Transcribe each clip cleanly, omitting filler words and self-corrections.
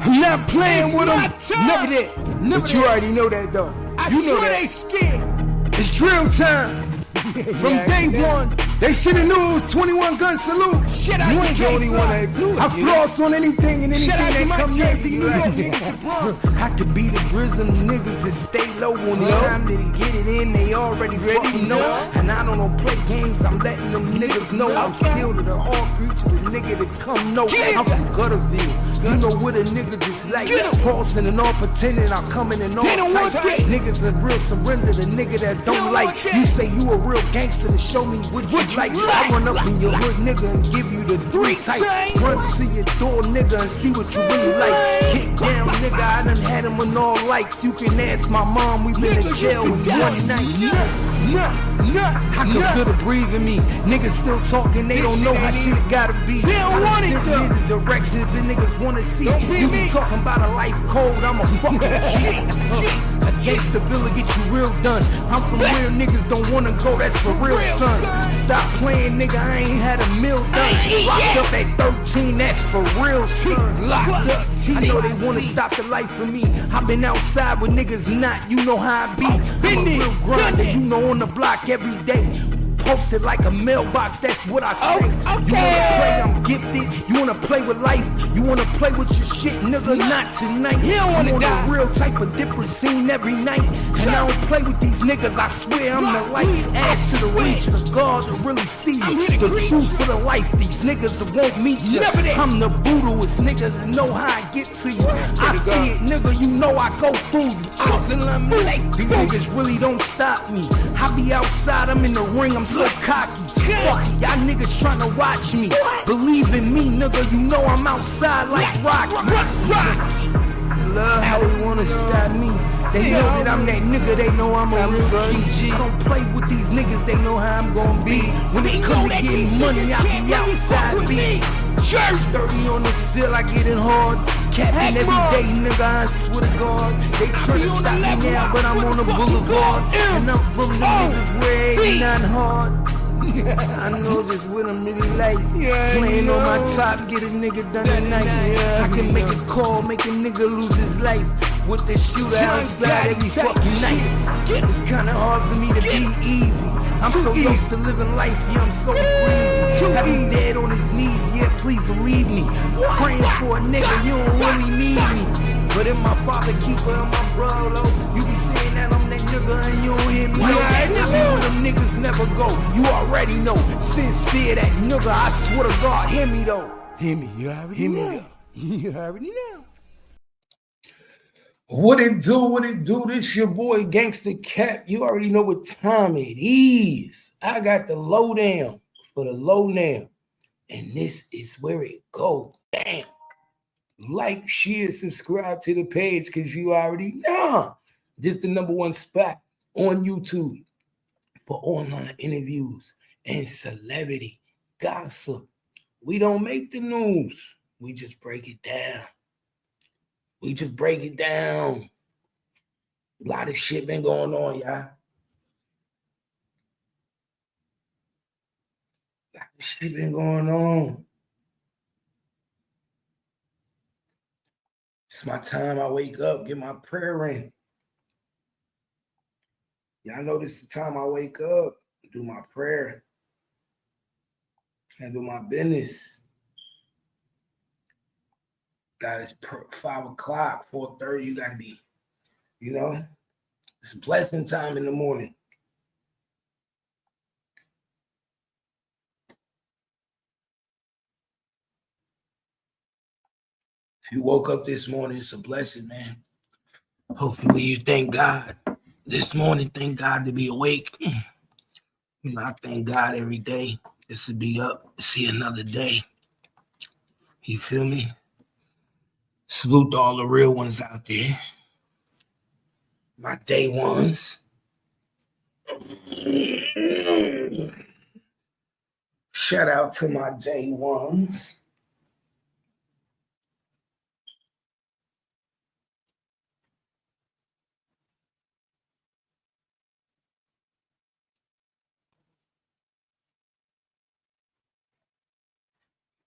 I'm not playing with them. Never that. But you already know that though. You know that. They scared. It's drill time. From day one, they should have knew it was 21 gun salute. You ain't the only one that do it. I floss on anything and anything that come next to you. I could be the grizzle niggas that stay low on the time that he get it in. They already ready know. And I don't play games. I'm letting them niggas know I'm still to the hard creature, the nigga that come know. I'm from Gutterville. You know what a nigga just like. Pausing and all pretending I'm coming in all types. Niggas are real surrender. The nigga that don't like. You say you a real gangster to show me what you like. I run up in your hood, nigga, and give you the 3 type. Run to your door, nigga, and see what you really like. Kick down, nigga, I done had him on all likes. You can ask my mom, we been in jail with one night. I can feel the breathe in me. Niggas still talking, they don't know how shit gotta be. They don't want it though. The directions the niggas wanna see. You be talking about a life code, I'm a fucking a gangsta villa get you real done. I'm from where niggas don't wanna go, that's for real, son. Stop playing, nigga, I ain't had a meal done. Locked up at 13, that's for real, son. Locked up, I know they wanna stop the life for me. I've been outside with niggas not, you know how I be. I'm a real grinder, you know on the block every day. Posted like a mailbox, that's what I say. You wanna play, I'm gifted. You wanna play with life, you wanna play with your shit, nigga, not tonight. He don't wanna die. A real type of different scene every night. And I don't play with these niggas, I swear I'm the light. Ass to the reach of the God to really see you. The truth for the life, these niggas that won't meet you. I'm the brutalest nigga that know how I get to you. I see it, nigga, you know I go through you. These niggas really don't stop me. I be outside, I'm in the ring, I'm so cocky. Fuck it, y'all niggas trying to watch me. Believe in me, nigga, you know I'm outside like Rocky. Love how they wanna stop me. They know that I'm that nigga, they know I'm a real GG. I don't play with these niggas, they know how I'm gonna be. When they come to get money, I be outside, be. 30 on the sill, I get it hard. Capping every day, nigga, I swear to God. They try to stop me now, but I'm on the boulevard. And I'm from the niggas where it ain't not hard. I know just what I'm really like. Playing on my top, get a nigga done tonight. I can make a call, make a nigga lose his life. With the shooter outside every fucking night. It's kinda hard for me to be easy. I'm so used to living life, yeah, I'm so breezy. Have him dead on his knees, yeah, please believe me. Praying for a nigga, you don't really need me. But if my father keeper and my brother, you be saying that I'm that nigga and you don't hear me. I be where them niggas never go, you already know. Sincere that nigga, I swear to God, hear me though. Hear me, you already know. You already know. What it do? This your boy Gangsta Cap. You already know what time it is. I got the lowdown for the lowdown. And this is where it go. Damn. Like, share, subscribe to the page because you already know. This is the #1 spot on YouTube for online interviews and celebrity gossip. We don't make the news. We just break it down. We just break it down. A lot of shit been going on, y'all. A lot of shit been going on. It's my time. I wake up, get my prayer in. Y'all know this is the time I wake up, do my prayer, and do my business. It's 5 o'clock, 4:30, you gotta be, you know, it's a blessing time in the morning. If you woke up this morning, it's a blessing, man. Hopefully you thank God this morning. Thank God to be awake. You know, I thank God every day just to be up, to see another day. You feel me? Salute to all the real ones out there. My day ones. Shout out to my day ones.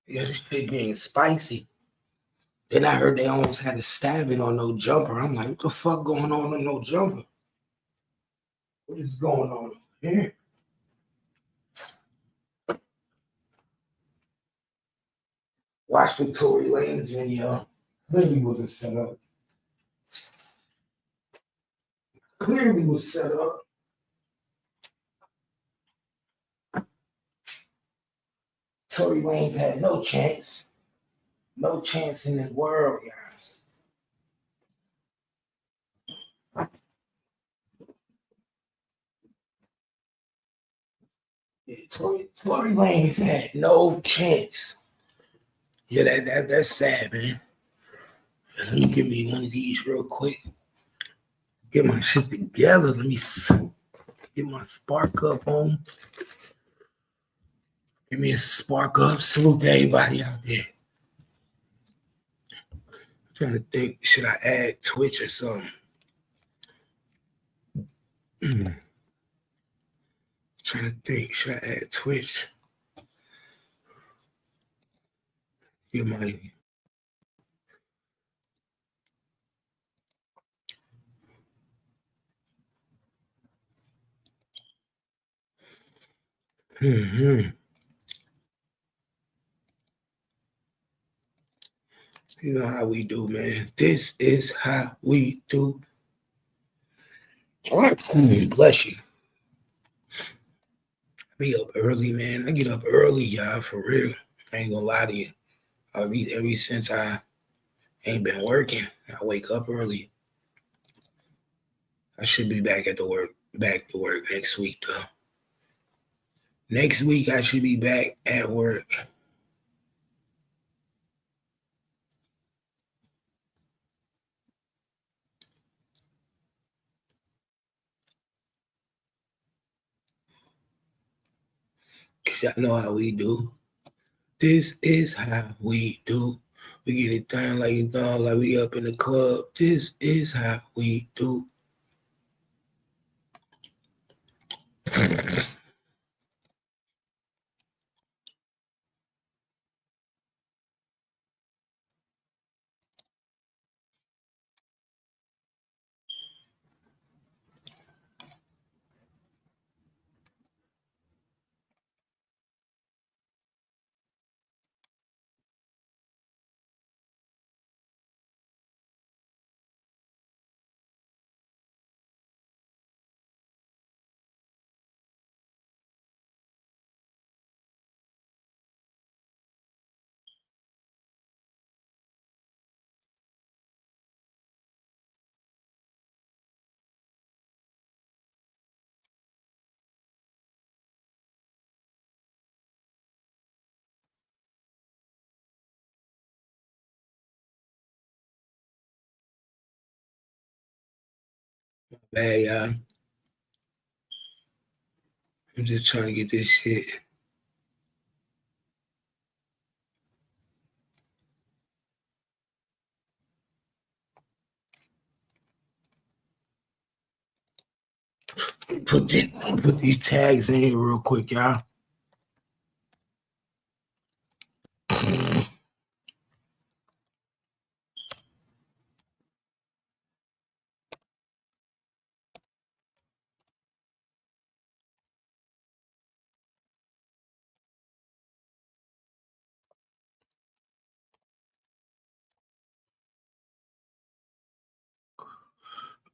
Yeah, this shit getting spicy. Then I heard they almost had a stabbing on No Jumper. I'm like, what the fuck going on No Jumper? What is going on here? Watch the Tory Lanze video. Clearly wasn't set up. Clearly was set up. Tory Lanze had no chance. No chance in the world, guys. Yeah, Tory Lanez had no chance. Yeah, that's sad, man. Let me give me one of these real quick. Get my shit together. Let me get my spark up on. Give me a spark up. Salute to everybody out there. I'm trying to think, should I add Twitch or something? Trying to think, should I add Twitch? Get my You know how we do, man. This is how we do. Bless you. I be up early, man. I get up early, y'all, for real. I ain't gonna lie to you. Ever since I ain't been working, I wake up early. I should be back to work next week, though. Next week, I should be back at work. Because y'all know how we do. This is how we do. We get it done like you know, like we up in the club. This is how we do. Bad, y'all. I'm just trying to get this shit. Put these tags in here real quick, y'all.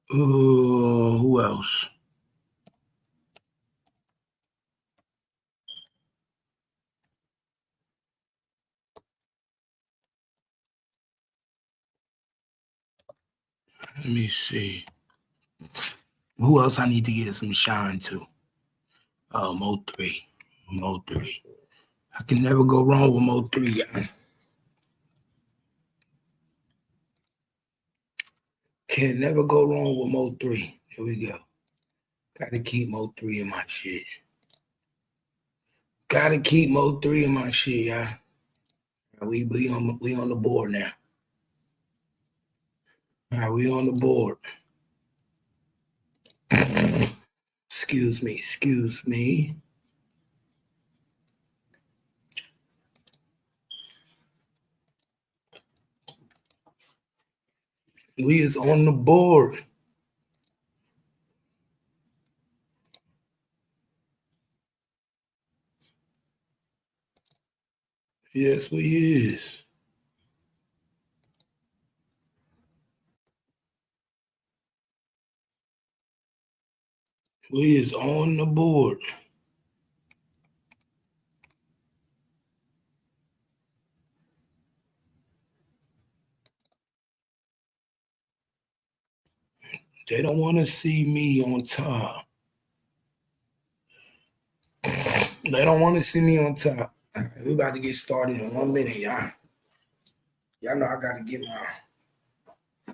Who else? Let me see. Who else I need to get some shine to? Mo3. Mo3. I can never go wrong with Mo3, y'all. Can never go wrong with Mo3. Here we go. Gotta keep Mo3 in my shit. Gotta keep Mo3 in my shit, y'all. We on the board now. All right, we on the board. Excuse me. We is on the board. Yes, we is. We is on the board. They don't want to see me on top. They don't want to see me on top. We about to get started in 1 minute, y'all. Y'all know I got to get my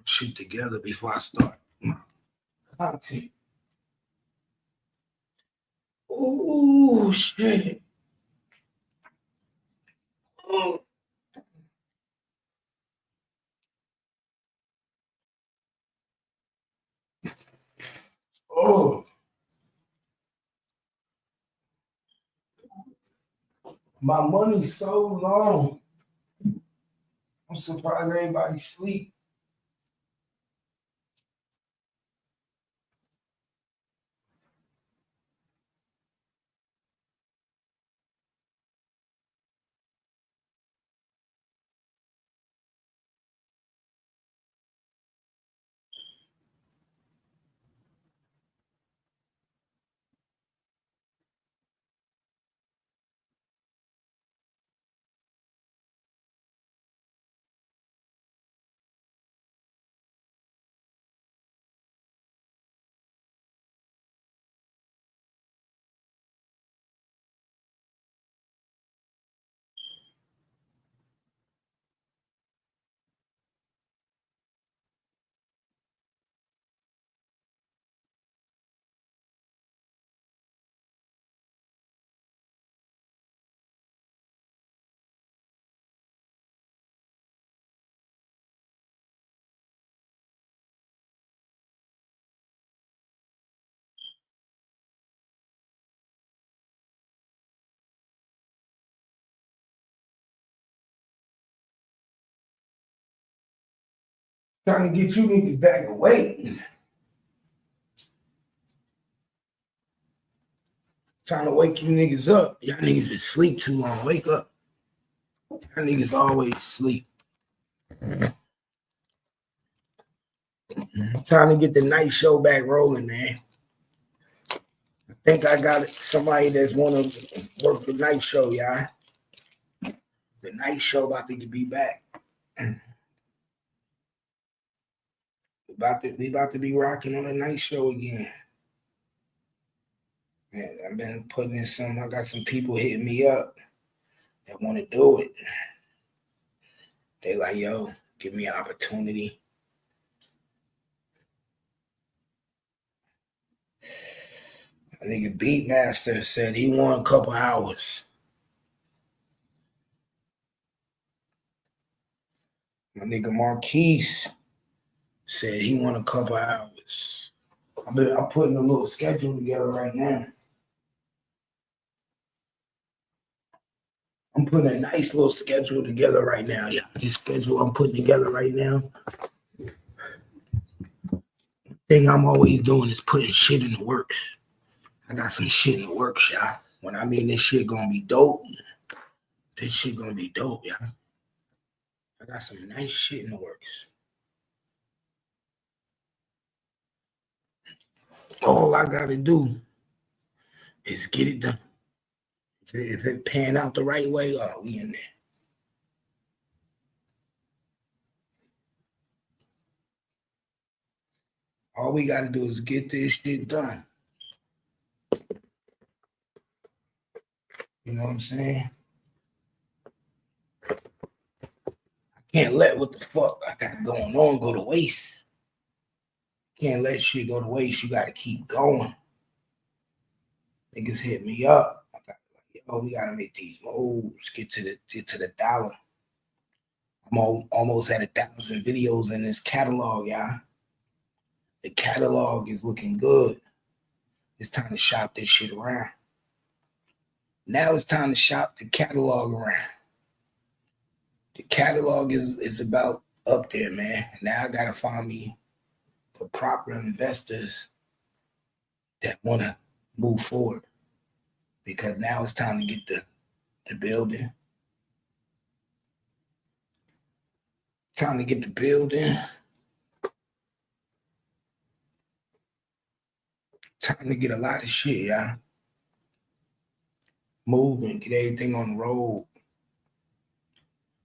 shit together before I start my content. Oh, shit. Oh. Oh. My money's so long. I'm surprised everybody sleep. Trying to get you niggas back awake. Trying to wake you niggas up. Y'all niggas been sleep too long. Wake up. Y'all niggas always sleep. Time to get the night show back rolling, man. I think I got somebody that's want to work the night show, y'all. The night show about to be back. We about to be rocking on the night show again. Man, I've been putting in some. I got some people hitting me up that want to do it. They like, yo, give me an opportunity. I nigga Beatmaster said he won a couple hours. My nigga Marquise said he won a couple hours. I'm putting a little schedule together right now. I'm putting a nice little schedule together right now. Yeah, this schedule I'm putting together right now. Thing I'm always doing is putting shit in the works. I got some shit in the works, y'all. When I mean this shit gonna be dope, this shit gonna be dope, y'all. I got some nice shit in the works. All I gotta do is get it done. If it pan out the right way, we in there. All we gotta do is get this shit done. You know what I'm saying? I can't let what the fuck I got going on go to waste. Can't let shit go to waste. You gotta keep going. Niggas hit me up. I got like, yo, we gotta make these moves. Get to the dollar. I'm almost at 1,000 videos in this catalog, y'all. The catalog is looking good. It's time to shop this shit around. Now it's time to shop the catalog around. The catalog is about up there, man. Now I gotta find me the proper investors that want to move forward, because now it's time to get the building. Time to get the building. Time to get a lot of shit, y'all. Moving, get everything on the road.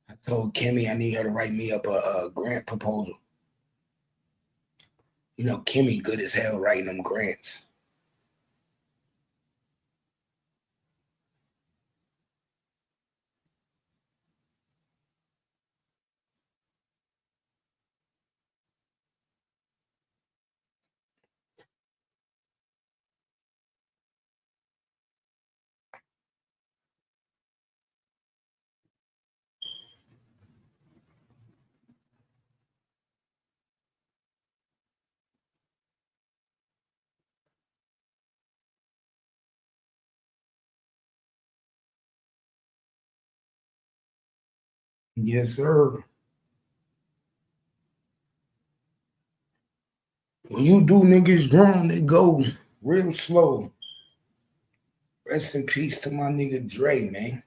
I told Kimmy I need her to write me up a grant proposal. You know, Kimmy good as hell writing them grants. Yes, sir. When you do niggas wrong, they go real slow. Rest in peace to my nigga Dre, man.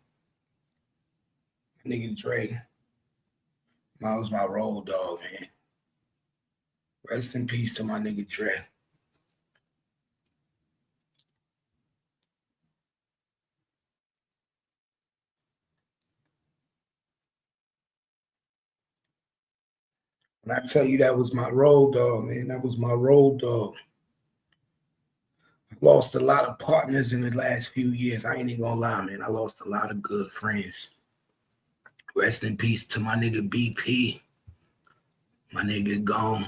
My nigga Dre. That was my road dog, man. Rest in peace to my nigga Dre. When I tell you that was my road dog, man, that was my road dog. I lost a lot of partners in the last few years. I ain't even gonna lie, man. I lost a lot of good friends. Rest in peace to my nigga BP. My nigga gone.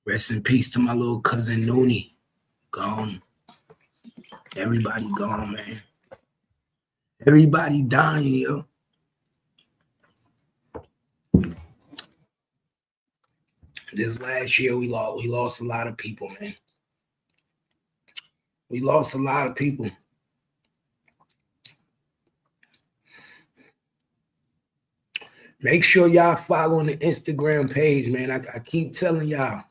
Rest in peace to my little cousin Noonie. Gone. Everybody gone, man. Everybody dying, yo. This last year we lost a lot of people, man. We lost a lot of people. Make sure y'all following the Instagram page, man. I keep telling y'all.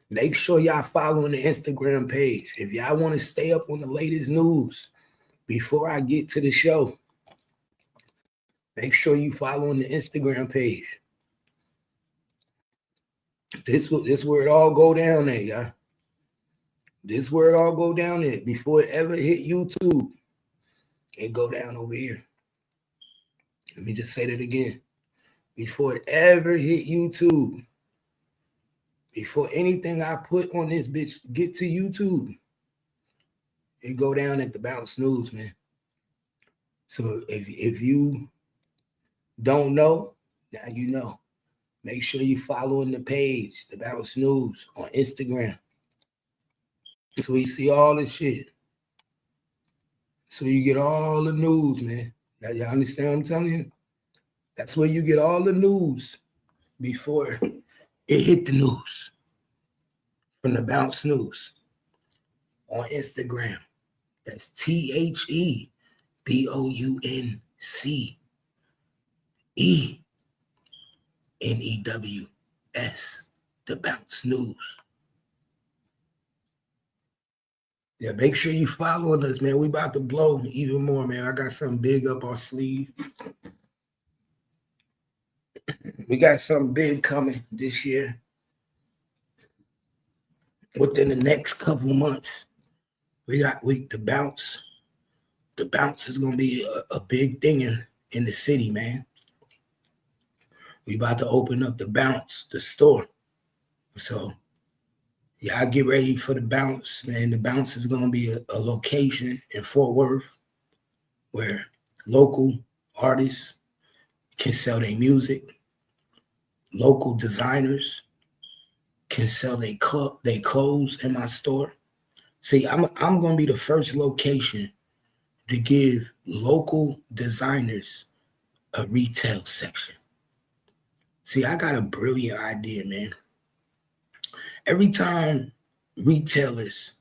Make sure y'all following the Instagram page. If y'all want to stay up on the latest news before I get to the show, make sure you following the Instagram page. This where it all go down there, y'all. This where it all go down there. Before it ever hit YouTube, it go down over here. Let me just say that again. Before it ever hit YouTube, before anything I put on this bitch get to YouTube, it go down at the Bounce News, man. So if you don't know, now you know. Make sure you following the page, the Bounce News on Instagram. So you see all this shit. So you get all the news, man. Now you understand what I'm telling you? That's where you get all the news before it hit the news. From the Bounce News on Instagram. That's THEBOUNCENEWS, the Bounce News. Yeah, make sure you following us, man. We about to blow even more, man. I got something big up our sleeve. We got something big coming this year. Within the next couple months, the Bounce. The Bounce is gonna be a big thing in the city, man. We about to open up the Bounce, the store. So y'all get ready for the Bounce, man. The Bounce is gonna be a location in Fort Worth where local artists can sell their music, local designers can sell their clothes in my store. See, I'm gonna be the first location to give local designers a retail section. See, I got a brilliant idea, man. Every time retailers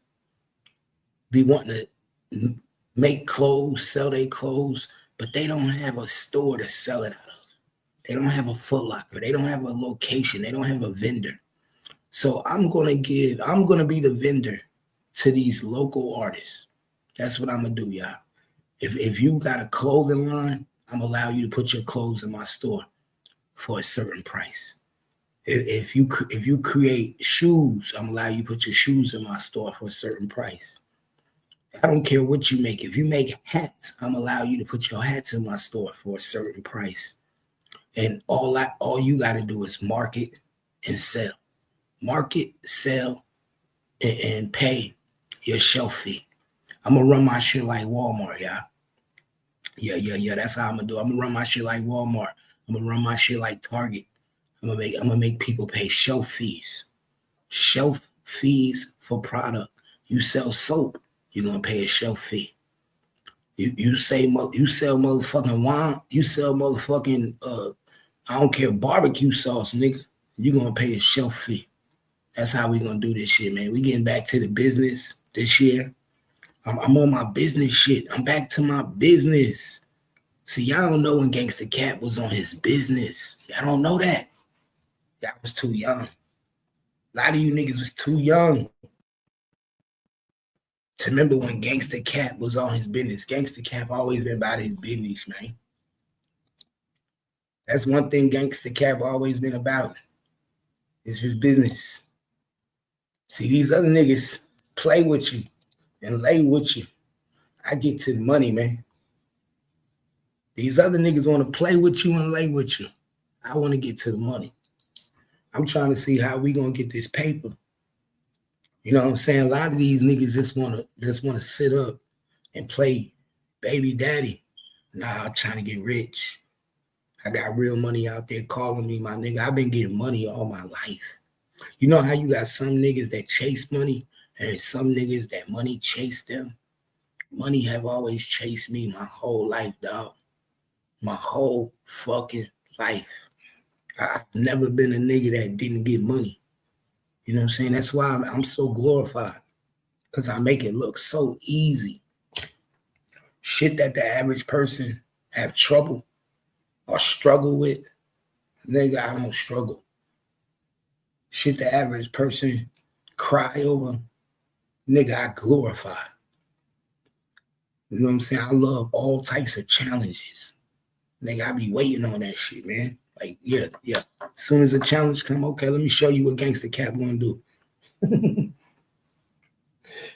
be wanting to make clothes, sell their clothes, but they don't have a store to sell it out of. They don't have a Foot Locker. They don't have a location. They don't have a vendor. So I'm gonna be the vendor to these local artists. That's what I'm gonna do, y'all. If you got a clothing line, I'm gonna allow you to put your clothes in my store for a certain price. If you create shoes, I'm gonna allow you to put your shoes in my store for a certain price. I don't care what you make. If you make hats, I'm gonna allow you to put your hats in my store for a certain price. And all you gotta do is market and sell. Market, sell, and pay your shelf fee. I'm gonna run my shit like Walmart, y'all. Yeah. That's how I'm gonna do. I'm gonna run my shit like Walmart. I'm gonna run my shit like Target. I'm gonna make people pay shelf fees. Shelf fees for product. You sell soap, you're gonna pay a shelf fee. You sell motherfucking wine. You sell motherfucking I don't care, barbecue sauce, nigga. You're gonna pay a shelf fee. That's how we gonna do this shit, man. We getting back to the business this year. I'm on my business shit. I'm back to my business. See, y'all don't know when Gangsta Cat was on his business. Y'all don't know that. Y'all was too young. A lot of you niggas was too young to remember when Gangsta Cat was on his business. Gangsta Cat always been about his business, man. That's one thing Gangsta Cat always been about. It's his business. See, these other niggas play with you and lay with you. I get to the money, man. These other niggas want to play with you and lay with you. I want to get to the money. I'm trying to see how we gonna get this paper. You know what I'm saying? A lot of these niggas just wanna sit up and play baby daddy. Nah, I'm trying to get rich. I got real money out there calling me my nigga. I've been getting money all my life. You know how you got some niggas that chase money and some niggas that money chase them? Money have always chased me my whole life, dog. My whole fucking life. I've never been a nigga that didn't get money. You know what I'm saying? That's why I'm so glorified, because I make it look so easy. Shit that the average person have trouble or struggle with, nigga, I don't struggle. Shit the average person cry over, nigga, I glorify. You know what I'm saying? I love all types of challenges. Nigga, I be waiting on that shit, man. Like, yeah. As soon as a challenge come, okay, let me show you what Gangsta Cat gonna do.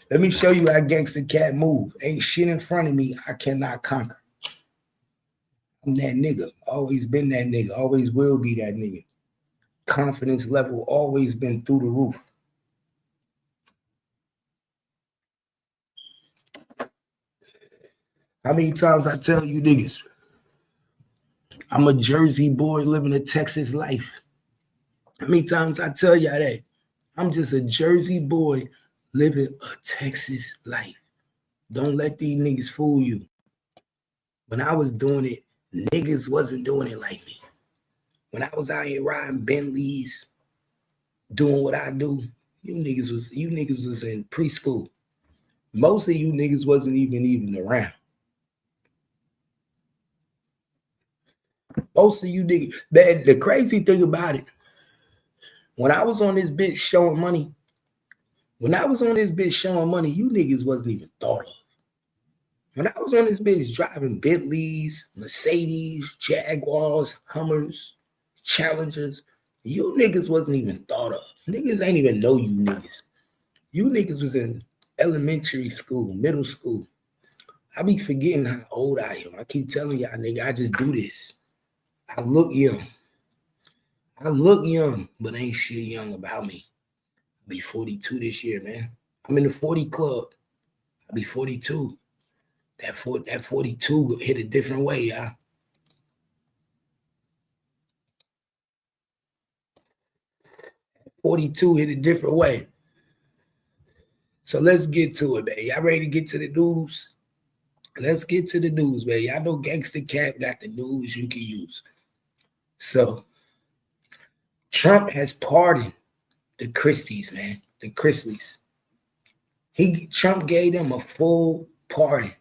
Let me show you how Gangsta Cat move. Ain't shit in front of me I cannot conquer. I'm that nigga. Always been that nigga. Always will be that nigga. Confidence level always been through the roof. How many times I tell you niggas, I'm a Jersey boy living a Texas life. How many times I tell y'all that? I'm just a Jersey boy living a Texas life. Don't let these niggas fool you. When I was doing it, niggas wasn't doing it like me. When I was out here riding Bentleys, doing what I do, you niggas was in preschool. Most of you niggas wasn't even around. Most of you niggas, the crazy thing about it, when I was on this bitch showing money, you niggas wasn't even thought of. When I was on this bitch driving Bentleys, Mercedes, Jaguars, Hummers, Challengers, you niggas wasn't even thought of. Niggas ain't even know you niggas. You niggas was in elementary school, middle school. I be forgetting how old I am. I keep telling y'all, nigga, I just do this. I look young. But ain't shit young about me. I'll be 42 this year, man. I'm in the 40 club. I'll be 42. That 42 hit a different way, y'all. 42 hit a different way. So let's get to it, man. Y'all ready to get to the news? Let's get to the news, man. Y'all know Gangsta Cat got the news you can use. So Trump has pardoned the Christies, man. The Chrisleys. Trump gave them a full pardon.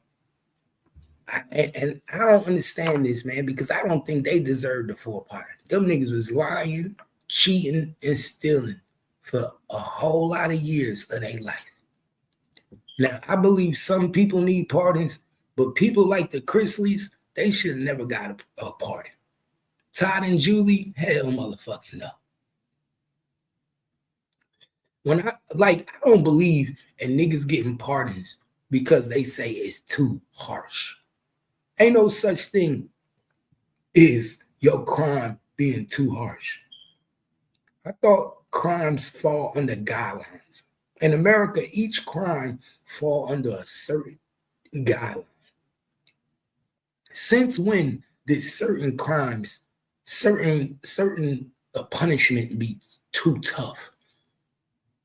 And I don't understand this, man, because I don't think they deserve the 4 pardon. Them niggas was lying, cheating, and stealing for a whole lot of years of their life. Now, I believe some people need pardons, but people like the Chrisleys, they should have never got a pardon. Todd and Julie, hell motherfucking no. I don't believe in niggas getting pardons because they say it's too harsh. Ain't no such thing as your crime being too harsh. I thought crimes fall under guidelines. In America, each crime fall under a certain guideline. Since when did certain crimes, certain punishment be too tough?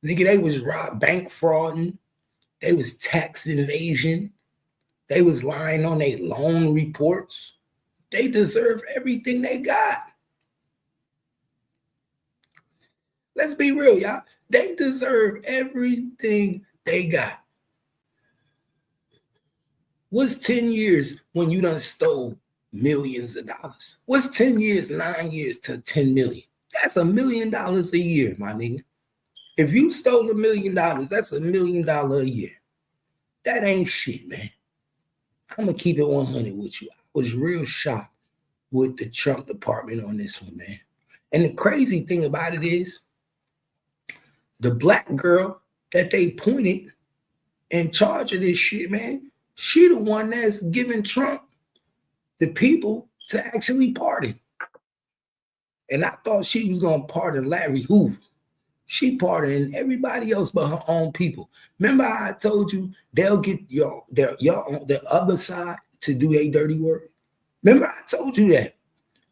Nigga, they was bank frauding, they was tax evasion, they was lying on their loan reports. They deserve everything they got. Let's be real, y'all. They deserve everything they got. What's 10 years when you done stole millions of dollars? What's 10 years, 9 years to 10 million? That's $1 million a year, my nigga. If you stole $1 million, that's $1 million a year. That ain't shit, man. I'm gonna keep it 100 with you. I was real shocked with the Trump department on this one, man. And the crazy thing about it is, the black girl that they pointed in charge of this shit, man, she the one that's giving Trump the people to actually pardon. And I thought she was gonna pardon Larry Hoover. She pardoned everybody else but her own people. Remember how I told you they'll get the other side to do their dirty work? Remember I told you that.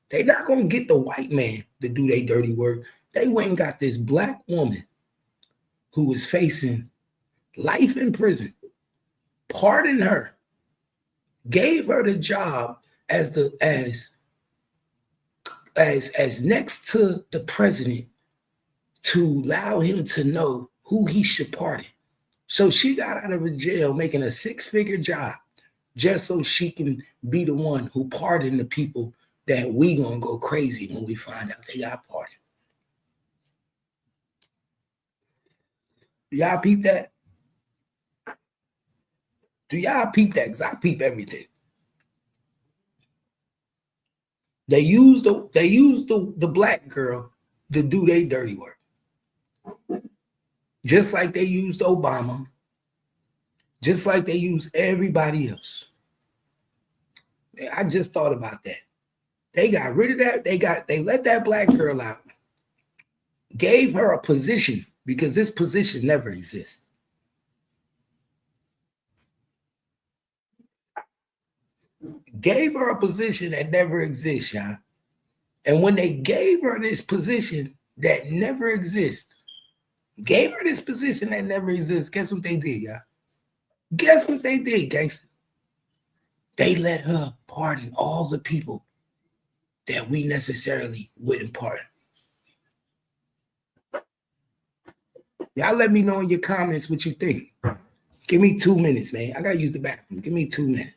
They're not gonna get the white man to do their dirty work. They went and got this black woman who was facing life in prison, pardoned her, gave her the job as next to the president to allow him to know who he should pardon. So she got out of jail making a 6-figure job just so she can be the one who pardoned the people that we gonna go crazy when we find out they got pardoned. Do y'all peep that? Do y'all peep that? Because I peep everything. They used the black girl to do their dirty work. Just like they used Obama, just like they used everybody else. I just thought about that. They got rid of that. They let that black girl out, gave her a position because this position never exists. Gave her a position that never exists, y'all. And when they gave her this position that never exists, guess what they did, y'all? Guess what they did, gangster? They let her pardon all the people that we necessarily wouldn't pardon. Y'all let me know in your comments what you think. Give me 2 minutes, man. I gotta use the bathroom. Give me 2 minutes.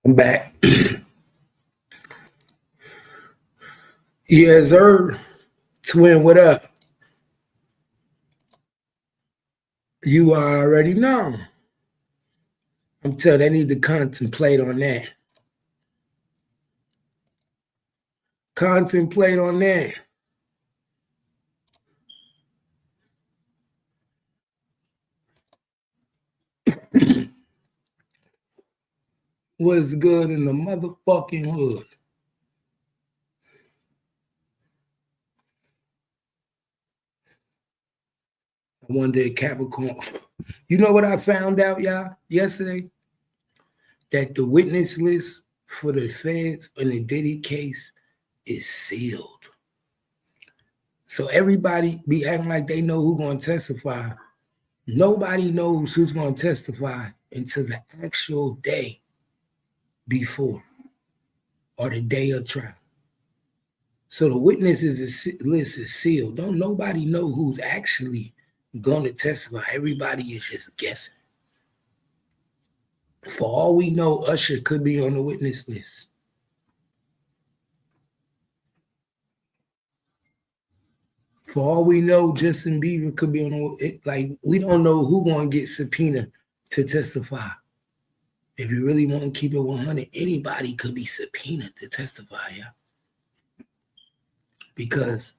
I'm back. Yes, sir. Twin, what up? You already know. I'm telling they need to contemplate on that. Contemplate on that. What's good in the motherfucking hood? I wonder if Capricorn. You know what I found out, y'all, yesterday? That the witness list for the feds in the Diddy case is sealed. So everybody be acting like they know who's going to testify. Nobody knows who's going to testify until the actual day before or the day of trial. So the witnesses list is sealed. Don't nobody know who's actually going to testify. Everybody is just guessing. For all we know, Usher could be on the witness list. For all we know, Justin Bieber could be on it. Like, we don't know who's going to get subpoenaed to testify. If you really want to keep it 100, anybody could be subpoenaed to testify, yeah. Because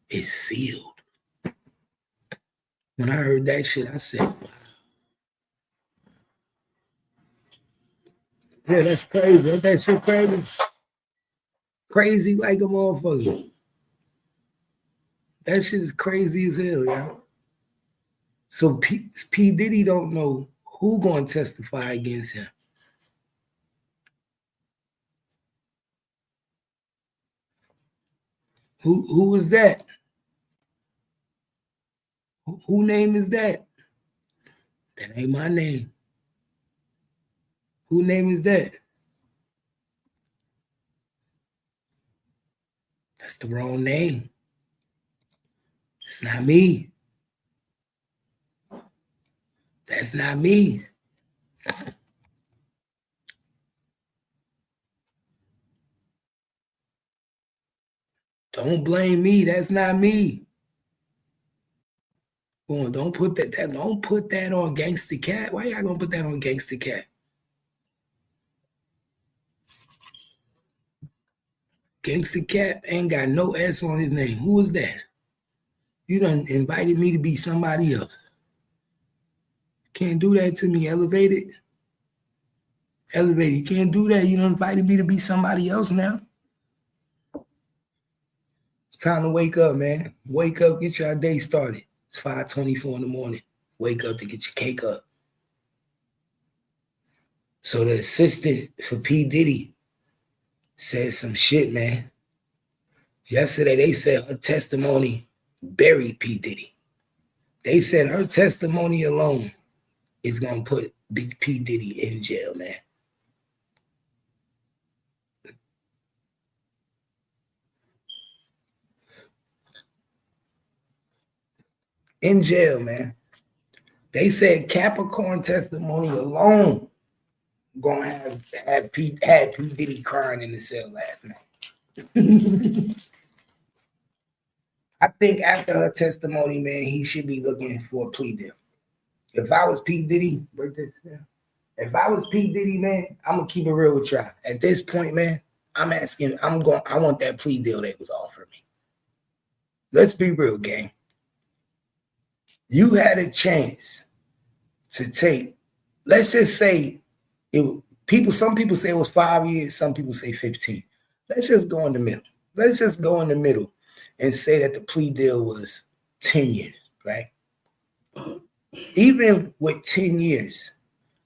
it's sealed. When I heard that shit, I said, wow. Yeah, that's crazy. Ain't that shit crazy? Crazy like a motherfucker. That shit is crazy as hell, yeah. So P. Diddy don't know who going to testify against him. Who is that? Who name is that? That ain't my name. Who name is that? That's the wrong name. It's not me. That's not me. Don't blame me. That's not me. Well, don't put that on Gangsta Cat. Why y'all gonna put that on Gangsta Cat? Gangsta Cat ain't got no S on his name. Who is that? You done invited me to be somebody else. Can't do that to me. Elevated. You can't do that. You done invited me to be somebody else now. It's time to wake up, man. Wake up, get your day started. It's 5:24 in the morning. Wake up to get your cake up. So the assistant for P. Diddy said some shit, man. Yesterday, they said her testimony buried P. Diddy. They said her testimony alone is going to put Big P. Diddy in jail, man. In jail, man. They said Capricorn testimony alone going to have P. Diddy crying in the cell last night. I think after her testimony, man, he should be looking for a plea deal. If I was P. Diddy, break this down. If I was P. Diddy, man, I'm gonna keep it real with y'all. At this point, man, I want that plea deal that was offered me. Let's be real, gang. You had a chance to take, let's just say some people say it was 5 years, some people say 15. Let's just go in the middle. Let's just go in the middle and say that the plea deal was 10 years, right? Even with 10 years,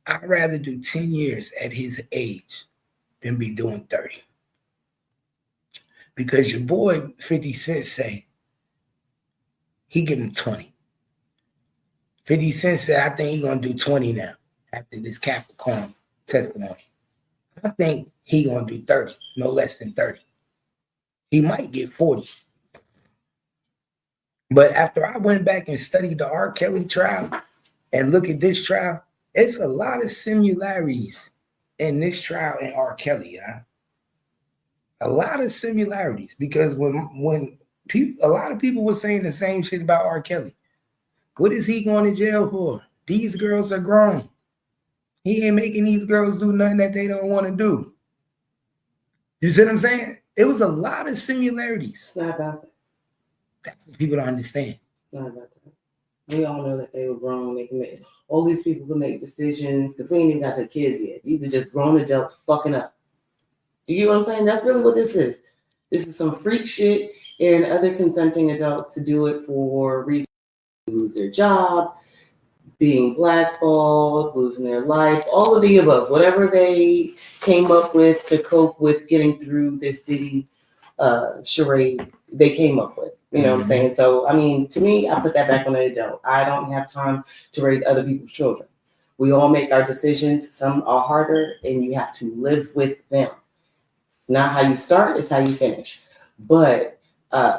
I'd rather do 10 years at his age than be doing 30. Because your boy 50 Cent say he give him 20. 50 Cent said, I think he's going to do 20 now after this Capricorn testimony. I think he going to do 30, no less than 30. He might get 40. But after I went back and studied the R. Kelly trial and look at this trial, it's a lot of similarities in this trial and R. Kelly, a lot of similarities, because when people, a lot of people were saying the same shit about R. Kelly. What is he going to jail for? These girls are grown. He ain't making these girls do nothing that they don't want to do. You see what I'm saying? It was a lot of similarities. It's not about that. That's what people don't understand. It's not about that. We all know that they were grown. They can make, all these people can make decisions because we ain't even got to kids yet. These are just grown adults fucking up. You get what I'm saying? That's really what this is. This is some freak shit, and other consenting adults to do it for reasons to lose their job, being blackballed, losing their life, all of the above. Whatever they came up with to cope with getting through this Diddy charade, they came up with. You know what I'm saying? So, I mean, to me, I put that back on an adult. I don't have time to raise other people's children. We all make our decisions. Some are harder, and you have to live with them. It's not how you start, it's how you finish. But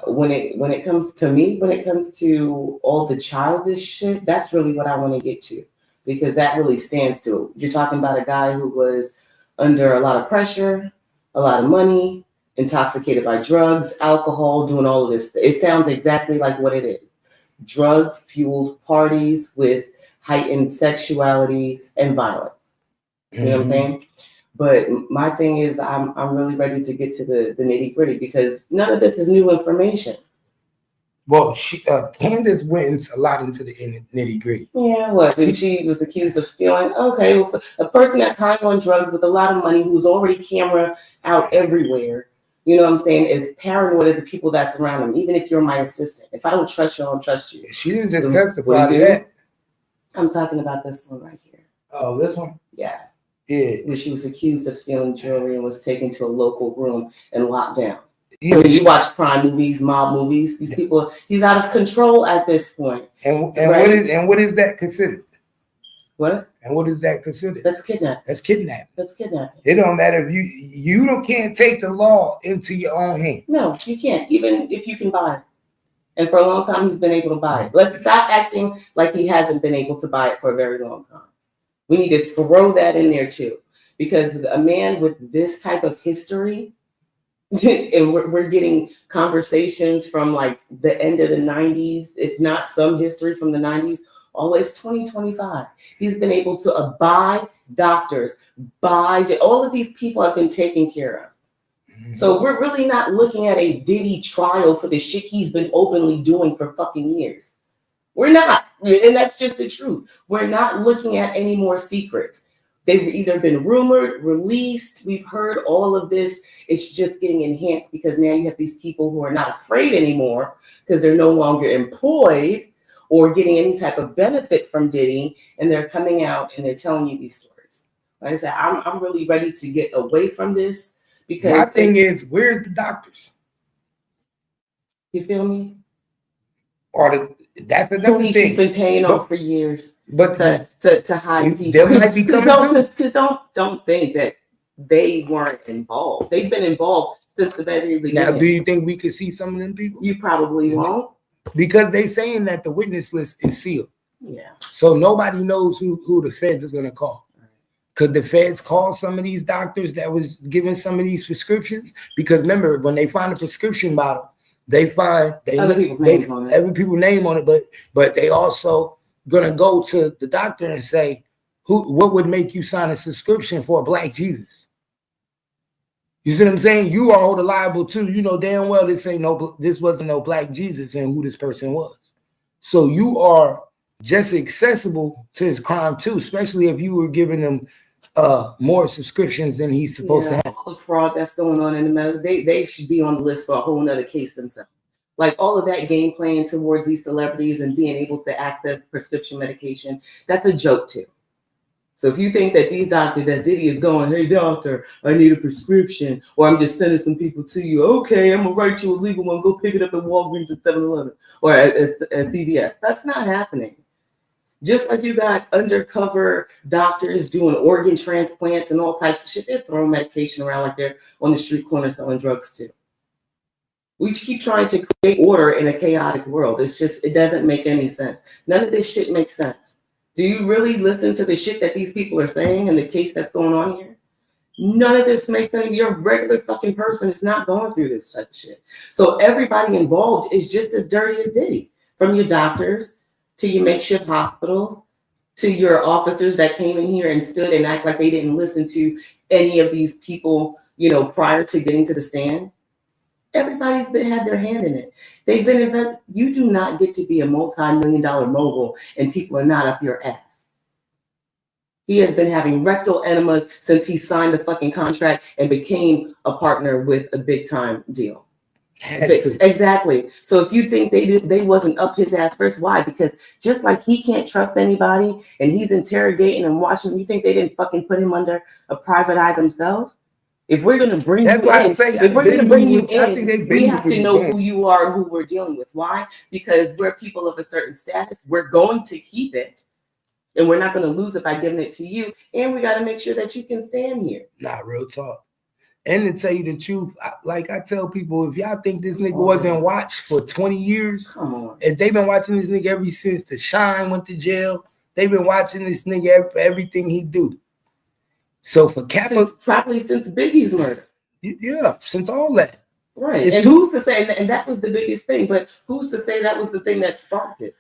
when it comes to me, when it comes to all the childish shit, that's really what I want to get to, because that really stands to it. You're talking about a guy who was under a lot of pressure, a lot of money, intoxicated by drugs, alcohol, doing all of this. It sounds exactly like what it is. Drug-fueled parties with heightened sexuality and violence. You know what I'm saying? But my thing is, I'm really ready to get to the nitty-gritty, because none of this is new information. Well, Candace went a lot into the nitty-gritty. Yeah, what? She was accused of stealing? Okay, well, a person that's high on drugs with a lot of money, who's already camera out everywhere, you know what I'm saying, is paranoid of the people that surround him. Even if you're my assistant, if I don't trust you, I don't trust you. She didn't just testify to that. I'm talking about this one right here. Oh, this one? Yeah. Yeah. When she was accused of stealing jewelry and was taken to a local room and locked down. Yeah, when you watch crime movies, mob movies, these people, he's out of control at this point. And right? what is that considered? What? And what is that considered? That's kidnapping. That's kidnapping. That's kidnapping. It don't matter if you can't take the law into your own hand. No, you can't, even if you can buy it. And for a long time, he's been able to buy it. Let's stop acting like he hasn't been able to buy it for a very long time. We need to throw that in there too, because a man with this type of history, and we're getting conversations from like the end of the 90s, if not some history from the 90s, always 2025. He's been able to buy doctors, all of these people have been taken care of. So we're really not looking at a Diddy trial for the shit he's been openly doing for fucking years. We're not, and that's just the truth. We're not looking at any more secrets. They've either been rumored, released, we've heard all of this. It's just getting enhanced because now you have these people who are not afraid anymore because they're no longer employed or getting any type of benefit from Diddy, and they're coming out and they're telling you these stories. Like I said, I'm really ready to get away from this, because my thing is, where's the doctors? You feel me? Or that's another thing. She's been paying off for years, but to hide people. There might be don't think that they weren't involved. They've been involved since the very beginning. Now, do you think we could see some of them people? You probably won't, because they saying that the witness list is sealed. Yeah. So nobody knows who the feds is going to call. Could the feds call some of these doctors that was giving some of these prescriptions? Because remember, when they find a prescription bottle, they find other people's names on it. Every people's name on it, but they also gonna go to the doctor and say, what would make you sign a subscription for a Black Jesus? You see what I'm saying? You are held liable too. You know damn well this wasn't no Black Jesus and who this person was. So you are just accessible to his crime too, especially if you were giving them more subscriptions than he's supposed to have. All the fraud that's going on in the medical, they should be on the list for a whole nother case themselves. Like all of that game playing towards these celebrities and being able to access prescription medication, that's a joke too. So if you think that these doctors, that Diddy is going, hey doctor, I need a prescription, or I'm just sending some people to you, okay, I'm gonna write you a legal one, go pick it up at Walgreens at 7-Eleven or at CVS. That's not happening. Just like you got undercover doctors doing organ transplants and all types of shit, they're throwing medication around like they're on the street corner selling drugs too. We keep trying to create order in a chaotic world. It doesn't make any sense. None of this shit makes sense. Do you really listen to the shit that these people are saying and the case that's going on here? None of this makes sense. You're a regular fucking person. It's not going through this type of shit. So everybody involved is just as dirty as Diddy. From your doctors to your makeshift hospital to your officers that came in here and stood and act like they didn't listen to any of these people, prior to getting to the stand. Everybody's had their hand in it. They've been You do not get to be a multi-million-dollar mogul and people are not up your ass. He has been having rectal enemas since he signed the fucking contract and became a partner with a big time deal. Exactly. So if you think they wasn't up his ass first, why? Because just like he can't trust anybody and he's interrogating and watching, you think they didn't fucking put him under a private eye themselves? If we're gonna bring you in, we have to know who you are and who we're dealing with. Why? Because we're people of a certain status. We're going to keep it. And we're not going to lose it by giving it to you. And we got to make sure that you can stand here. Nah, real talk. And to tell you the truth, like I tell people, if y'all think this nigga wasn't watched for 20 years, come on. If they've been watching this nigga ever since the Shine went to jail, they've been watching this nigga for everything he do. So for Kappa, probably since Biggie's murder. Yeah, since all that. Right. And who's to say, and that was the biggest thing, but who's to say that was the thing that sparked it?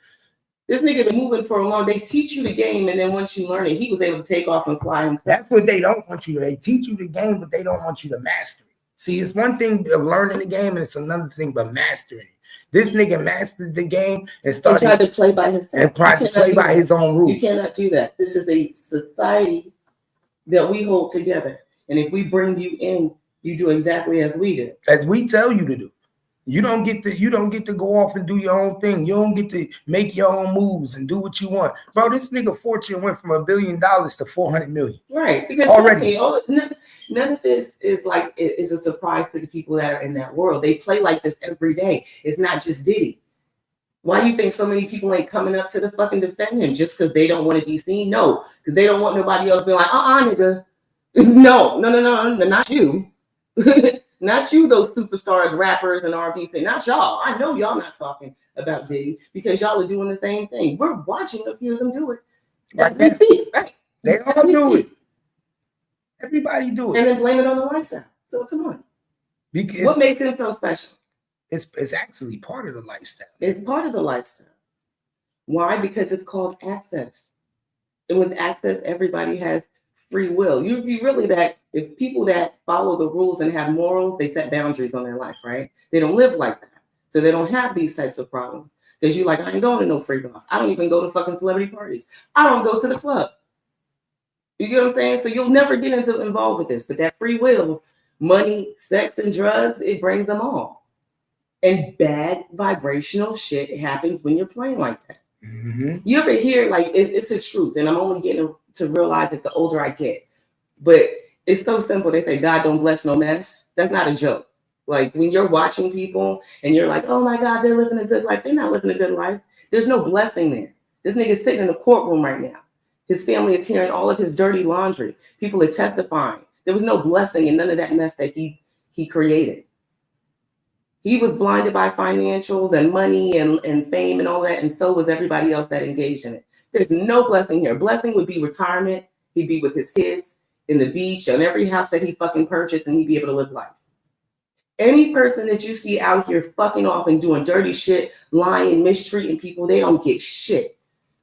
This nigga been moving for a long. They teach you the game, and then once you learn it, he was able to take off and fly himself. That's what they don't want you to. They teach you the game, but they don't want you to master it. See, it's one thing of learning the game, and it's another thing but mastering it. This nigga mastered the game and started tried to play by himself. And tried to play by his own rules. You cannot do that. This is a society that we hold together, and if we bring you in, you do exactly as we do, as we tell you to do. You don't get to go off and do your own thing. You don't get to make your own moves and do what you want. Bro, this nigga fortune went from $1 billion to 400 million. Right. Because already none of this is a surprise to the people that are in that world. They play like this every day. It's not just Diddy. Why do you think so many people ain't coming up to the fucking defend him? Just because they don't want to be seen? No. Because they don't want nobody else being like, nigga. No, not you. Not you, those superstars, rappers, and R&B thing. Not y'all. I know y'all not talking about Diddy because y'all are doing the same thing. We're watching a few of them do it. Right. They all do it. Everybody do it. And then blame it on the lifestyle. So come on. Because what makes them so special? It's actually part of the lifestyle. It's part of the lifestyle. Why? Because it's called access. And with access, everybody has free will. If people that follow the rules and have morals, they set boundaries on their life, right? They don't live like that. So they don't have these types of problems. Because you're like, I ain't going to no free golf. I don't even go to fucking celebrity parties. I don't go to the club. You get what I'm saying? So you'll never get involved with this. But that free will, money, sex, and drugs, it brings them all. And bad vibrational shit happens when you're playing like that. Mm-hmm. You ever hear, it's the truth. And I'm only getting to realize it the older I get. But it's so simple. They say, God don't bless no mess. That's not a joke. Like when you're watching people and you're like, oh my God, they're living a good life. They're not living a good life. There's no blessing there. This nigga's sitting in the courtroom right now. His family is hearing all of his dirty laundry. People are testifying. There was no blessing in none of that mess that he created. He was blinded by financials and money and fame and all that. And so was everybody else that engaged in it. There's no blessing here. Blessing would be retirement. He'd be with his kids in the beach and every house that he fucking purchased, and he'd be able to live life. Any person that you see out here fucking off and doing dirty shit, lying, mistreating people, they don't get shit.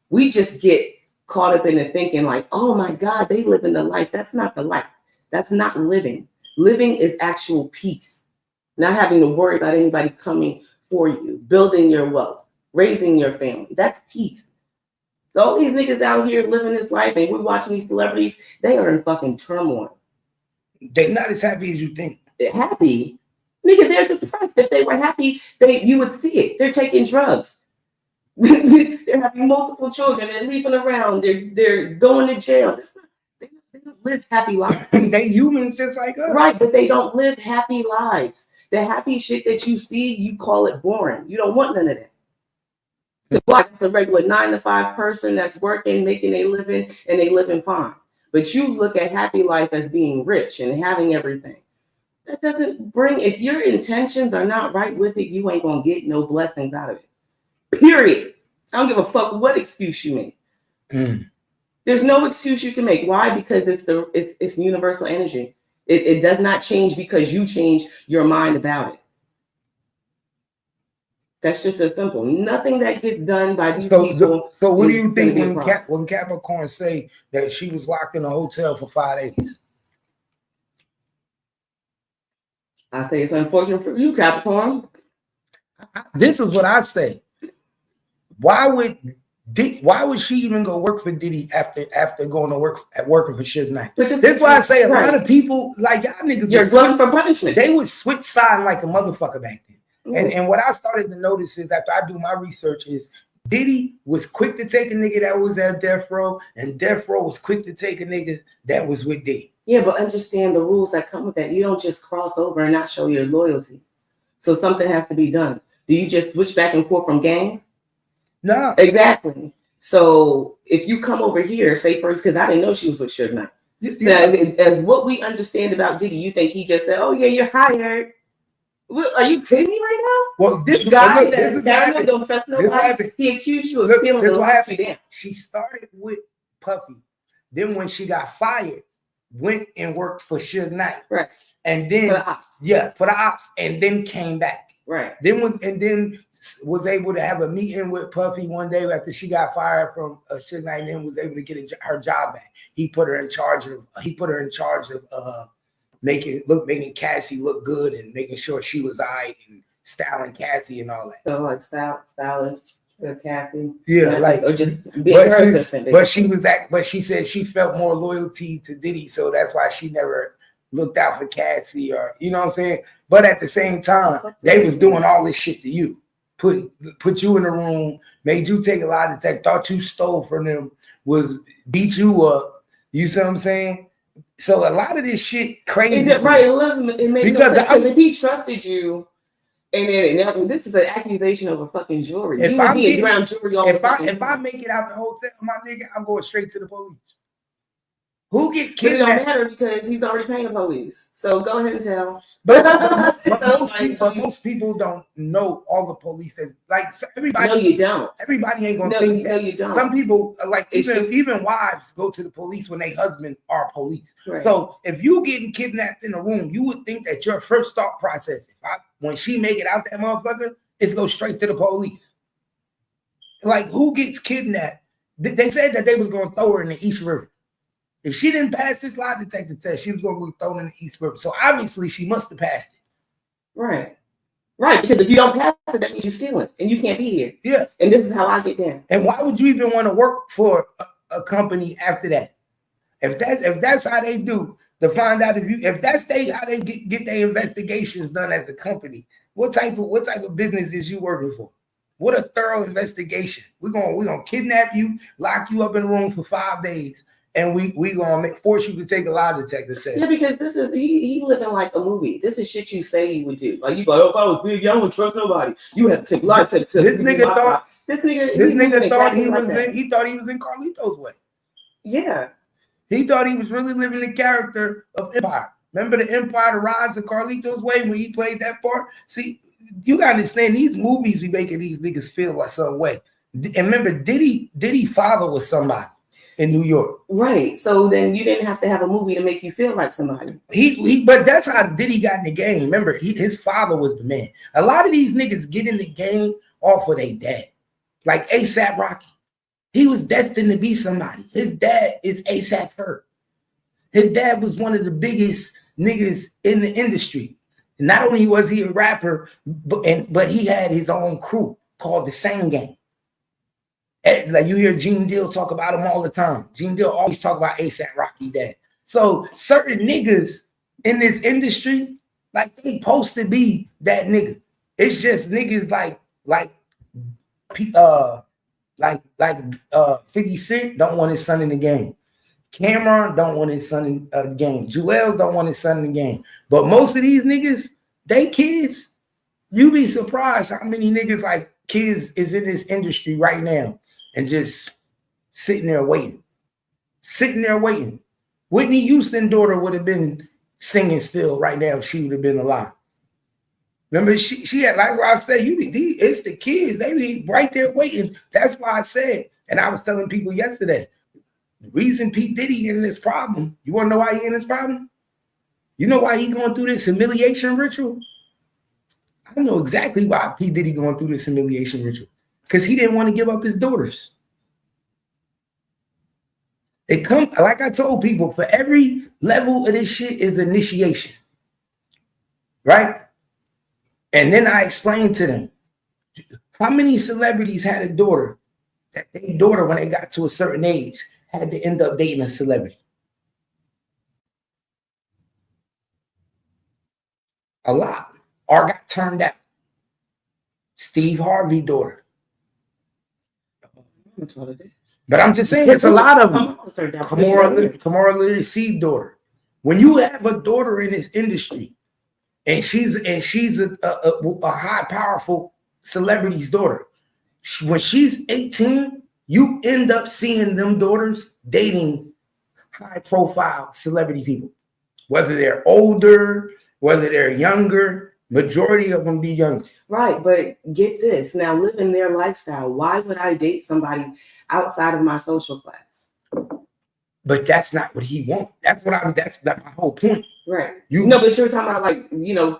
We just get caught up in the thinking like, oh my God, they live in the life. That's not the life. That's not living. Living is actual peace. Not having to worry about anybody coming for you, building your wealth, raising your family. That's peace. So all these niggas out here living this life and we're watching these celebrities, they are in fucking turmoil. They're not as happy as you think. They're happy? Nigga, they're depressed. If they were happy, you would see it. They're taking drugs. They're having multiple children. They're leaving around. They're going to jail. They don't live happy lives. They humans just like us. Right, but they don't live happy lives. The happy shit that you see, you call it boring. You don't want none of that. It's a regular 9-to-5 person that's working, making a living, and they living fine. But you look at happy life as being rich and having everything. That doesn't bring, if your intentions are not right with it, you ain't gonna get no blessings out of it. Period. I don't give a fuck what excuse you make. There's no excuse you can make. Why? Because it's universal energy. It does not change because you change your mind about it. That's just as simple. Nothing that gets done by these people. So what do you think when Capricorn say that she was locked in a hotel for 5 days? I say it's unfortunate for you, Capricorn. This is what I say. Why would she even go work for Diddy after going to working for Suge Knight? That's why I say a lot of people like y'all niggas. You're glutton for punishment. They would switch side like a motherfucker back then. And what I started to notice is after I do my research is Diddy was quick to take a nigga that was at death row, and death row was quick to take a nigga that was with Diddy. Yeah, but understand the rules that come with that. You don't just cross over and not show your loyalty. So something has to be done. Do you just switch back and forth from gangs? No. Exactly. So if you come over here, say first, because I didn't know she was with Suge Knight. So as what we understand about Diddy, you think he just said, "Oh yeah, you're hired." What, are you kidding me right now? Well, this guy that don't trust nobody, he accused you of stealing the lock you down. She started with Puffy. Then when she got fired, went and worked for Suge Knight. Right. And then for the ops. Yeah, for the ops, and then came back. Right. Then was able to have a meeting with Puffy one day after she got fired from Suge Knight, and then was able to get her job back. He put her in charge of making Cassie look good and making sure she was all right and styling Cassie and all that. So like stylist Cassie. Yeah, like or just being her assistant. But she said she felt more loyalty to Diddy, so that's why she never looked out for Cassie, or you know what I'm saying. But at the same time, they was doing all this shit to you. Put you in the room, made you take a lot of that, thought you stole from them, was beat you up. You see what I'm saying? So a lot of this shit crazy. Is it right? It makes because if he trusted you, and then this is an accusation of a fucking jury. If I make it out the hotel, my nigga, I'm going straight to the police. Who get kidnapped? It don't matter because he's already paying the police. So go ahead and tell. But most people don't know all the police. Like everybody. No, you don't. Everybody ain't gonna think that. No, you don't. Some people like even wives go to the police when their husband are police. Right. So if you getting kidnapped in a room, you would think that your first thought process, when she make it out that motherfucker, is go straight to the police. Like who gets kidnapped? They said that they was gonna throw her in the East River. If she didn't pass this lie detector test, she was going to be thrown in the East River. So obviously, she must have passed it. Right. Right. Because if you don't pass it, that means you're stealing and you can't be here. Yeah. And this is how I get down. And why would you even want to work for a company after that? If that's how they do to find out if that's how they get their investigations done as a company, what type of business is you working for? What a thorough investigation. We're gonna kidnap you, lock you up in a room for 5 days. And we gonna force you to take a lie detector test. Yeah, because this is he living like a movie. This is shit you say you would do. Like you go, if I was big, I wouldn't trust nobody. You have to take lie detector test. This nigga thought he thought he was in Carlito's way. Yeah. He thought he was really living the character of Empire. Remember the Empire, the Rise of Carlito's Way when he played that part? See, you gotta understand these movies be making these niggas feel like some way. And remember, Diddy father was somebody in New York. Right. So then you didn't have to have a movie to make you feel like somebody. But that's how Diddy got in the game. Remember, his father was the man. A lot of these niggas get in the game off of their dad. Like A$AP Rocky. He was destined to be somebody. His dad is A$AP Ferg. His dad was one of the biggest niggas in the industry. Not only was he a rapper, but he had his own crew called the Same Gang. Like you hear Gene Deal talk about him all the time. Gene Deal always talk about A$AP Rocky dad. So certain niggas in this industry, like they supposed to be that nigga. It's just niggas like 50 Cent don't want his son in the game. Cameron don't want his son in the game. Joel don't want his son in the game. But most of these niggas, they kids. You be surprised how many niggas like kids is in this industry right now. And just sitting there waiting. Whitney Houston's daughter would have been singing still right now if she would have been alive. Remember, she had, like I said, it's the kids. They be right there waiting. That's why I said, and I was telling people yesterday, the reason P. Diddy in this problem, you want to know why he in this problem? You know why he going through this humiliation ritual? I know exactly why P. Diddy going through this humiliation ritual. Because he didn't want to give up his daughters. It come, like I told people, for every level of this shit is initiation. Right? And then I explained to them, how many celebrities had a daughter that their daughter, when they got to a certain age, had to end up dating a celebrity? A lot. Or got turned out. Steve Harvey's daughter. But I'm just saying, it's a lot of them. Kamora Lilly's daughter. When you have a daughter in this industry, and she's a high, powerful celebrity's daughter, when she's 18, you end up seeing them daughters dating high-profile celebrity people, whether they're older, whether they're younger. Majority of them be young. Right, but get this. Now, living their lifestyle, why would I date somebody outside of my social class? But that's not what he wants. That's my whole point. Right. But you're talking about, like,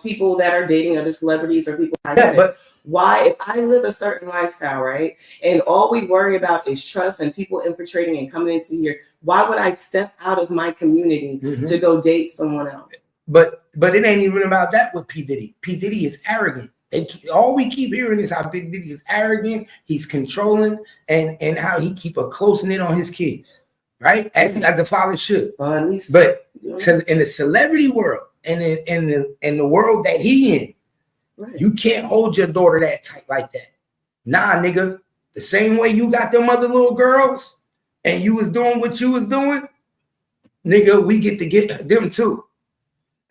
people that are dating other celebrities or people like that. But why, if I live a certain lifestyle, right, and all we worry about is trust and people infiltrating and coming into here, why would I step out of my community to go date someone else? But it ain't even about that with P. Diddy. P. Diddy is arrogant. All we keep hearing is how P. Diddy is arrogant, he's controlling, and how he keep a close knit on his kids, right? As the father should. But in the celebrity world and in the world that he in, right, you can't hold your daughter that tight like that. Nah, nigga. The same way you got them other little girls and you was doing what you was doing, nigga, we get to get them too.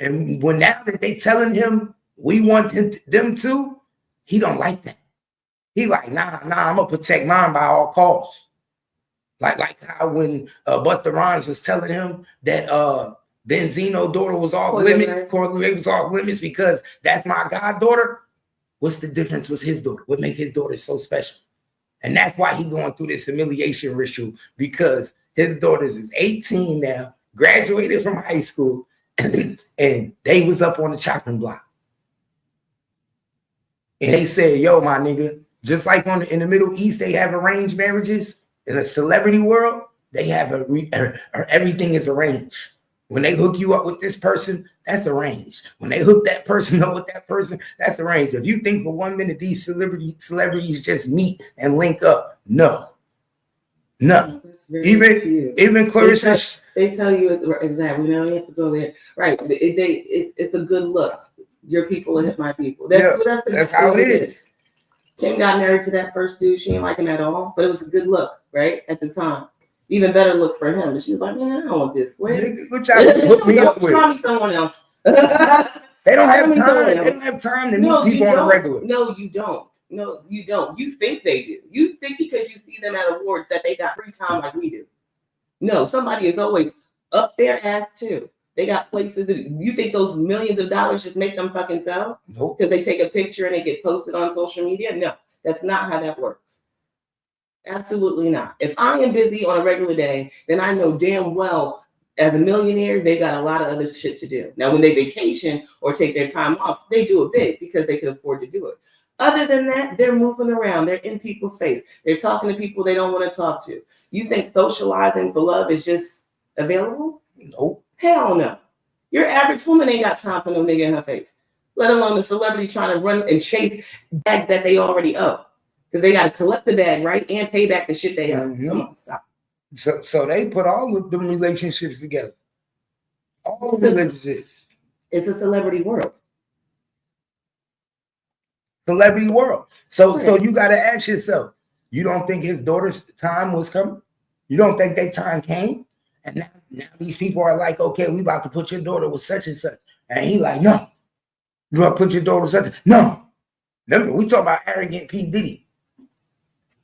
And when now that they telling him we want them to, he don't like that. He like, nah, I'm gonna protect mine by all costs. Like how when Busta Rhymes was telling him that Benzino's daughter was off limits, Corleone was off limits because that's my goddaughter. What's the difference with his daughter? What make his daughter so special? And that's why he going through this humiliation ritual, because his daughters is 18 now, graduated from high school, and they was up on the chopping block. And they said, yo, my nigga, just like in the Middle East, they have arranged marriages. In a celebrity world, they have everything is arranged. When they hook you up with this person, that's arranged. When they hook that person up with that person, that's arranged. If you think for 1 minute these celebrities just meet and link up, no. Even Clarissa, they tell you exactly. Now you have to go there, right? It's a good look. Your people and my people. That's how it is. Kim got married to that first dude. She didn't like him at all, but it was a good look, right? At the time. Even better look for him. And she was like, man, I don't want this. Which I hook me up with. Try me someone else. They don't have time. They don't have time to meet people on a regular. No, you don't. No, you don't. You think they do. You think because you see them at awards that they got free time like we do. No, somebody is always up their ass too. They got places that you think those millions of dollars just make them fucking sell? Nope. Because they take a picture and they get posted on social media? No, that's not how that works. Absolutely not. If I am busy on a regular day, then I know damn well as a millionaire, they got a lot of other shit to do. Now, when they vacation or take their time off, they do it big because they can afford to do it. Other than that, they're moving around. They're in people's face. They're talking to people they don't want to talk to. You think socializing for love is just available? Nope. Hell no. Your average woman ain't got time for no nigga in her face, let alone a celebrity trying to run and chase bags that they already owe. Because they got to collect the bag, right? And pay back the shit they owe. Mm-hmm. Come on, stop. So they put all of them relationships together. All relationships. It's a celebrity world. Celebrity world. So you got to ask yourself, you don't think his daughter's time was coming? You don't think their time came? And now these people are like, okay, we about to put your daughter with such and such. And he like, no. You want to put your daughter with such and such? No. Remember, we talk about arrogant P. Diddy.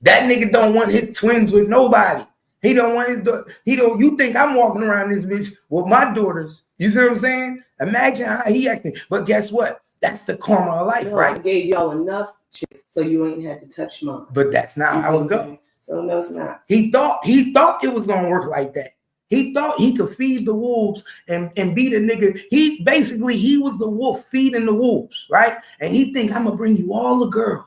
That nigga don't want his twins with nobody. He don't want his daughter. You think I'm walking around this bitch with my daughters. You see what I'm saying? Imagine how he acting. But guess what? That's the karma of life, right? I gave y'all enough shit so you ain't had to touch mine. But that's not how it goes. So no, it's not. He thought it was gonna work like that. He thought he could feed the wolves and be the nigga. He was the wolf feeding the wolves, right? And he thinks, I'm gonna bring you all the girls.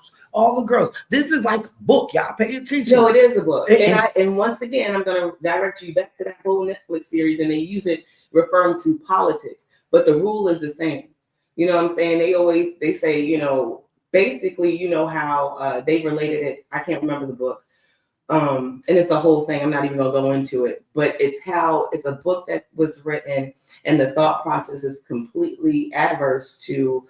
This is like a book, y'all. Pay attention. No, it is a book. And once again, I'm gonna direct you back to that whole Netflix series, and they use it referring to politics, but the rule is the same. You know what I'm saying? They say, you know, basically, you know how they related it. I can't remember the book. And it's the whole thing. I'm not even gonna go into it, but it's a book that was written, and the thought process is completely adverse to.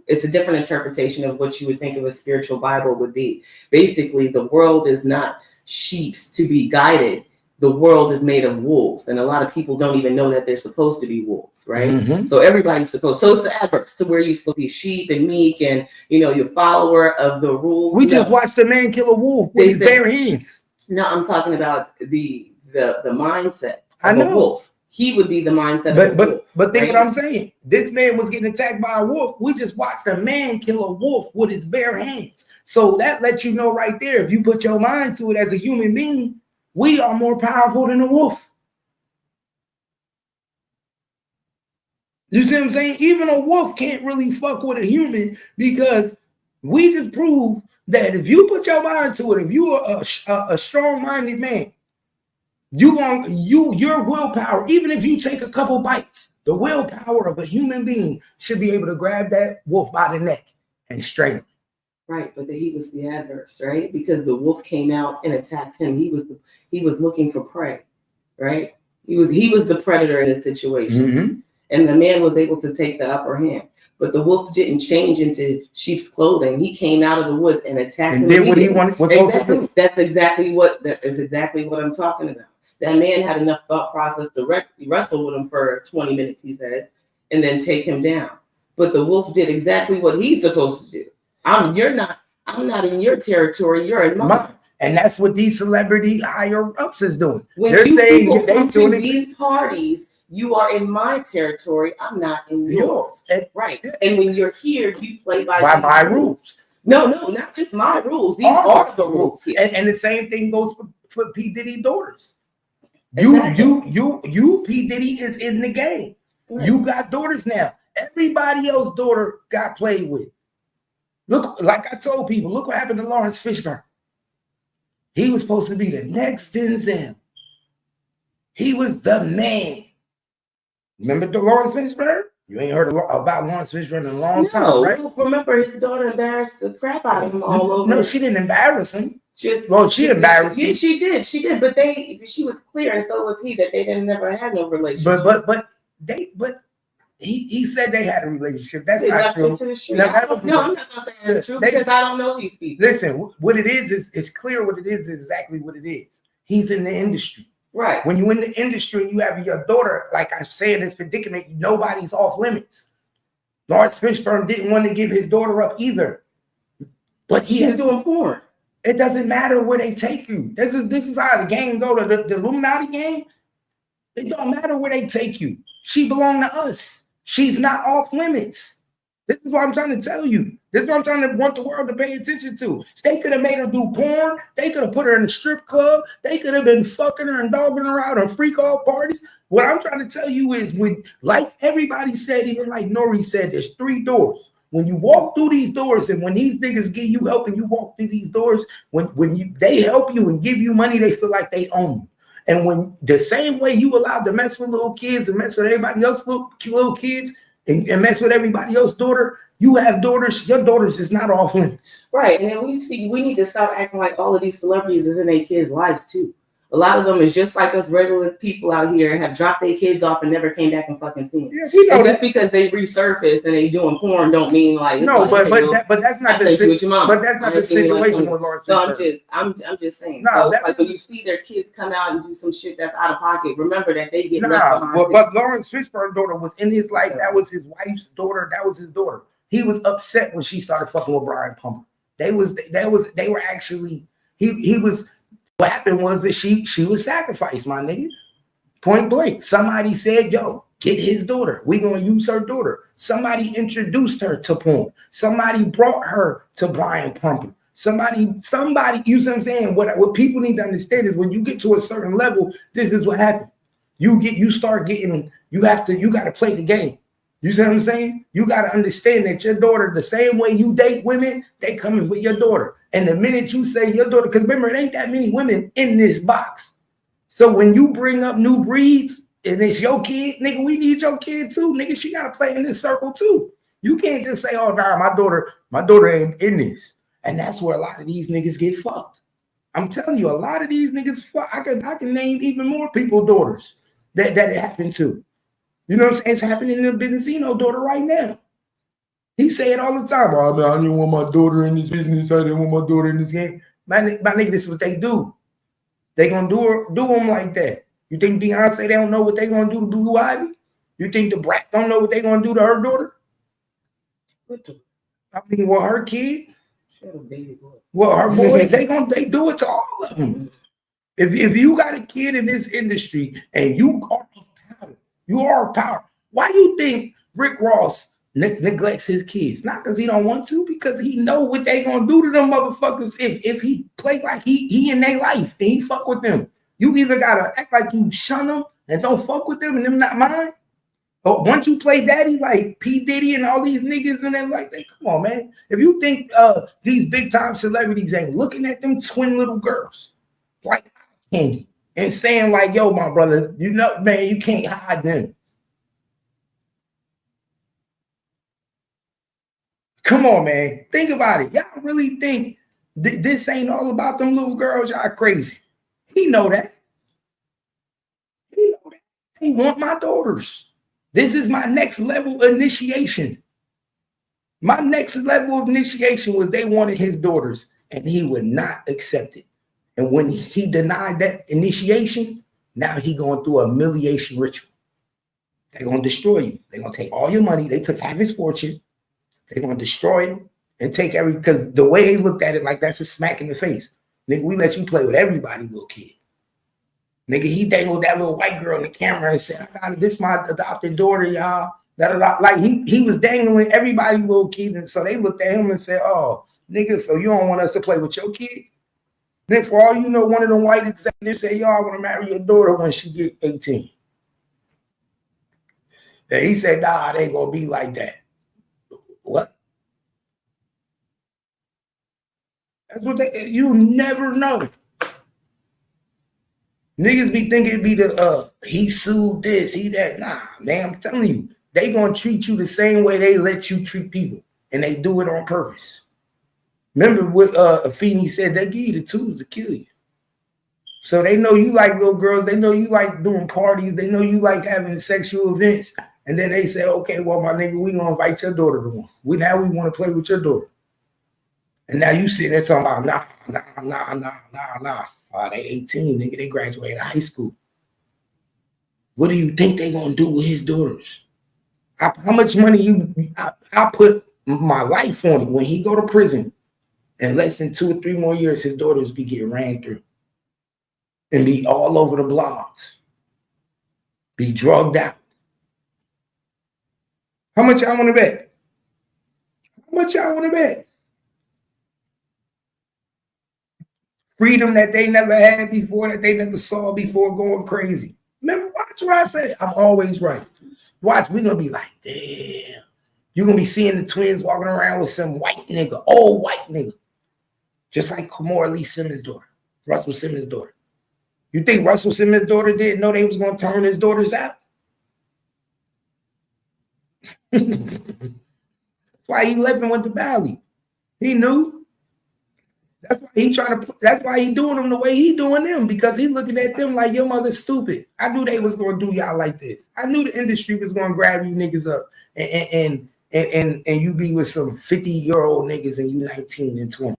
It's a different interpretation of what you would think of a spiritual Bible would be. Basically, the world is not sheeps to be guided. The world is made of wolves, and a lot of people don't even know that they're supposed to be wolves, right? Mm-hmm. So everybody's supposed. So it's the adverse to where you're supposed to be sheep and meek, and you know, your follower of the rules. We just watched a man kill a wolf with his bare hands. No, I'm talking about the mindset of I know. A wolf. He would be the mindset of a wolf. But think what I'm saying. This man was getting attacked by a wolf. We just watched a man kill a wolf with his bare hands. So that lets you know right there, if you put your mind to it as a human being, we are more powerful than a wolf. You see what I'm saying? Even a wolf can't really fuck with a human, because we just proved that if you put your mind to it, if you are a strong-minded man, your willpower, even if you take a couple bites, the willpower of a human being should be able to grab that wolf by the neck and straighten him. Right, but he was the adverse, right? Because the wolf came out and attacked him. He was looking for prey, right? He was the predator in this situation, mm-hmm. And the man was able to take the upper hand. But the wolf didn't change into sheep's clothing. He came out of the woods and attacked him. And did what he wanted. That's exactly what I'm talking about. That man had enough thought process to wrestle with him for 20 minutes, he said, and then take him down. But the wolf did exactly what he's supposed to do. I'm not in your territory, you're in mine. And that's what these celebrity higher ups is doing. When you come to these parties, you are in my territory, I'm not in yours. Right. And when you're here, you play by my rules. No, not just my rules. These are the rules here. And the same thing goes for P. Diddy daughters. Exactly. You, P. Diddy is in the game. Right. You got daughters now. Everybody else's daughter got played with. Look, like I told people, look what happened to Lawrence Fishburne. He was supposed to be the next Denzel. He was the man. Remember the Lawrence Fishburne? You ain't heard about Lawrence Fishburne in a long time, right? Remember his daughter embarrassed the crap out of him all over. No, she didn't embarrass him. She embarrassed him. She did. But she was clear, and so was he, that they didn't never have no relationship. But he said they had a relationship. That's not true. No, I'm not gonna say that's true because I don't know these people. Listen, what it is it's clear what it is exactly what it is. He's in the industry. Right. When you're in the industry, you have your daughter, like I say in this predicament, nobody's off limits. Lawrence Fishburne didn't want to give his daughter up either. But she's doing porn. It doesn't matter where they take you. This is how the game go to the Illuminati game. It don't matter where they take you. She belonged to us. She's not off limits. This is what I'm trying to tell you. This is what I'm trying to want the world to pay attention to. They could have made her do porn. They could have put her in a strip club. They could have been fucking her and dogging her out on freak off parties. What I'm trying to tell you is, when, like everybody said, even like Nori said, there's 3 doors. When you walk through these doors, and when these niggas give you help and you walk through these doors, when they help you and give you money, they feel like they own you. And when the same way you allowed to mess with little kids and mess with everybody else, little kids, and mess with everybody else's daughter, you have daughters. Your daughters is not off limits. Right. And then we need to stop acting like all of these celebrities is in their kids' lives too. A lot of them is just like us regular people out here, have dropped their kids off and never came back and fucking seen them. Yeah, and just because they resurfaced and they doing porn don't mean like no, but that's not the situation with Lawrence. So I'm just saying. No, so like when you see their kids come out and do some shit that's out of pocket, remember that they get left behind. But Lawrence Fishburne's daughter was in his life. That was his wife's daughter. That was his daughter. He was upset when she started fucking with Brian Pumper. They were actually he was. What happened was that she was sacrificed, my nigga. Point blank. Somebody said, yo, get his daughter. We're going to use her daughter. Somebody introduced her to porn. Somebody brought her to Brian Pumper. Somebody, you see what I'm saying? What people need to understand is when you get to a certain level, this is what happens. You start getting, you got to play the game. You see what I'm saying? You got to understand that your daughter, the same way you date women, they coming with your daughter. And the minute you say your daughter, because remember, it ain't that many women in this box. So when you bring up new breeds and it's your kid, nigga, we need your kid too. Nigga, she got to play in this circle too. You can't just say, oh, nah, my daughter ain't in this. And that's where a lot of these niggas get fucked. I'm telling you, a lot of these niggas, I can name even more people's daughters that it happened to. You know what I'm saying? It's happening in the Benzino daughter right now. He say it all the time. Oh, man, I didn't want my daughter in this business. I didn't want my daughter in this game. My nigga, this is what they do. They gonna do them like that. You think Beyonce, they don't know what they gonna do to Blue Ivy? You think the Brat don't know what they gonna do to her daughter? I mean, well, her kid. She had a baby boy. Well, her boy, they do it to all of them. If you got a kid in this industry and you are a power, why you think Rick Ross neglects his kids? Not because he don't want to, because he know what they gonna do to them motherfuckers if he play like he in their life and he fuck with them. You either gotta act like you shun them and don't fuck with them and them not mine. But once you play daddy like P. Diddy and all these niggas and them, like, they come on, man. If you think these big time celebrities ain't looking at them twin little girls like candy and saying like, yo, my brother, you know, man, you can't hide them. Come on, man. Think about it. Y'all really think this ain't all about them little girls? Y'all crazy. He know that. He know that. He want my daughters. This is my next level initiation. My next level of initiation was they wanted his daughters and he would not accept it. And when he denied that initiation, now he going through a humiliation ritual. They're going to destroy you. They're going to take all your money. They took half his fortune. They're going to destroy him and take because the way they looked at it, like that's a smack in the face. Nigga, we let you play with everybody, little kid. Nigga, he dangled that little white girl in the camera and said, I got it. This my adopted daughter, y'all. Like he was dangling everybody, little kid. And so they looked at him and said, oh, nigga, so you don't want us to play with your kid? Then for all you know, one of them white executives said, yo, I want to marry your daughter when she get 18. And he said, nah, it ain't going to be like that. What? That's what you never know. Niggas be thinking it be he sued this, he that. Nah, man, I'm telling you, they gonna treat you the same way they let you treat people, and they do it on purpose. Remember what Afeni said, they give you the tools to kill you. So they know you like little girls, they know you like doing parties, they know you like having sexual events, and then they say, okay, well, my nigga, we gonna invite your daughter to one. We want to play with your daughter. And now you sitting there talking about, nah. They 18, nigga, they graduated high school. What do you think they gonna do with his daughters? How much money I put my life on it when he go to prison. In less than 2 or 3 more years, his daughters be getting ran through and be all over the blogs, be drugged out. How much y'all want to bet? How much y'all want to bet? Freedom that they never had before, that they never saw before, going crazy. Remember, watch what I say. I'm always right. Watch, we're going to be like, damn. You're going to be seeing the twins walking around with some white nigga, old white nigga. Just like Kamora Lee Simmons' daughter, Russell Simmons' daughter. You think Russell Simmons' daughter didn't know they was going to turn his daughters out? That's why he left and went to Bali. He knew. That's why he doing them the way he doing them, because he looking at them like your mother's stupid. I knew they was gonna do y'all like this. I knew the industry was gonna grab you niggas up and you be with some 50-year-old niggas and you 19 and 20.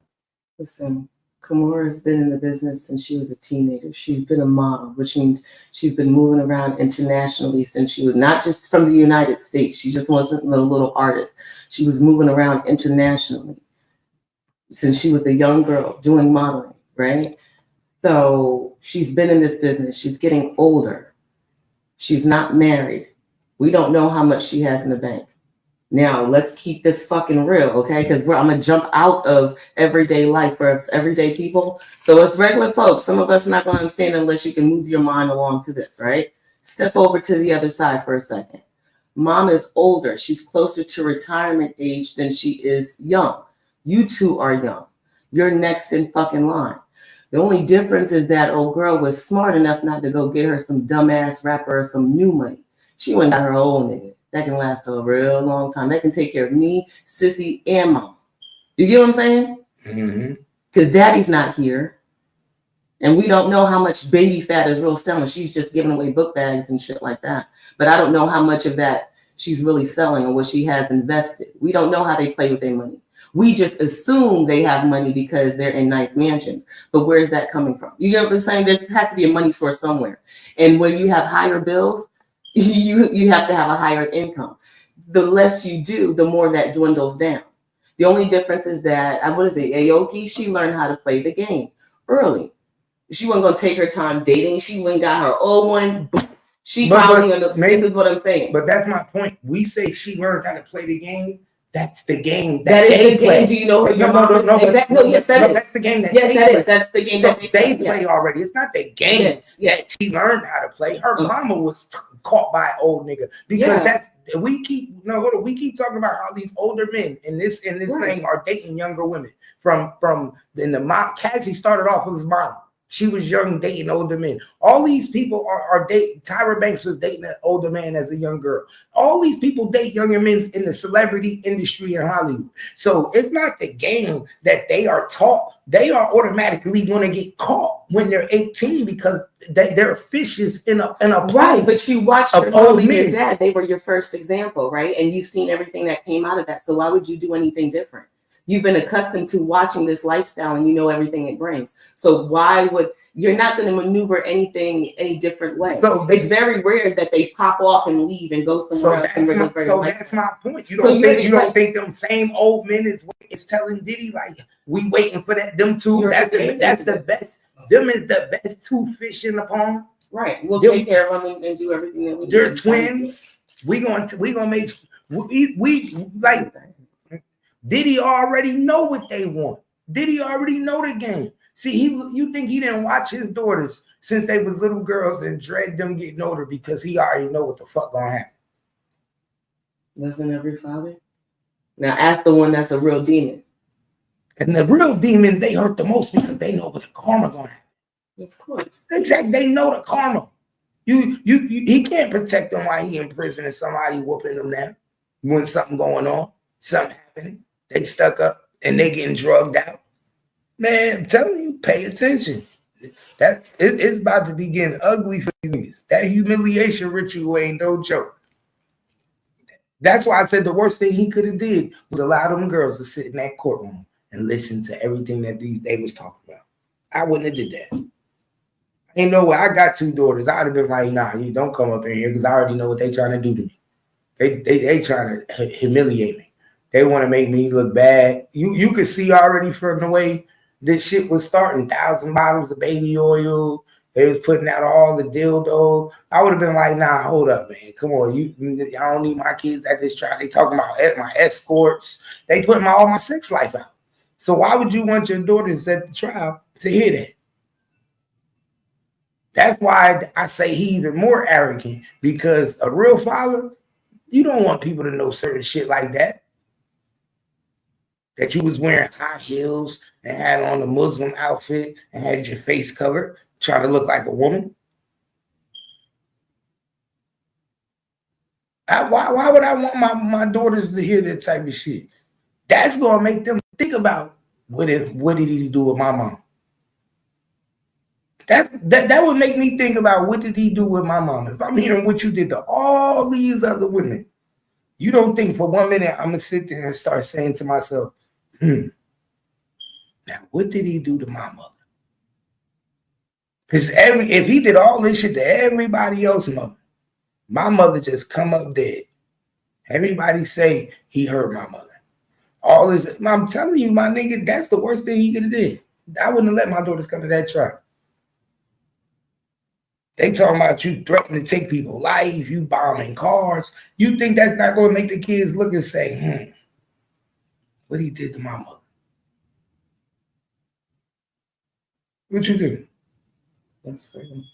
Listen, Kamora has been in the business since she was a teenager. She's been a model, which means she's been moving around internationally since she was not just from the United States. She just wasn't a little artist. She was moving around internationally since she was a young girl doing modeling, right? So she's been in this business. She's getting older. She's not married. We don't know how much she has in the bank. Now, let's keep this fucking real, okay? Because I'm going to jump out of everyday life for us everyday people. So it's regular folks. Some of us are not going to understand unless you can move your mind along to this, right? Step over to the other side for a second. Mom is older. She's closer to retirement age than she is young. You two are young. You're next in fucking line. The only difference is that old girl was smart enough not to go get her some dumbass rapper or some new money. She went got her old nigga. That can last a real long time. That can take care of me, sissy, and mom. You get what I'm saying? Because daddy's not here. And we don't know how much baby fat is real selling. She's just giving away book bags and shit like that. But I don't know how much of that she's really selling or what she has invested. We don't know how they play with their money. We just assume they have money because they're in nice mansions. But where's that coming from? You get what I'm saying? There has to be a money source somewhere. And when you have higher bills, you have to have a higher income. The less you do, the more that dwindles down. The only difference is that, what is it, Aoki, she learned how to play the game early. She wasn't going to take her time dating. She went and got her old one. She probably, this is what I'm saying. But that's my point. We say she learned how to play the game. That's the game that is the play. Game. Do you know who your mom is? Yes, that is. That's the game that yes, they that play. Is. That's the game so that they play already. It's not the game that she learned how to play. Her mama was caught by an old nigga because we keep talking about how these older men in this thing are dating younger women from the mom. Cassie started off with his mom. She was young, dating older men. All these people are dating. Tyra Banks was dating an older man as a young girl. All these people date younger men in the celebrity industry in Hollywood. So it's not the game that they are taught. They are automatically going to get caught when they're 18 because they're fishes in a right. But you watched your mom and your dad. They were your first example, right? And you've seen everything that came out of that. So why would you do anything different? You've been accustomed to watching this lifestyle and you know everything it brings. So you're not going to maneuver anything any different way. So it's very rare that they pop off and leave and go somewhere else. That's my point. You don't think them same old men is telling Diddy like we waiting for that them two. That's the best. Them is the best two fish in the pond. Right. We'll take care of them and do everything that we do. They're twins. We gonna make we like. Diddy already know what they want. Diddy already know the game. See, you think he didn't watch his daughters since they was little girls and dread them getting older because he already know what the fuck gonna happen. Doesn't every father? Now ask the one that's a real demon. And the real demons, they hurt the most because they know what the karma gonna happen. Of course. Exactly. They know the karma. He can't protect them while he in prison and somebody whooping them now. When something going on, something happening. They stuck up and they getting drugged out. Man, I'm telling you, pay attention. It's about to be getting ugly for you. That humiliation ritual ain't no joke. That's why I said the worst thing he could have did was allow them girls to sit in that courtroom and listen to everything that they was talking about. I wouldn't have did that. Ain't no way. I got two daughters. I'd have been like, nah, you don't come up in here because I already know what they trying to do to me. They trying to humiliate me. They want to make me look bad. You could see already from the way this shit was starting. 1,000 bottles of baby oil. They was putting out all the dildo. I would have been like, nah, hold up, man. Come on. I don't need my kids at this trial. They talking about my escorts. They putting all my sex life out. So why would you want your daughters at the trial to hear that? That's why I say he even more arrogant, because a real father, you don't want people to know certain shit like that. That you was wearing high heels and had on a Muslim outfit and had your face covered, trying to look like a woman. Why would I want my daughters to hear that type of shit? That's gonna make them think about what did he do with my mom? That would make me think about what did he do with my mom. If I'm hearing what you did to all these other women, you don't think for 1 minute I'm gonna sit there and start saying to myself, now what did he do to my mother? Because if he did all this shit to everybody else's mother, my mother just come up dead. Everybody say he hurt my mother. All this, I'm telling you, my nigga, that's the worst thing he could have did. I wouldn't have let my daughters come to that trial. They talking about you threatening to take people's life, you bombing cars. You think that's not going to make the kids look and say, what he did to my mother? What you do? That's freedom.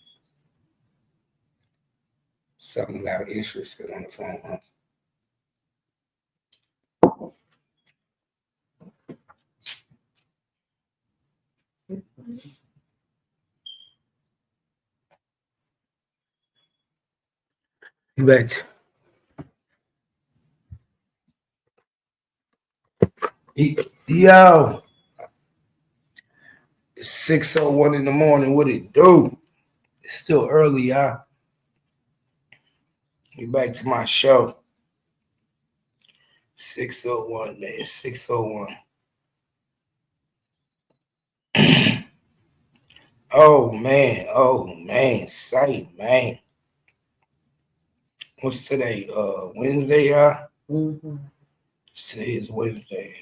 Something got interested on the phone, huh? You bet. Yo, it's 6:01 in the morning. What it do? It's still early, y'all. Get back to my show. 6:01, man. 6:01. Oh man. Sight, man. What's today? Wednesday, y'all? Mm-hmm. Today is Wednesday.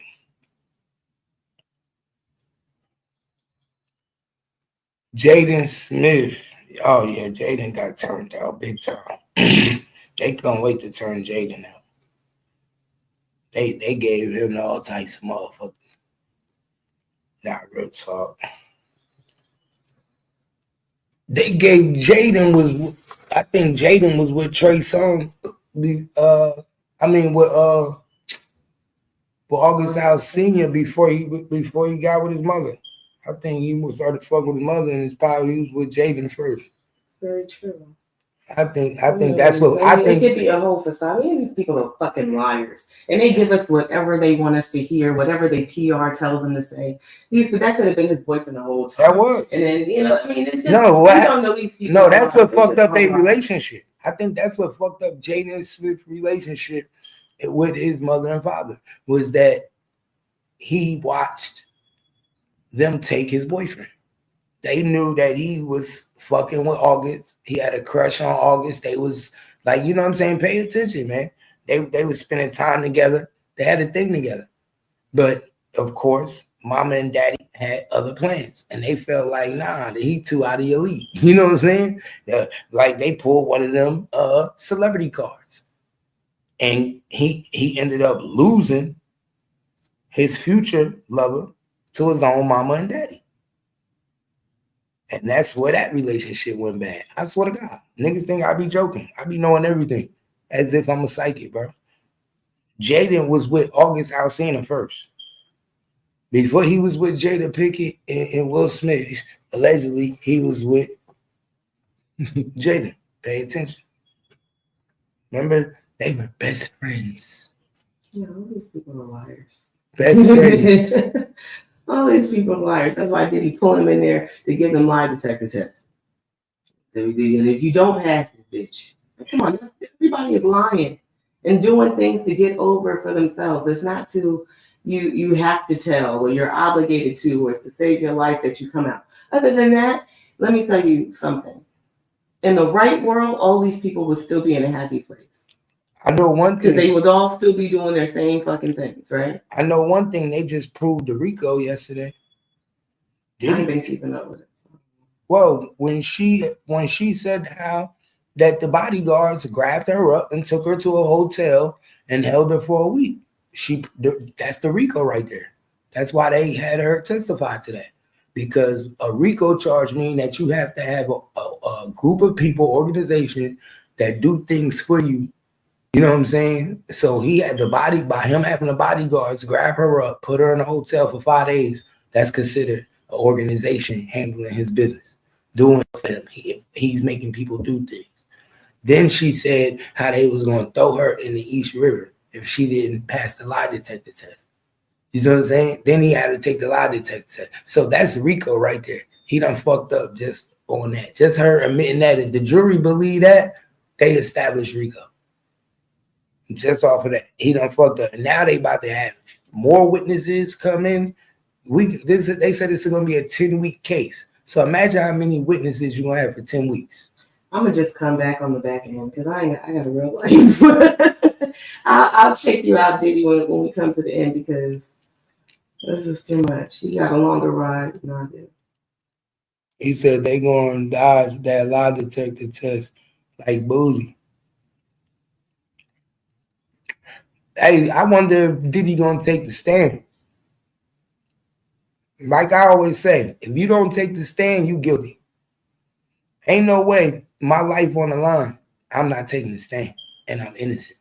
Jaden Smith. Oh yeah, Jaden got turned out big time. They couldn't wait to turn Jaden out. They gave him all types of motherfuckers. Not real talk. They gave I think Jaden was with Trey Songz. With August House Senior before he got with his mother. I think he started fucking with his mother, and he was with Jaden first. Very true. I think that's what I think. It could be a whole facade. These people are fucking liars, and they give us whatever they want us to hear, whatever they PR tells them to say. That could have been his boyfriend the whole time. That was, and then it's just no. We don't know these people. No, that's what fucked up their relationship. I think that's what fucked up Jaden Smith's relationship with his mother and father, was that he watched them take his boyfriend. They knew that he was fucking with August. He had a crush on August. They was like, you know what I'm saying? Pay attention, man. They was spending time together. They had a thing together. But of course, mama and daddy had other plans. And they felt like, nah, he too out of your league. You know what I'm saying? Like they pulled one of them celebrity cards. And he ended up losing his future lover to his own mama and daddy. And that's where that relationship went bad. I swear to God. Niggas think I be joking. I be knowing everything as if I'm a psychic, bro. Jaden was with August Alsina first. Before he was with Jada Pinkett and Will Smith, allegedly, he was with Jaden. Pay attention. Remember, they were best friends. Yeah, all these people are liars. Best friends. All these people are liars. That's why Diddy pull him in there to give them lie detector tests. So if you don't have this bitch, come on, everybody is lying and doing things to get over for themselves. It's not to you have to tell, or you're obligated to, or it's to save your life that you come out. Other than that, let me tell you something. In the right world, all these people would still be in a happy place. I know one thing. Because they would all still be doing their same fucking things, right? I know one thing. They just proved the RICO yesterday. I've been keeping up with it. So. Well, when she said how that the bodyguards grabbed her up and took her to a hotel and held her for a week, that's the RICO right there. That's why they had her testify to that. Because a RICO charge means that you have to have a group of people, organization that do things for you. You know what I'm saying? So he had by him having the bodyguards grab her up, put her in a hotel for 5 days. That's considered an organization handling his business, doing for him. He's making people do things. Then she said how they was going to throw her in the East River if she didn't pass the lie detector test. You know what I'm saying? Then he had to take the lie detector test. So that's RICO right there. He done fucked up just on that. Just her admitting that. If the jury believe that, they established RICO. Just off of that, he done fucked up. And now they about to have more witnesses come in. They said this is going to be a 10-week case. So imagine how many witnesses you're going to have for 10 weeks. I'm going to just come back on the back end because I got a real life. I'll check you out, Diddy, when we come to the end because this is too much. You got a longer ride than I did. He said they going to dodge that lie detector test like boozy. Hey, I wonder if Diddy gonna take the stand. Like I always say, if you don't take the stand, you guilty. Ain't no way my life on the line. I'm not taking a stand, and I'm innocent.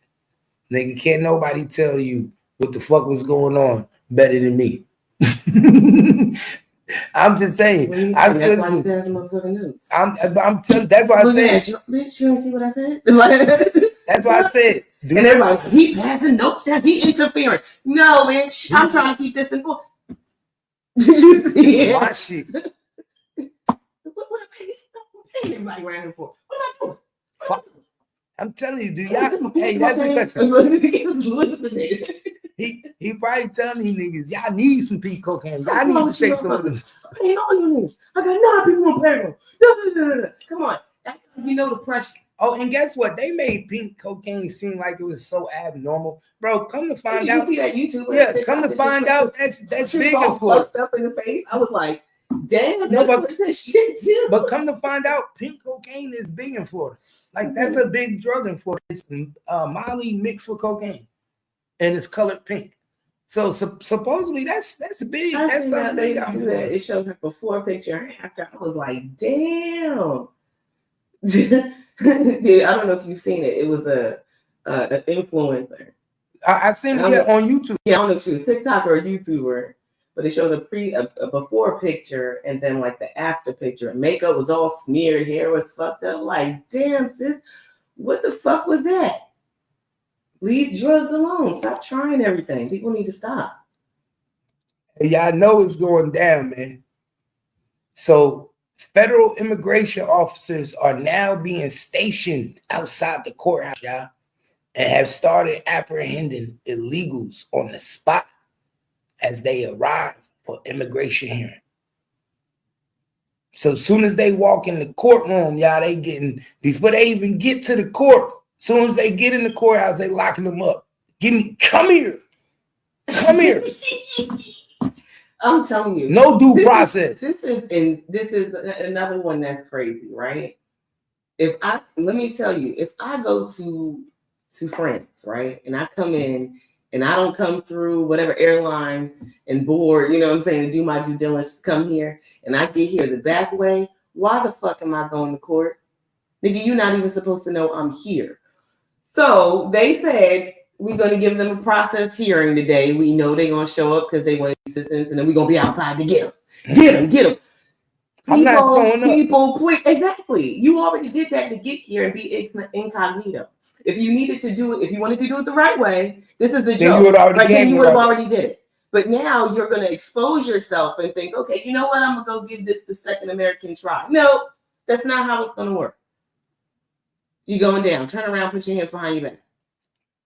Nigga, can't nobody tell you what the fuck was going on better than me. I'm just saying. That's why you pass motherfucking notes. I'm telling. That's why I said. Bitch, you ain't see what I said? That's why I said. And everybody, he passing notes down. He interfering. No, bitch. I'm trying to keep this important. Yeah. My shit. What everybody around here for? What am I doing? Fuck. I'm telling you, dude. Y'all, hey, that's the question. He probably telling these niggas, y'all need some pink cocaine. Y'all need to take some of them. I paying all you niggas. I got 9 people on payroll. Come on. You know the pressure. Oh, and guess what? They made pink cocaine seem like it was so abnormal. Bro, come to find out. You see that YouTube? Yeah, come to find out that's big in Florida. Fucked up in the face. I was like, damn, that's that shit too. But come to find out, pink cocaine is big in Florida. Like that's a big drug in Florida. It's Molly mixed with cocaine, and it's colored pink. So supposedly that's big. That's something big. It showed her before picture and after. I was like, damn. Yeah, I don't know if you've seen it. It was an influencer. I seen it on YouTube. Yeah, I don't know if she was a TikToker or a YouTuber, but it showed a before picture and then like the after picture. And makeup was all smeared, hair was fucked up. Like, damn, sis, what the fuck was that? Leave drugs alone. Stop trying everything. People need to stop. Y'all know it's going down, man. So federal immigration officers are now being stationed outside the courthouse, y'all, and have started apprehending illegals on the spot as they arrive for immigration hearing. So as soon as they walk in the courtroom, y'all, before they even get to the court, as soon as they get in the courthouse, they locking them up. Come here. I'm telling you. No due process. This is another one that's crazy, right? Let me tell you, if I go to France, right, and I come in and I don't come through whatever airline and board, you know what I'm saying, and do my due diligence, come here, and I get here the back way, why the fuck am I going to court? Nigga, you're not even supposed to know I'm here. So they said, we're going to give them a process hearing today. We know they're going to show up because they want assistance, and then we're going to be outside to get them. Get them. People, please. Exactly. You already did that to get here and be incognito. If you needed to do it, if you wanted to do it the right way, this is the joke. Then you would have already did it. But now you're going to expose yourself and think, okay, you know what? I'm going to go give this the second American try. No, that's not how it's going to work. You're going down. Turn around, put your hands behind your back.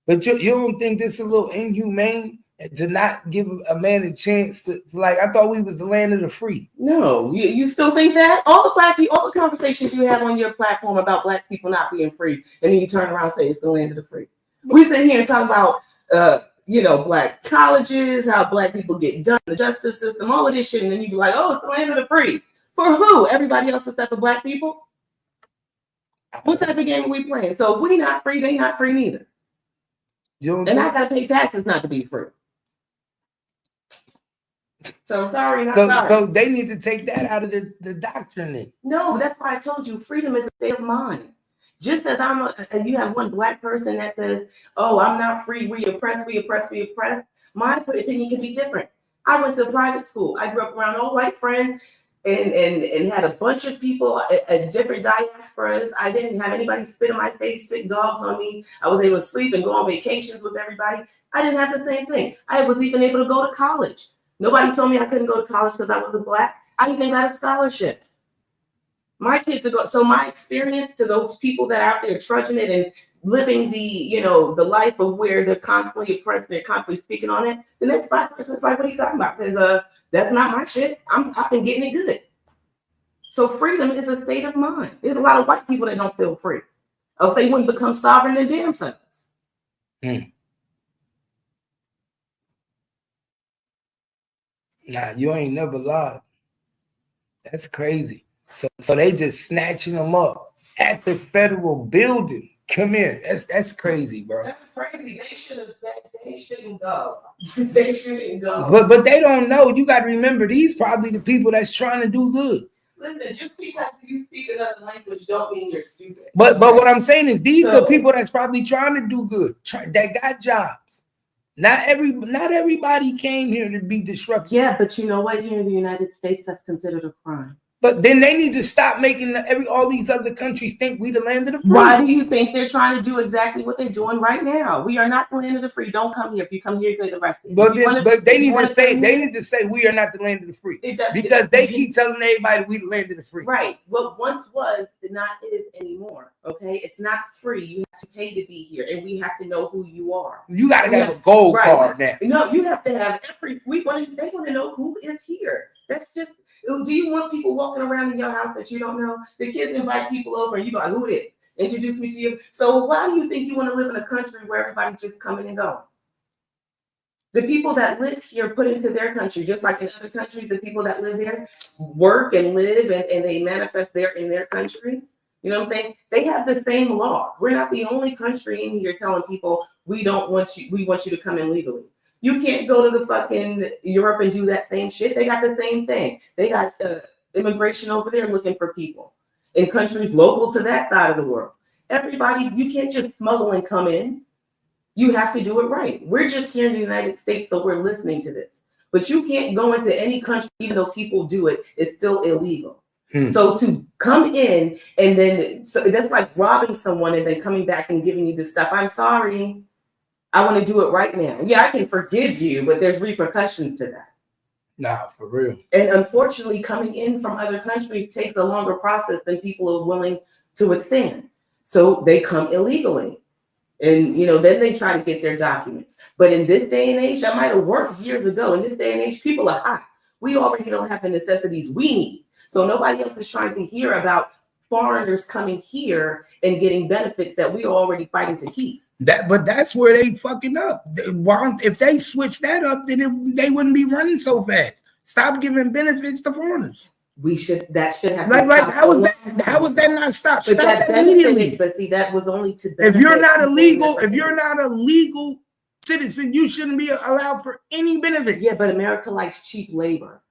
But you don't think this is a little inhumane to not give a man a chance to like, I thought we was the land of the free. No, you still think that? All the black people, all the conversations you have on your platform about black people not being free, and then you turn around and say it's the land of the free. We sit here and talk about black colleges, how black people get done, the justice system, all of this shit, and then you be like, oh, it's the land of the free. For who? Everybody else except for black people? What type of game are we playing? So if we not free, they not free neither. And I gotta pay taxes not to be free. So sorry, not sorry. So they need to take that out of the doctrine then. No, that's why I told you freedom is a state of mind. Just as you have one black person that says, oh, I'm not free, we oppress. My opinion can be different. I went to a private school. I grew up around all white friends and had a bunch of people at different diasporas. I didn't have anybody spit in my face, sick dogs on me. I was able to sleep and go on vacations with everybody. I didn't have the same thing. I was even able to go to college. Nobody told me I couldn't go to college because I wasn't black. I even got a scholarship. My kids are going. So my experience to those people that are out there trudging it and living the life of where they're constantly oppressed, they're constantly speaking on it. The next black person is like, what are you talking about? Because that's not my shit. I've been getting it good. So freedom is a state of mind. There's a lot of white people that don't feel free. Or if they wouldn't become sovereign their damn selves. Nah, you ain't never lied. That's crazy. So they just snatching them up at the federal building. Come here. That's crazy, bro. That's crazy. They shouldn't go. They shouldn't go. But they don't know. You got to remember, these probably the people that's trying to do good. Listen, just because you speak another language don't mean you're stupid. But what I'm saying is these are people that's probably trying to do good, that got jobs. Not everybody came here to be disruptive. Yeah, but you know what? Here in the United States, that's considered a crime. But then they need to stop making all these other countries think we the land of the free. Why do you think they're trying to do exactly what they're doing right now? We are not the land of the free. Don't come here. If you come here, you're get arrested. But they need to say we are not the land of the free, because they keep telling everybody we the land of the free. Right. What once was not is anymore. Okay, it's not free. You have to pay to be here, and we have to know who you are. You got to have a gold card now. No, you have to have every. They want to know who is here. That's just. Do you want people walking around in your house that you don't know? The kids invite people over and you go, who is? Introduce me to you. So why do you think you want to live in a country where everybody's just coming and going? The people that live here put into their country, just like in other countries, the people that live there work and live and they manifest there in their country. You know what I'm saying? They have the same law. We're not the only country in here telling people we want you to come in legally. You can't go to the fucking Europe and do that same shit. They got the same thing. They got immigration over there looking for people in countries local to that side of the world. Everybody, you can't just smuggle and come in. You have to do it right. We're just here in the United States, so we're listening to this. But you can't go into any country, even though people do it, it's still illegal. So to come in and then, so that's like robbing someone and then coming back and giving you this stuff. I'm sorry. I want to do it right now. Yeah, I can forgive you, but there's repercussions to that. Nah, for real. And unfortunately, coming in from other countries takes a longer process than people are willing to withstand. So they come illegally. And, then they try to get their documents. But in this day and age, I might have worked years ago. In this day and age, people are hot. We already don't have the necessities we need. So nobody else is trying to hear about foreigners coming here and getting benefits that we are already fighting to keep. But that's where they fucking up. If they switch that up, then they wouldn't be running so fast. Stop giving benefits to foreigners. That should have how was that not stopped? Stop that immediately. But see, that was only to if you're not a legal citizen, you shouldn't be allowed for any benefit. Yeah, but America likes cheap labor.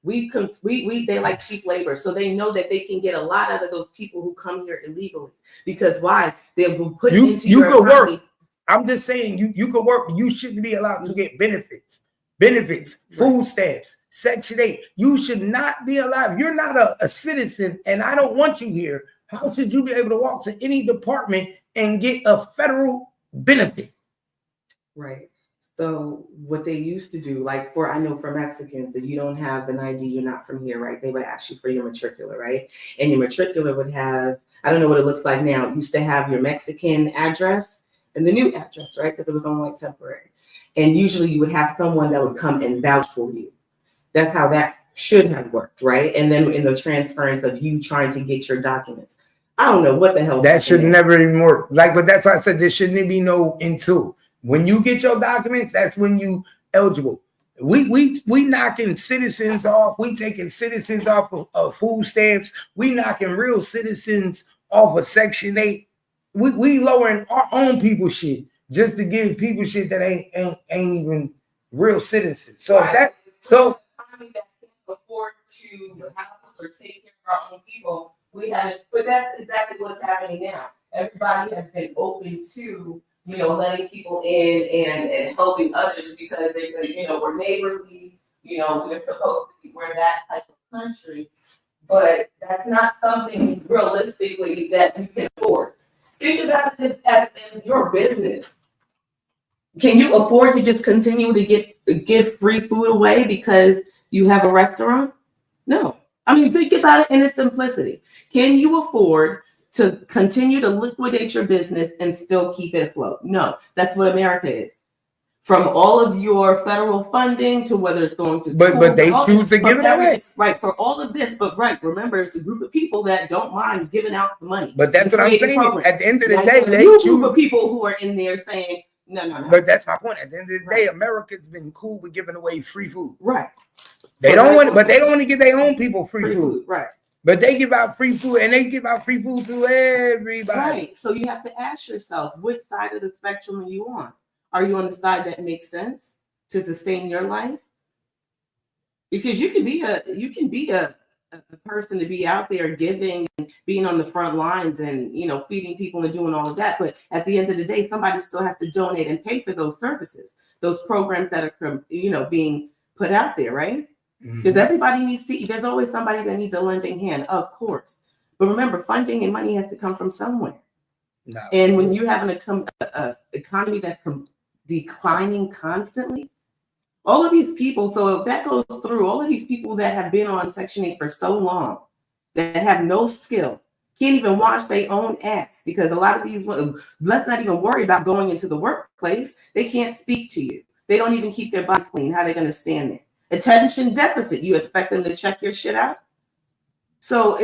They like cheap labor, so they know that they can get a lot out of those people who come here illegally. Because why? They will put into your economy. Work. I'm just saying you could work. You shouldn't be allowed to get benefits, food stamps, Section 8. You should not be allowed. If you're not a citizen, and I don't want you here, how should you be able to walk to any department and get a federal benefit? Right. So what they used to do, I know for Mexicans, if you don't have an ID, you're not from here, right? They would ask you for your matricular, right? And your matricular would have, I don't know what it looks like now. It used to have your Mexican address and the new address, right? Because it was only temporary. And usually you would have someone that would come and vouch for you. That's how that should have worked, right? And then in the transference of you trying to get your documents. I don't know what the hell. That should never even work. But that's why I said there shouldn't be no until. When you get your documents, that's when you eligible. We knocking citizens off. We taking citizens off of food stamps. We knocking real citizens off of Section 8. We lowering our own people shit just to give people shit that ain't even real citizens. So right. So that can't afford to house or take care of our own people. But that's exactly what's happening now. Everybody has been open to letting people in and helping others because they say, we're neighborly, we're that type of country. But that's not something realistically that you can afford. Think about it as your business. Can you afford to just continue to give free food away because you have a restaurant? No. I mean, think about it in its simplicity. Can you afford to continue to liquidate your business and still keep it afloat? No, that's what America is. From all of your federal funding to whether it's going to school, but they choose to give it away. Right, for all of this, but remember, it's a group of people that don't mind giving out the money. But that's what I'm saying. Programs. At the end of the day, they choose group of people who are in there saying, no. But that's my point. At the end of the day, America's been cool with giving away free food. Right. They don't want to give their own people free food. Right. But they give out free food, and they give out free food to everybody. Right. So you have to ask yourself, which side of the spectrum are you on? Are you on the side that makes sense to sustain your life? Because you can be a person to be out there giving and being on the front lines and, you know, feeding people and doing all of that. But at the end of the day, somebody still has to donate and pay for those services, those programs that are, you know, being put out there, right? Because everybody needs to eat. There's always somebody that needs a lending hand, of course. But remember, funding and money has to come from somewhere. And when you have an economy that's declining constantly, all of these people, so if that goes through, all of these people that have been on Section 8 for so long, that have no skill, can't even wash their own ass, because a lot of these, let's not even worry about going into the workplace. They can't speak to you. They don't even keep their bodies clean. How are they going to stand there? Attention deficit. You expect them to check your shit out? So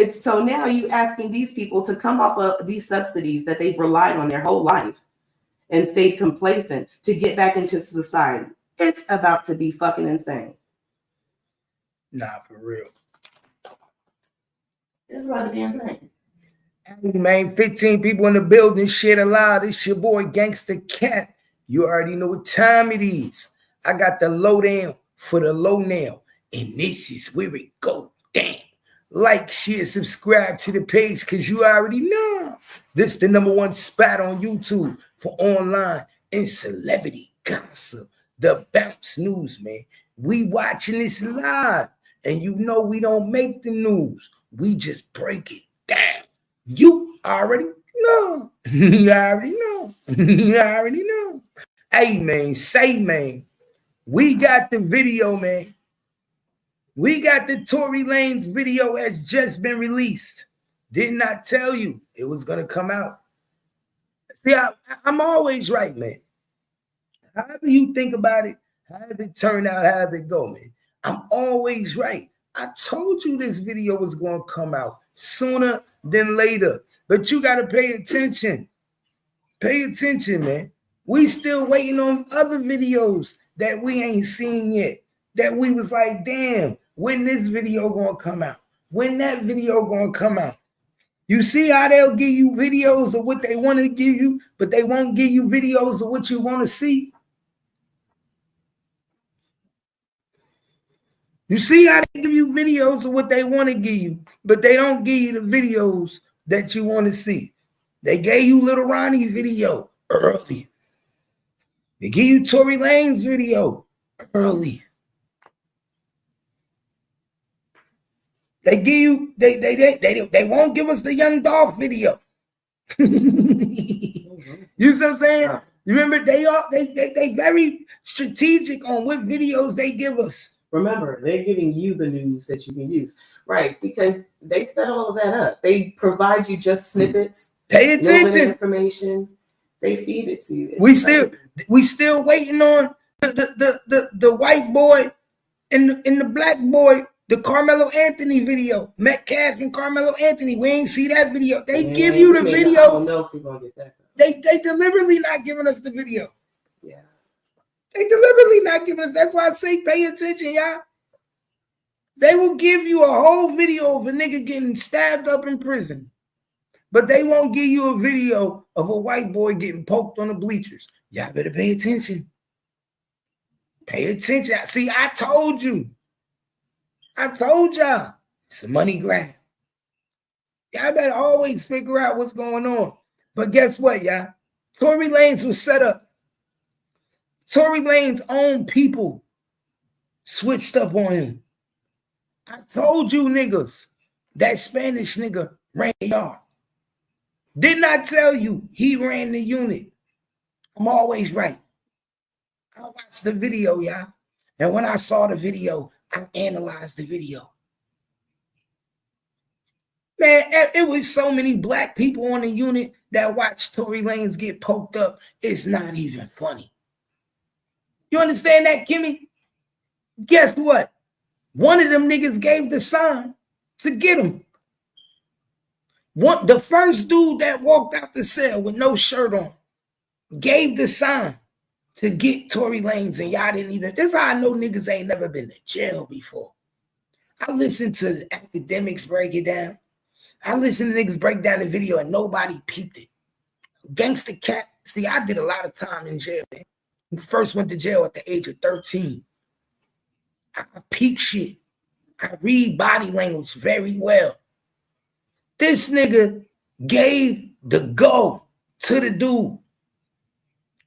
now you asking these people to come off of these subsidies that they've relied on their whole life and stayed complacent to get back into society. It's about to be fucking insane. Nah, for real. It's about to be insane. Hey, man, 15 people in the building. Shit aloud. It's your boy, Gangsta Cat. You already know what time it is. I got the lowdown for the low now. And this is where it go down. Like, share, subscribe to the page, because you already know. This is the #1 spot on YouTube for online and celebrity gossip. The Bounce News, man. We watching this live, and you know we don't make the news. We just break it down. You already know. You already know. You already know. Hey, man, say, man, we got the video, man. We got the Tory Lanez video has just been released. Did not tell you it was going to come out. See, I'm always right, man. However you think about it, however it turn out, however it go, man. I'm always right. I told you this video was going to come out sooner than later. But you got to pay attention. Pay attention, man. We still waiting on other videos that we ain't seen yet. That we was like, damn, when this video going to come out? When that video going to come out? You see how they'll give you videos of what they want to give you, but they won't give you videos of what you want to see? You see how they give you videos of what they want to give you, but they don't give you the videos that you want to see. They gave you Little Ronnie video early. They give you Tory Lanez video early. They give you, they won't give us the Young Dolph video. You see what I'm saying? You remember they very strategic on what videos they give us. Remember, they're giving you the news that you can use, right? Because they set all of that up. They provide you just snippets. Pay attention. Information. They feed it to you. We still waiting on the white boy and the black boy, the Carmelo Anthony video. Metcalf and Carmelo Anthony. We ain't see that video. They give you the video. I don't know if we're gonna get that. They deliberately not giving us the video. Yeah. They deliberately not giving us. That's why I say pay attention, y'all. They will give you a whole video of a nigga getting stabbed up in prison, but they won't give you a video of a white boy getting poked on the bleachers. Y'all better pay attention. Pay attention. See, I told you. I told y'all. It's a money grab. Y'all better always figure out what's going on. But guess what, y'all? Tory Lanez was set up. Tory Lanez's own people switched up on him. I told you niggas that Spanish nigga ran the yard. Did not tell you he ran the unit. I'm always right. I watched the video, y'all. And when I saw the video, I analyzed the video. Man, it was so many black people on the unit that watched Tory Lanez get poked up. It's not even funny. You understand that, Kimmy? Guess what? One of them niggas gave the sign to get him. The first dude that walked out the cell with no shirt on gave the sign to get Tory Lanez, and y'all didn't even. This is how I know niggas ain't never been to jail before. I listened to academics break it down. I listened to niggas break down the video and nobody peeped it. Gangsta Cat. See, I did a lot of time in jail, man. First went to jail at the age of 13. I peeped shit. I read body language very well. This nigga gave the go to the dude,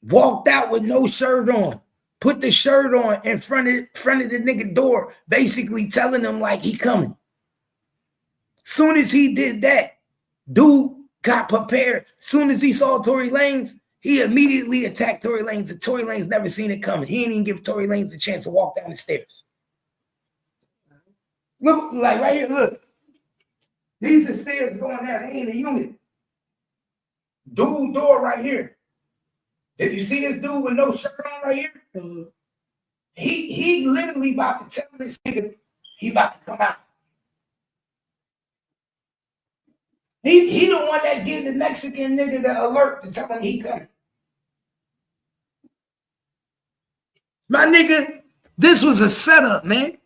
walked out with no shirt on, put the shirt on in front of the nigga door, basically telling him like he coming. Soon as he did that, dude got prepared. Soon as he saw Tory Lanez, he immediately attacked Tory Lanez, and Tory Lanez never seen it coming. He didn't even give Tory Lanez a chance to walk down the stairs. Look, like right here, look. These are stairs going down. They ain't a unit. Dude door right here. Did you see this dude with no shirt on right here? Mm-hmm. He literally about to tell this nigga he about to come out. He the one that gave the Mexican nigga the alert to tell him he coming. My nigga, this was a setup, man.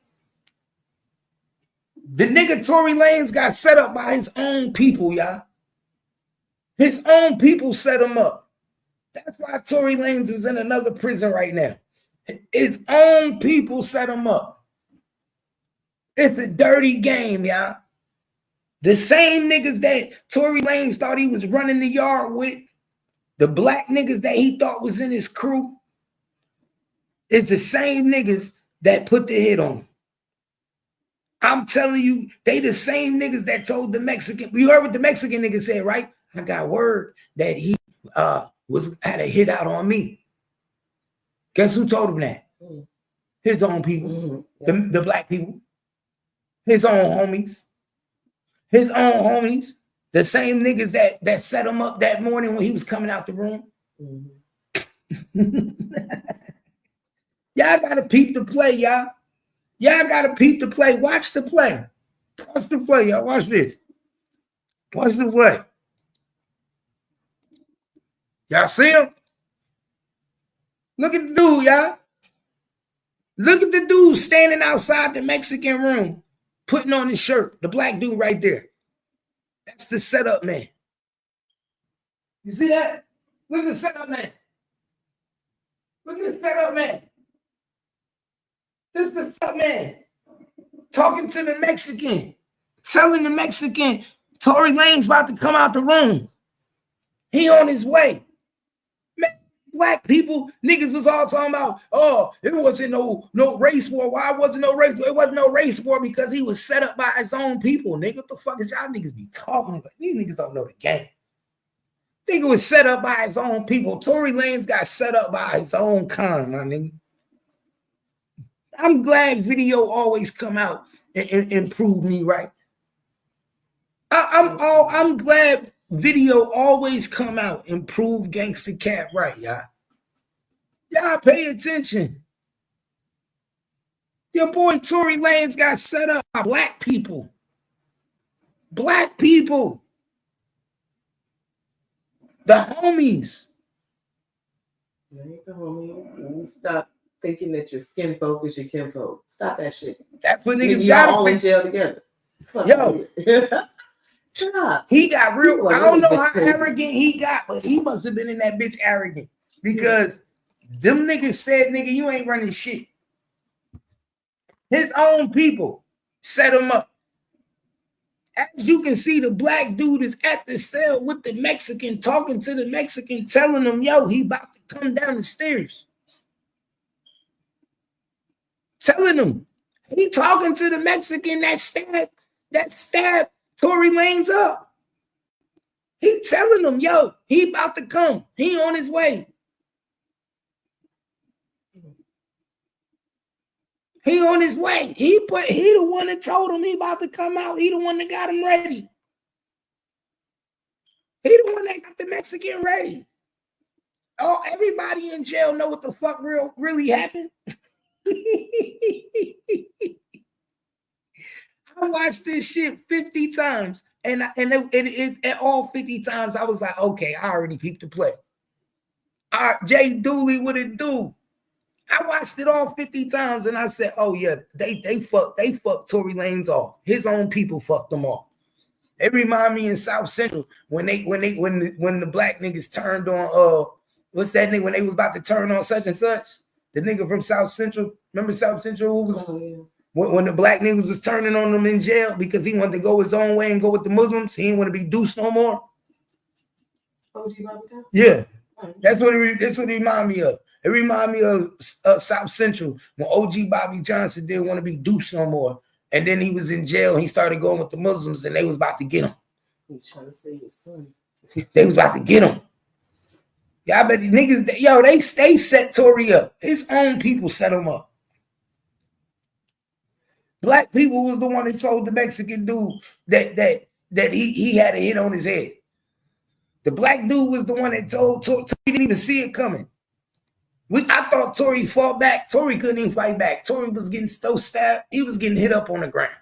The nigga Tory Lanez got set up by his own people, y'all. His own people set him up. That's why Tory Lanez is in another prison right now. His own people set him up. It's a dirty game, y'all. The same niggas that Tory Lanez thought he was running the yard with, the black niggas that he thought was in his crew, is the same niggas that put the hit on him. I'm telling you, they the same niggas that told the Mexican. You heard what the Mexican nigga said, right? I got word that he had a hit out on me. Guess who told him that? His own people, the black people, his own homies. His own homies, the same niggas that set him up that morning when he was coming out the room. Y'all gotta peep the play, y'all. Y'all gotta peep the play. Watch the play. Watch the play, y'all. Watch this. Watch the play. Y'all see him? Look at the dude, y'all. Look at the dude standing outside the Mexican room, putting on his shirt. The black dude right there. That's the setup man. You see that? Look at the setup man. Look at the setup man. This is the setup man. Talking to the Mexican. Telling the Mexican, Tory Lanez about to come out the room. He on his way. Man, black people, niggas was all talking about, oh, it wasn't no race war. Why wasn't no race war? It wasn't no race war because he was set up by his own people, nigga. What the fuck is y'all niggas be talking about? These niggas don't know the game. Nigga was set up by his own people. Tory Lanez got set up by his own kind, my nigga. I'm glad video always come out and prove me right. I'm glad video always come out and prove Gangsta Cat right, y'all. Y'all pay attention. Your boy Tory Lanez got set up by black people. Black people. The homies. The homies. Stop thinking that your skin folk is your kinfolk. Stop that shit. That's what niggas got all in jail together. Yo. Stop. He got real. I don't know how arrogant he got, but he must have been in that bitch arrogant because them niggas said, nigga, you ain't running shit. His own people set him up. As you can see, the black dude is at the cell with the Mexican, talking to the Mexican, telling him, yo, he about to come down the stairs. Telling him. He talking to the Mexican that stabbed Tory Lanez up. He telling him, yo, he about to come. He on his way. He on his way. He the one that told him he about to come out. He the one that got him ready. He the one that got the Mexican ready. Oh, everybody in jail know what the fuck really happened. I watched this shit 50 times, and at all 50 times, I was like, okay, I already peeped the play. Jay Dooley, what it do? I watched it all 50 times, and I said, oh yeah, they fucked Tory Lanez off. His own people fucked them off. It remind me in South Central when the black niggas turned on what's that nigga when they was about to turn on such and such? The nigga from South Central, remember South Central? When the black niggas was turning on him in jail because he wanted to go his own way and go with the Muslims, he didn't want to be deuced no more. Yeah, that's what it remind me of. It remind me of South Central when OG Bobby Johnson didn't want to be deuced no more, and then he was in jail. And he started going with the Muslims, and they was about to get him. He was trying to save his son. They was about to get him. Y'all bet the niggas, yo, they set Tory up. His own people set him up. Black people was the one that told the Mexican dude that he had a hit on his head. The black dude was the one that told Tory didn't even see it coming. I thought Tory fought back. Tory couldn't even fight back. Tory was getting so stabbed. He was getting hit up on the ground.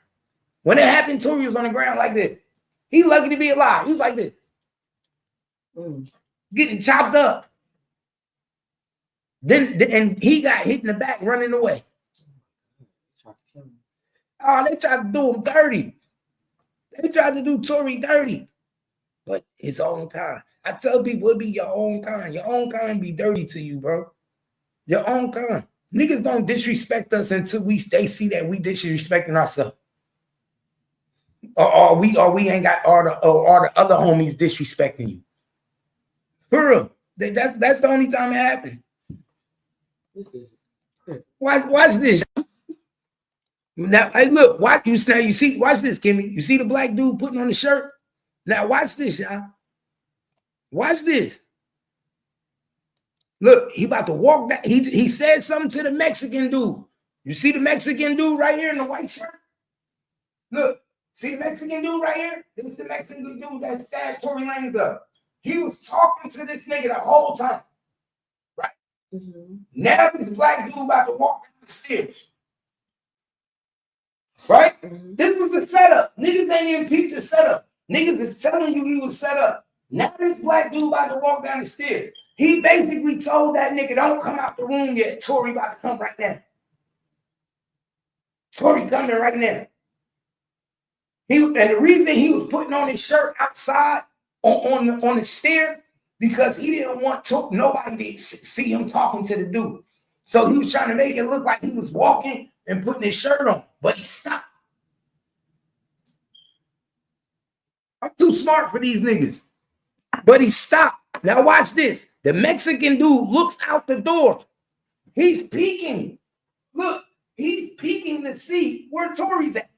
When it happened, Tory was on the ground like this. He's lucky to be alive. He was like this. Getting chopped up. And he got hit in the back running away. Oh, they tried to do him dirty. They tried to do Tory dirty. But his own kind. I tell people it be your own kind. Your own kind be dirty to you, bro. Your own kind. Niggas don't disrespect us until they see that we disrespecting ourselves. Or we ain't got all the other homies disrespecting you. For real. That's the only time it happened. Watch this. Now, hey, look, watch this, Kimmy. You see the black dude putting on the shirt? Now, watch this, y'all. Watch this. Look, he about to walk down. He said something to the Mexican dude. You see the Mexican dude right here in the white shirt? Look, see the Mexican dude right here? This is the Mexican dude that stabbed Tory Lanze up. He was talking to this nigga the whole time. Right? Mm-hmm. Now this black dude about to walk down the stairs. Right? Mm-hmm. This was a setup. Niggas ain't even peeped the setup. Niggas is telling you he was set up. Now this black dude about to walk down the stairs. He basically told that nigga, don't come out the room yet. Tory about to come right now. Tory coming right now. And the reason he was putting on his shirt outside on the stair because he didn't want nobody to see him talking to the dude. So he was trying to make it look like he was walking and putting his shirt on, but he stopped. I'm too smart for these niggas. But he stopped. Now watch this. The Mexican dude looks out the door. He's peeking. Look, he's peeking to see where Tory's at.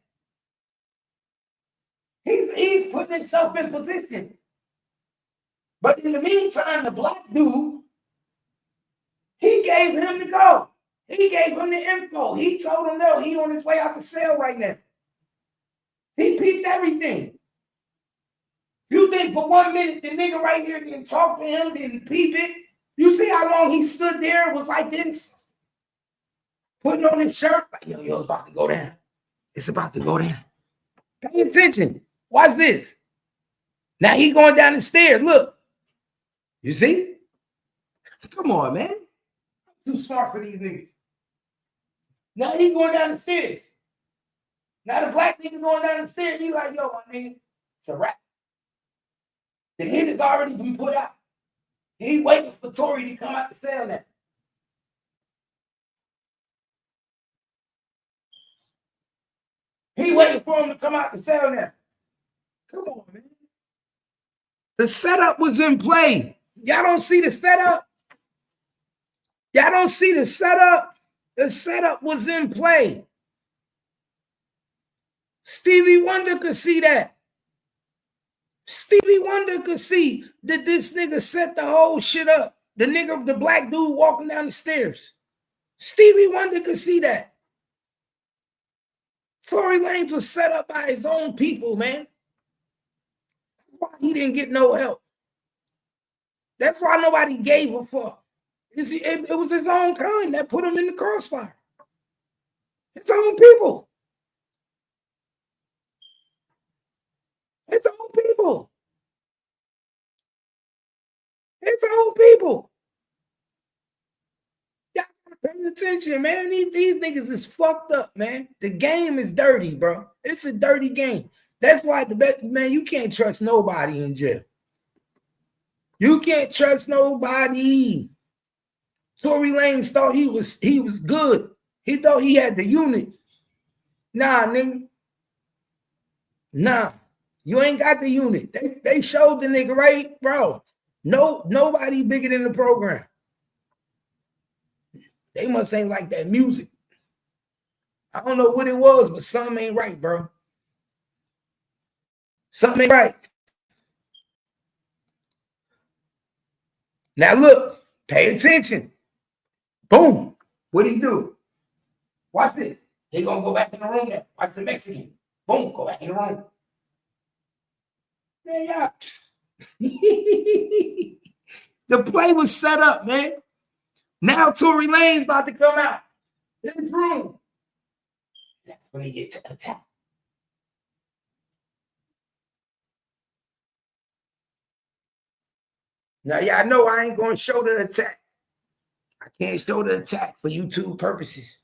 He's putting himself in position. But in the meantime, the black dude, he gave him the go. He gave him the info. He told him, no, he on his way out the cell right now. He peeped everything. You think for 1 minute the nigga right here didn't talk to him, didn't peep it? You see how long he stood there, was like this? Putting on his shirt, like, yo, it's about to go down. It's about to go down. Pay attention. Watch this. Now he going down the stairs. Look. You see? Come on, man. I'm too smart for these niggas. Now he going down the stairs. Now the black nigga going down the stairs. He like, yo, my nigga, it's a wrap. The hit has already been put out. He waiting for Tory to come out the cell now. He waiting for him to come out the cell now. Come on, man. The setup was in play. Y'all don't see the setup? Y'all don't see the setup? The setup was in play. Stevie Wonder could see that. Stevie Wonder could see that this nigga set the whole shit up. The black dude walking down the stairs. Stevie Wonder could see that. Tory Lanze was set up by his own people, man. That's why he didn't get no help. That's why nobody gave a fuck. It was his own kind that put him in the crossfire. His own people. His own people. His own people. Y'all gotta pay attention, man. These niggas is fucked up, man. The game is dirty, bro. It's a dirty game. That's why the best, man, you can't trust nobody in jail. You can't trust nobody. Tory Lanze thought he was good. He thought he had the unit. Nah, nigga. Nah. You ain't got the unit. They showed the nigga, right, bro? Nobody bigger than the program. They must ain't like that music. I don't know what it was, but something ain't right, bro. Something ain't right. Now look, pay attention. Boom. What'd he do? Watch this. He gonna go back in the room now. Watch the Mexican. Boom, go back in the room. Man, yeah. The play was set up, man. Now Tory Lanez about to come out. In his room. That's when he gets attacked. Now, y'all know I ain't gonna show the attack. I can't show the attack for YouTube purposes.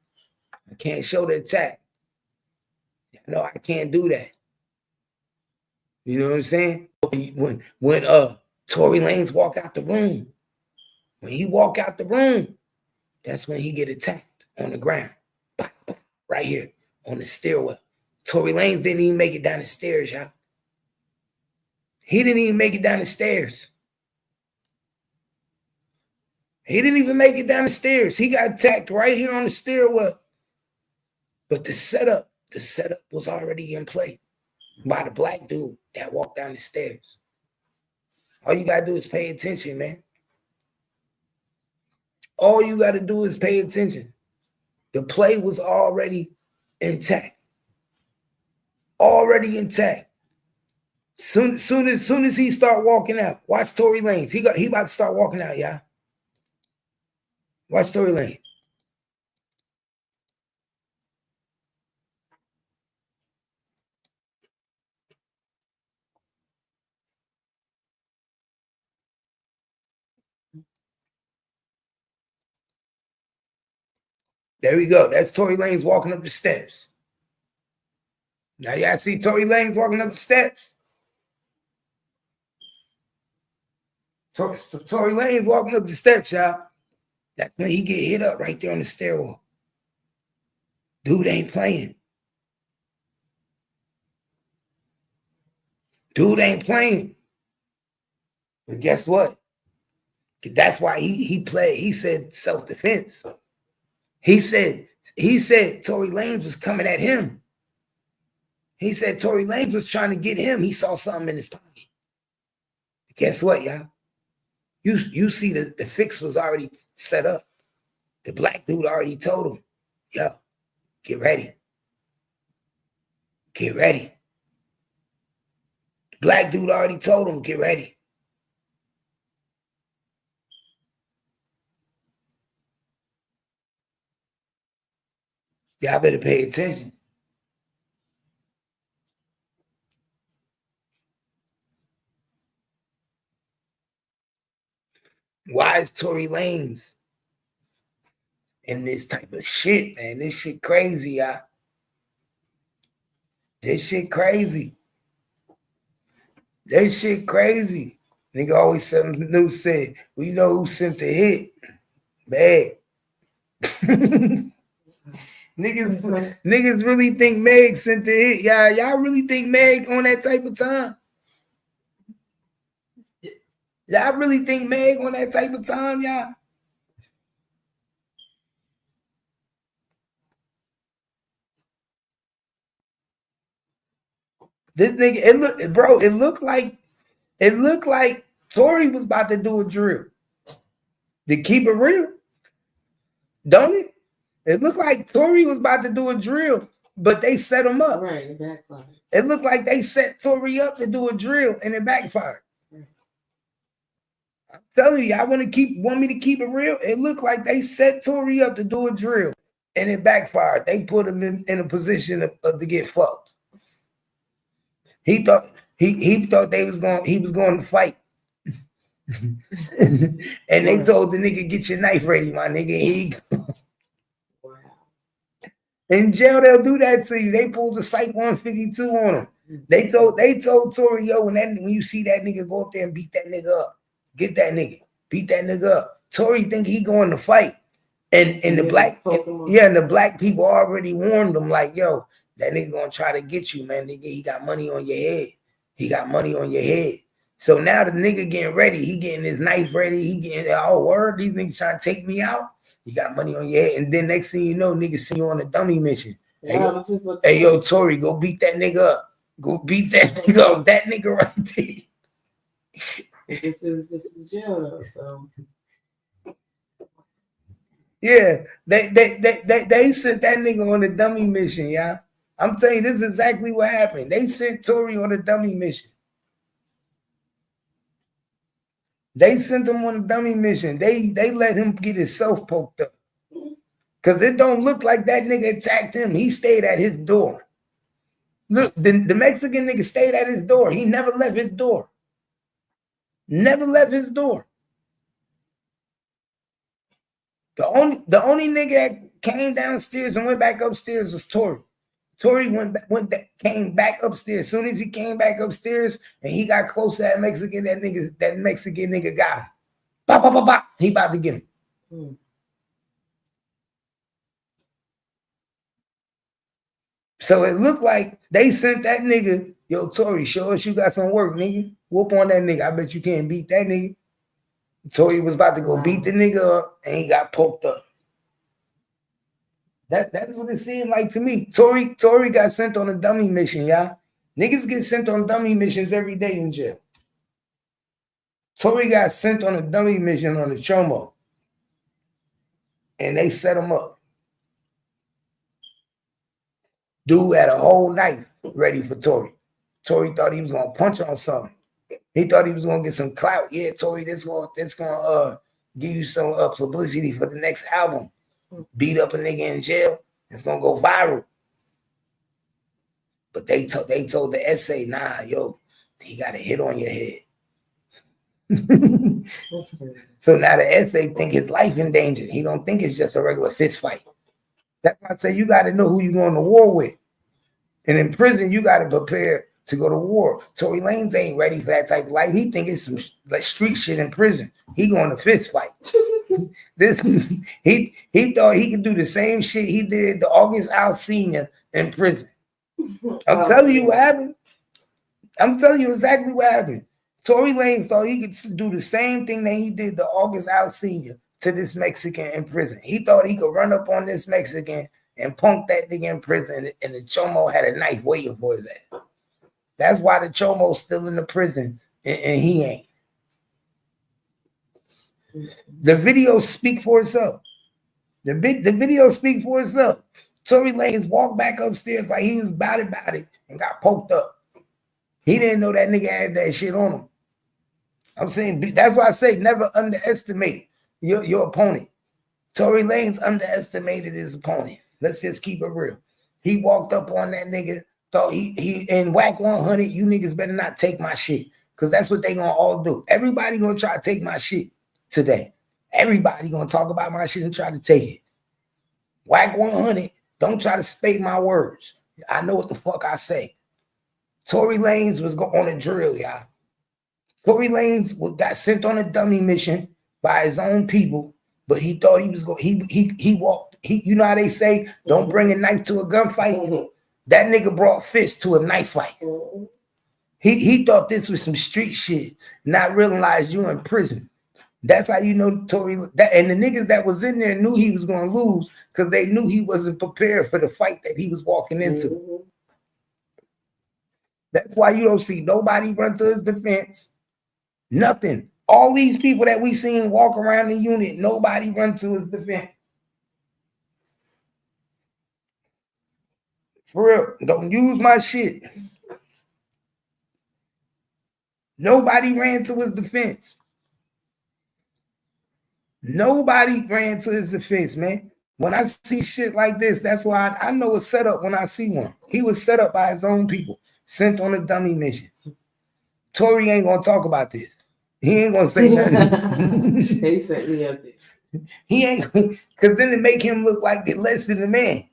I can't show the attack. No, I can't do that. You know what I'm saying? When Tory Lanez walk out the room, when he walk out the room, that's when he get attacked on the ground. Right here on the stairwell. Tory Lanez didn't even make it down the stairs, y'all. He didn't even make it down the stairs. He didn't even make it down the stairs. He got attacked right here on the stairwell. But the setup was already in play by the black dude that walked down the stairs. All you gotta do is pay attention, man. All you gotta do is pay attention. The play was already intact. Already intact. Soon as he start walking out, watch Tory Lanez. He about to start walking out, y'all. Watch Tory Lanez. There we go. That's Tory Lanez walking up the steps. Now y'all see Tory Lanez walking up the steps? Tory Lanez walking up the steps, y'all. That's when he get hit up right there on the stairwell. Dude ain't playing. Dude ain't playing. But guess what? That's why he played. He said self-defense. He said Tory Lanez was coming at him. He said Tory Lanez was trying to get him. He saw something in his pocket. Guess what, y'all? You see the fix was already set up. The black dude already told him, yo, get ready. Get ready. The black dude already told him, get ready. Y'all better pay attention. Why is Tory Lanez in this type of shit, man? This shit crazy, y'all. This shit crazy. This shit crazy. Nigga always something new said, we know who sent the hit. Meg. Niggas really think Meg sent the hit. Y'all really think Meg on that type of time? Y'all really think Meg on that type of time, y'all? This nigga, it looked like Tory was about to do a drill. To keep it real, don't it? It looked like Tory was about to do a drill, but they set him up. Right, it backfired. It looked like they set Tory up to do a drill, and it backfired. Right. I'm telling you, want me to keep it real. It looked like they set Tory up to do a drill, and it backfired. They put him in a position to get fucked. He thought he thought he was going to fight. And they told the nigga, get your knife ready, my nigga. Wow. In jail, they'll do that to you. They pulled the Psych 152 on him. They told Tory, yo, when you see that nigga, go up there and beat that nigga up. Get that nigga. Beat that nigga up. Tory think he going to fight. And the black people already warned him, like, yo, That nigga gonna try to get you, man. Nigga, he got money on your head. He got money on your head. So now the nigga getting ready. He getting his knife ready. He getting, oh, word, these niggas trying to take me out. You got money on your head. And then next thing you know, niggas see you on a dummy mission. Yeah, hey, yo, Tory, go beat that nigga up. Go beat that nigga up. That nigga right there. This is jail, so. Yeah, they sent that nigga on a dummy mission, yeah. I'm telling you, this is exactly what happened. They sent Tory on a dummy mission. They sent him on a dummy mission. They let him get himself poked up. Because it don't look like that nigga attacked him. He stayed at his door. Look, the Mexican nigga stayed at his door. He never left his door. Never left his door. The only nigga that came downstairs and went back upstairs was Tory. Tory came back upstairs. As soon as he came back upstairs and he got close to that Mexican nigga got him. Bop, bop, bop, bop. He about to get him. So it looked like they sent that nigga, yo, Tory, show us you got some work, nigga. Whoop on that nigga. I bet you can't beat that nigga. Tory was about to go beat the nigga up and he got poked up. That's what it seemed like to me. Tory got sent on a dummy mission, y'all. Niggas get sent on dummy missions every day in jail. Tory got sent on a dummy mission on the Chomo. And they set him up. Dude had a whole knife ready for Tory. Tory thought he was gonna punch on something. He thought he was gonna get some clout. Yeah, Tory, this gonna give you some publicity for the next album. Beat up a nigga in jail, it's gonna go viral. But they told the essay, nah, yo, he got a hit on your head. So now the essay think his life in danger. He don't think it's just a regular fist fight. That's why I say you got to know who you're going to war with. And in prison, you got to prepare to go to war. Tory Lanze ain't ready for that type of life. He think it's some like street shit in prison. He going to fist fight. He thought he could do the same shit he did to August Alsina in prison. I'm telling you what happened. I'm telling you exactly what happened. Tory Lanze thought he could do the same thing that he did to August Alsina to this Mexican in prison. He thought he could run up on this Mexican and punk that nigga in prison, and the Chomo had a knife waiting for his ass. That's why the Chomo's still in the prison and he ain't. The video speak for itself. The video speak for itself. Tory Lanze walked back upstairs like he was about it and got poked up. He didn't know that nigga had that shit on him. I'm saying, that's why I say never underestimate your opponent. Tory Lanze underestimated his opponent. Let's just keep it real. He walked up on that nigga, thought he in whack 100, you niggas better not take my shit. Because that's what they gonna all do. Everybody gonna try to take my shit today. Everybody gonna talk about my shit and try to take it. Whack 100, don't try to spade my words. I know what the fuck I say. Tory Lanze was on a drill, y'all. Tory Lanze got sent on a dummy mission by his own people, but he thought he was going. He walked. You know how they say, don't bring a knife to a gunfight. That nigga brought fists to a knife fight. He thought this was some street shit, not realize you in prison. That's how you know Tory. And the niggas that was in there knew he was going to lose because they knew he wasn't prepared for the fight that he was walking into. That's why you don't see nobody run to his defense. Nothing. All these people that we seen walk around the unit, nobody run to his defense. For real, don't use my shit. Nobody ran to his defense. Nobody ran to his defense, man. When I see shit like this, that's why I know it's set up when I see one. He was set up by his own people, sent on a dummy mission. Tory ain't gonna talk about this. He ain't gonna say nothing. They set me up there. He ain't, because then it make him look like the less than the man.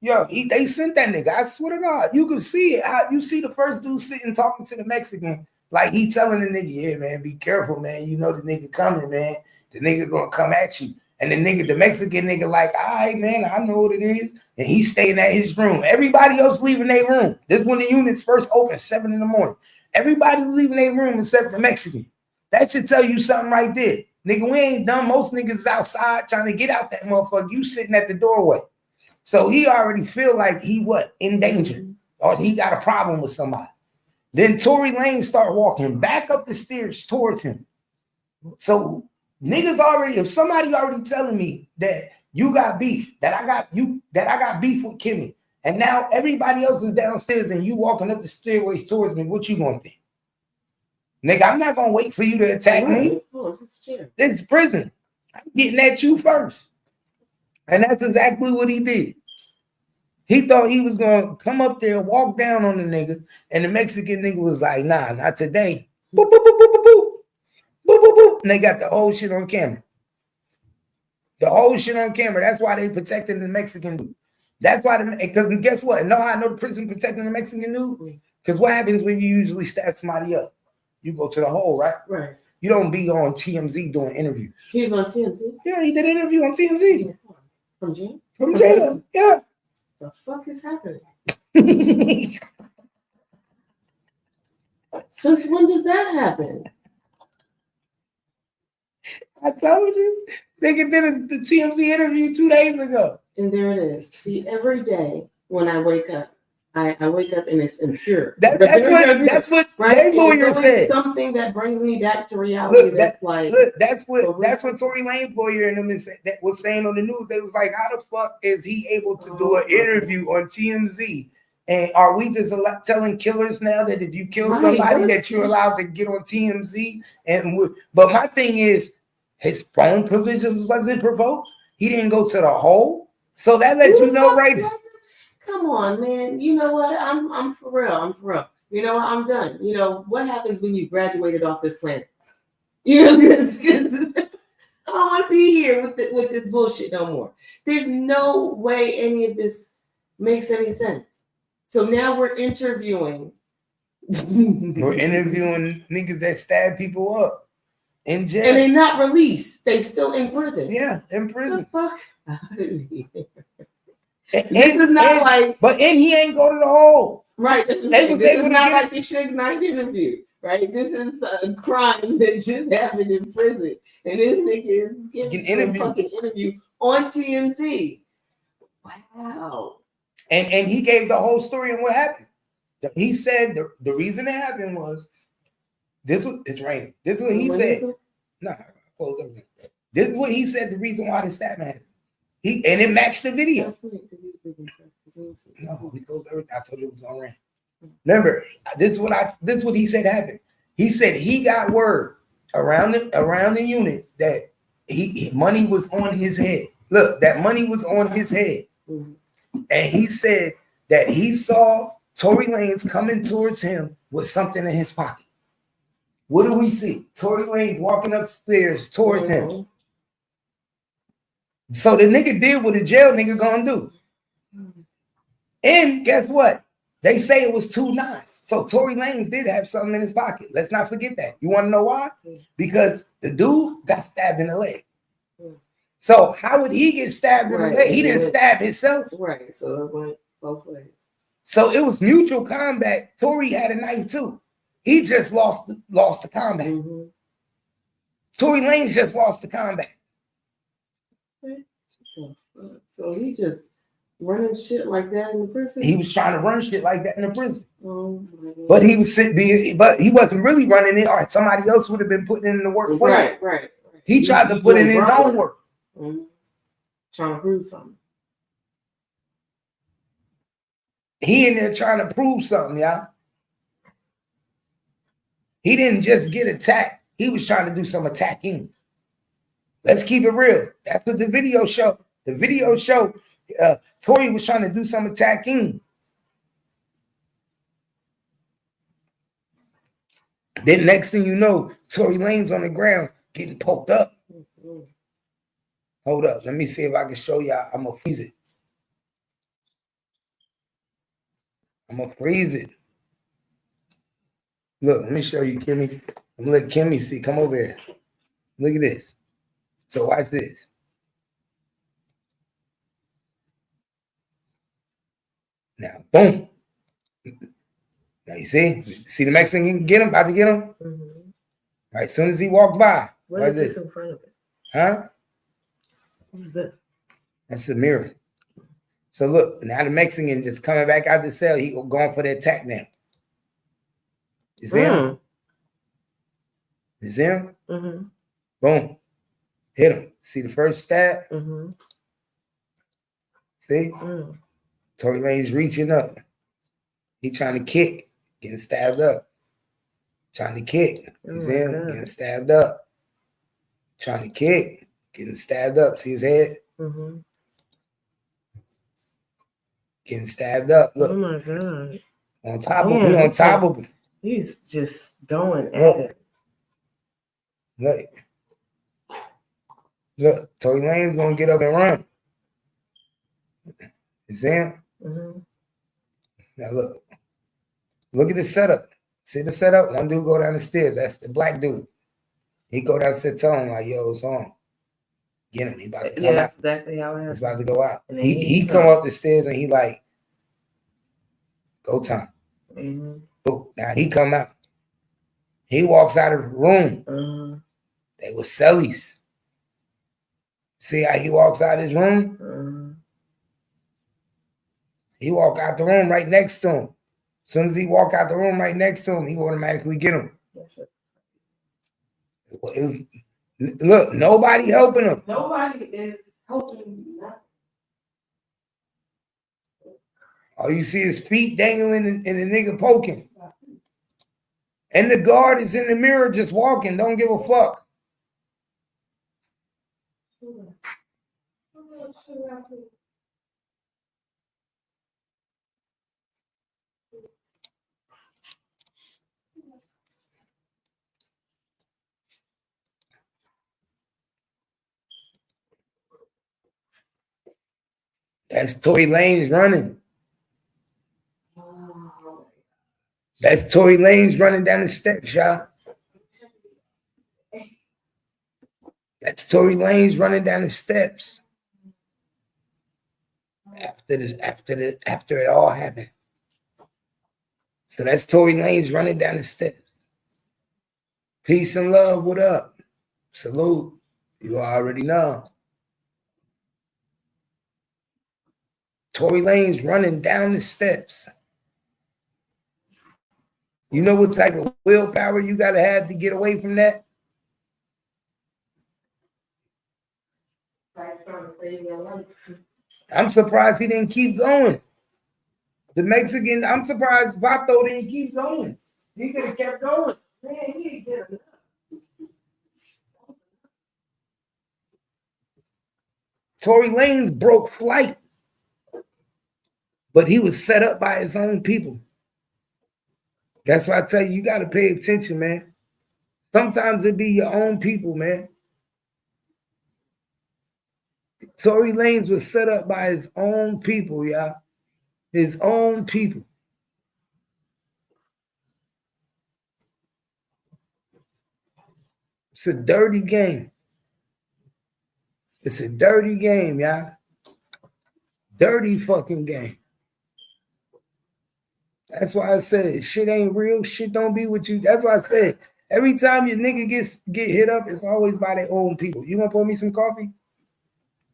Yo, they sent that nigga. I swear to God, you can see it. You see the first dude sitting talking to the Mexican, like he telling the nigga, yeah, man, be careful, man. You know the nigga coming, man. The nigga gonna come at you. And the Mexican nigga like, all right, man, I know what it is. And he's staying at his room. Everybody else leaving their room. This when the units first opened, 7 in the morning. Everybody leaving their room except the Mexican. That should tell you something right there. Nigga, we ain't done. Most niggas is outside trying to get out that motherfucker. You sitting at the doorway. So he already feel like he what? In danger. Or he got a problem with somebody. Then Tory Lanez start walking back up the stairs towards him. So niggas already, if somebody already telling me that you got beef, that I got beef with Kimmy, and now everybody else is downstairs and you walking up the stairways towards me, what you gonna think? Nigga, I'm not gonna wait for you to attack me. It's prison. I'm getting at you first. And that's exactly what he did. He thought he was gonna come up there, walk down on the nigga, and the Mexican nigga was like, nah, not today. Boop, boop, boop, boop, boop, boop. Boop, boop, boop. And they got the whole shit on camera. The whole shit on camera. That's why they protecting the Mexican dude. That's why, because guess what? Know how I know the prison protecting the Mexican dude? Because what happens when you usually stab somebody up? You go to the hole, right? Right. You don't be on TMZ doing interviews. He's on TMZ? Yeah, he did an interview on TMZ. From jail? From jail, yeah. The fuck is happening? Since when does that happen? I told you. Nigga did the TMZ interview 2 days ago. And there it is. See, every day when I wake up, I wake up and it's impure. That's what right? their lawyer said. Something that brings me back to reality. That's what Tory Lanez lawyer and them that was saying on the news. They was like, how the fuck is he able to do an interview on TMZ? And are we just telling killers now that if you kill somebody that you're allowed to get on TMZ? But my thing is, his phone provisions wasn't provoked. He didn't go to the hole. So that lets you know right now. Come on, man. You know what? I'm for real. I'm for real. You know what? I'm done. You know, what happens when you graduated off this planet? You know, I don't want to be here with this bullshit no more. There's no way any of this makes any sense. So now we're interviewing. We're interviewing niggas that stab people up in jail. And they're not released. They still in prison. Yeah, in prison. What the fuck? But he ain't go to the hole. Right. This is not like the Suge Knight interview, right? This is a crime that just happened in prison. And this nigga is getting a fucking interview on TMZ. Wow. And he gave the whole story on what happened. He said the reason it happened was it's raining. This is what he said. No, close everything. This is what he said the reason why this stabbing happened. And it matched the video. No, we closed everything. I told you it was gonna rain. Remember, this is what he said happened. He said he got word around the unit that money was on his head. Look, that money was on his head. Mm-hmm. And he said that he saw Tory Lanez coming towards him with something in his pocket. What do we see? Tory Lanez walking upstairs towards him. So the nigga did what a jail nigga gonna do. And guess what? They say it was 2 knives. So Tory Lanez did have something in his pocket. Let's not forget that. You want to know why? Because the dude got stabbed in the leg. So how would he get stabbed in the leg? He didn't stab himself. Right. So it went both ways. So it was mutual combat. Tory had a knife too. He just lost the combat. Mm-hmm. Tory Lanez just lost the combat. So he just running shit like that in the prison? He was trying to run shit like that in the prison. Oh, but he wasn't really running it. All right, somebody else would have been putting in the work. Right. He tried to put in his own work. Mm-hmm. Trying to prove something. He in there trying to prove something, y'all. He didn't just get attacked. He was trying to do some attacking. Let's keep it real. That's what the video showed. The video showed Tory was trying to do some attacking. Then next thing you know, Tory Lanez on the ground getting poked up. Mm-hmm. Hold up. Let me see if I can show y'all. I'm going to freeze it. Look, let me show you, Kimmy. I'm going to let Kimmy see. Come over here. Look at this. So watch this. Now, boom. Now you see the Mexican get him, about to get him. Mm-hmm. Right, as soon as he walked by. What is this in front of it? Huh? What is this? That's the mirror. So look, now the Mexican just coming back out the cell. He going for the attack now. You see him? You see him? Mm-hmm. Boom. Hit him. See the first stab? Mm-hmm. See? Tory Lanez reaching up. He trying to kick, getting stabbed up. Trying to kick. You see him? Getting stabbed up. Trying to kick, getting stabbed up. See his head? Mm-hmm. Getting stabbed up. Look. Oh my God. On top of him. On top of him. He's just going at it. Look, Tory Lanez gonna get up and run. You see him? Mm-hmm. Now look at the setup. See the setup? One dude go down the stairs. That's the black dude. He go downstairs, tell him like, "Yo, it's on. Get him. He about to come out." That's exactly how it happened. He's about to go out. And he come up the stairs and he like, "Go time." Mm-hmm. Boom. Now he come out. He walks out of the room. They were cellies. See how he walks out his room? He walk out the room right next to him. As soon as he walk out the room right next to him, he automatically get him. Look, nobody helping him. Nobody is helping you. All you see is feet dangling and the nigga poking. And the guard is in the mirror just walking, don't give a fuck. That's Tory Lanez running. That's Tory Lanez running down the steps, y'all. That's Tory Lanez running down the steps. After it all happened. So that's Tory Lanez running down the steps. Peace and love, what up? Salute. You already know. Tory Lanez running down the steps. You know what type of willpower you gotta have to get away from that? I'm surprised he didn't keep going. The Mexican, I'm surprised Vato didn't keep going. He could have kept going. Man, he ain't did enough. Tory Lanez broke flight, but he was set up by his own people. That's why I tell you, you got to pay attention, man. Sometimes it be your own people, man. Tory Lanez was set up by his own people, y'all. His own people. It's a dirty game. It's a dirty game, y'all. Dirty fucking game. That's why I said shit ain't real. Shit don't be with you. That's why I said every time your nigga get hit up, it's always by their own people. You want to pour me some coffee?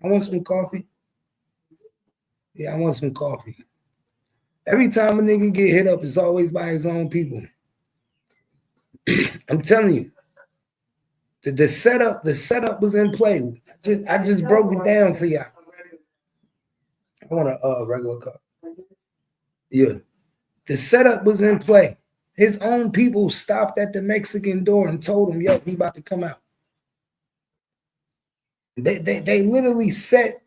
I want some coffee. Yeah, I want some coffee. Every time a nigga get hit up, it's always by his own people. I'm telling you. The setup was in play. I just broke it down for y'all. I want a regular cup. Yeah. The setup was in play. His own people stopped at the Mexican door and told him, yo, he about to come out. They literally set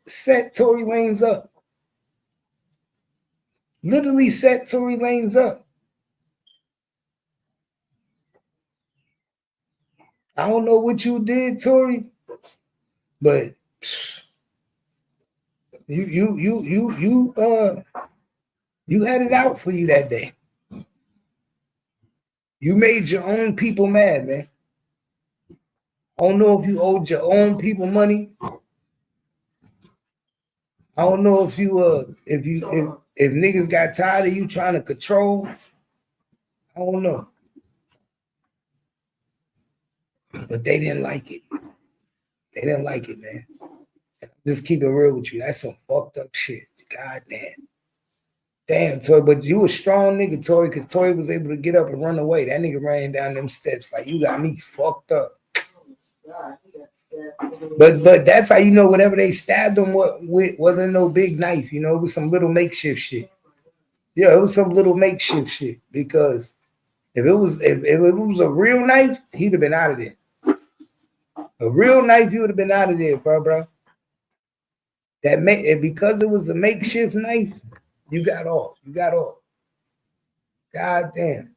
Tory Lanez up. Literally set Tory Lanez up. I don't know what you did, Tory, but you had it out for you that day. You made your own people mad, man. I don't know if you owed your own people money. I don't know if you if niggas got tired of you trying to control, I don't know. But they didn't like it. They didn't like it, man. Just keep it real with you. That's some fucked up shit. God damn. Damn, Tory, but you a strong nigga, Tory, because Tory was able to get up and run away. That nigga ran down them steps like, you got me fucked up. But that's how you know whatever they stabbed him with wasn't no big knife, you know, it was some little makeshift shit. Yeah, it was some little makeshift shit because if it was a real knife, he'd have been out of there. A real knife, he would have been out of there, bro. Because it was a makeshift knife, you got off. You got off. God damn.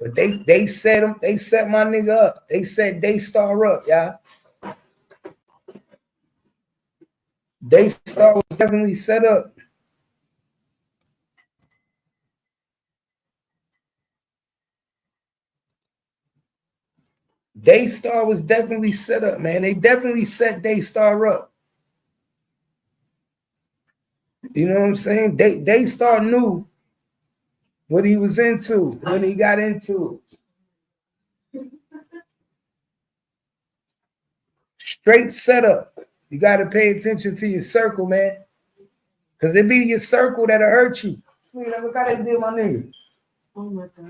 But they set him, they set my nigga up. They set Daystar up, y'all. Daystar was definitely set up. Daystar was definitely set up, man. They definitely set Daystar up. You know what I'm saying? Daystar knew what he was into when he got into it. Straight setup. You got to pay attention to your circle, man. Because it be your circle that'll hurt you. Look how they did my nigga. Oh my gosh.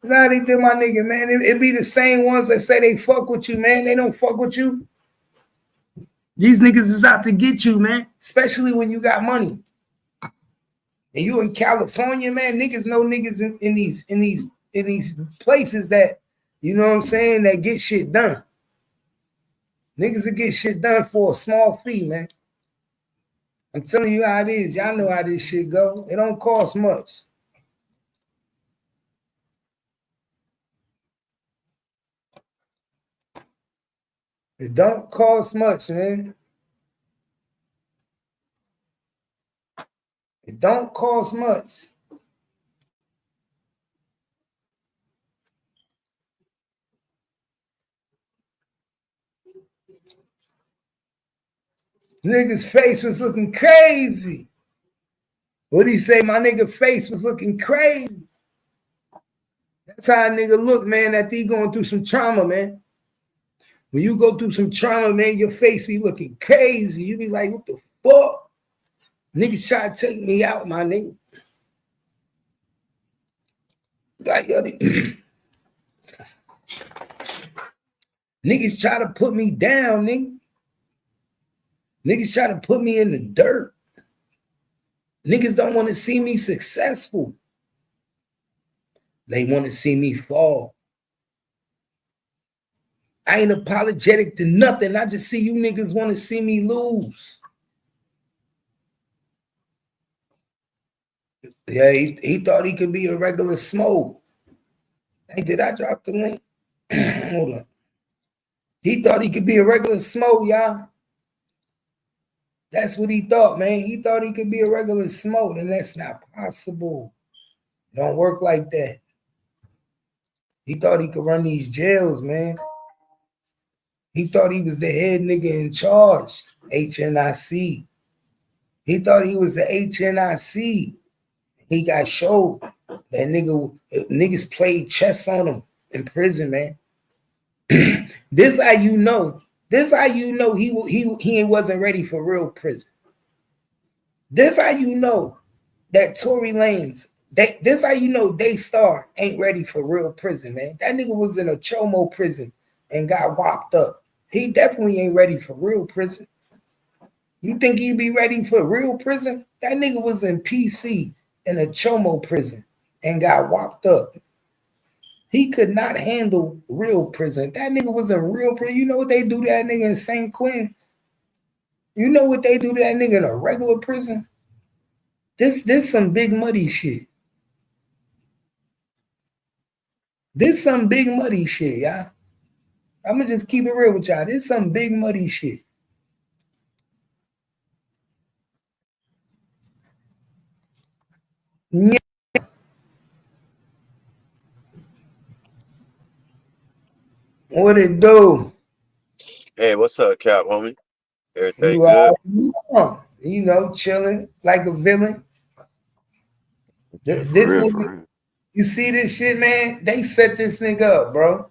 Look how they did my nigga, man. It be the same ones that say they fuck with you, man. They don't fuck with you. These niggas is out to get you, man. Especially when you got money. And you in California, man, niggas know niggas in these places that, you know what I'm saying, that get shit done. Niggas that get shit done for a small fee, man. I'm telling you how it is. Y'all know how this shit go. It don't cost much. It don't cost much, man. It don't cost much. Nigga's face was looking crazy. What'd he say? My nigga face was looking crazy. That's how a nigga look, man, that he going through some trauma, man. When you go through some trauma, man, your face be looking crazy. You be like, what the fuck? Niggas try to take me out, my nigga. Like, niggas try to put me down, nigga. Niggas try to put me in the dirt. Niggas don't want to see me successful. They want to see me fall. I ain't apologetic to nothing. I just see you niggas want to see me lose. Yeah, he thought he could be a regular smoke. Hey, did I drop the link? Hold on. He thought he could be a regular smoke, y'all. That's what he thought, man. He thought he could be a regular smoke, and that's not possible. It don't work like that. He thought he could run these jails, man. He thought he was the head nigga in charge, HNIC. He thought he was the HNIC. He got showed that niggas played chess on him in prison, man. This how you know. This how you know he wasn't ready for real prison. This how you know that Tory Lanze. This how you know Daystar ain't ready for real prison, man. That nigga was in a chomo prison and got whopped up. He definitely ain't ready for real prison. You think he'd be ready for real prison? That nigga was in PC in a chomo prison and got whopped up. He could not handle real prison. That nigga was in real prison. You know what they do to that nigga in St. Quentin? You know what they do to that nigga in a regular prison? This some big muddy shit. This some big muddy shit, y'all. I'm gonna just keep it real with y'all. This some big muddy shit. Yeah. What it do? Hey, what's up, Cap, homie? Everything You good? are. you know, chilling like a villain. Yeah, for This real, nigga, for real. you see this shit, man? They set this nigga up, bro.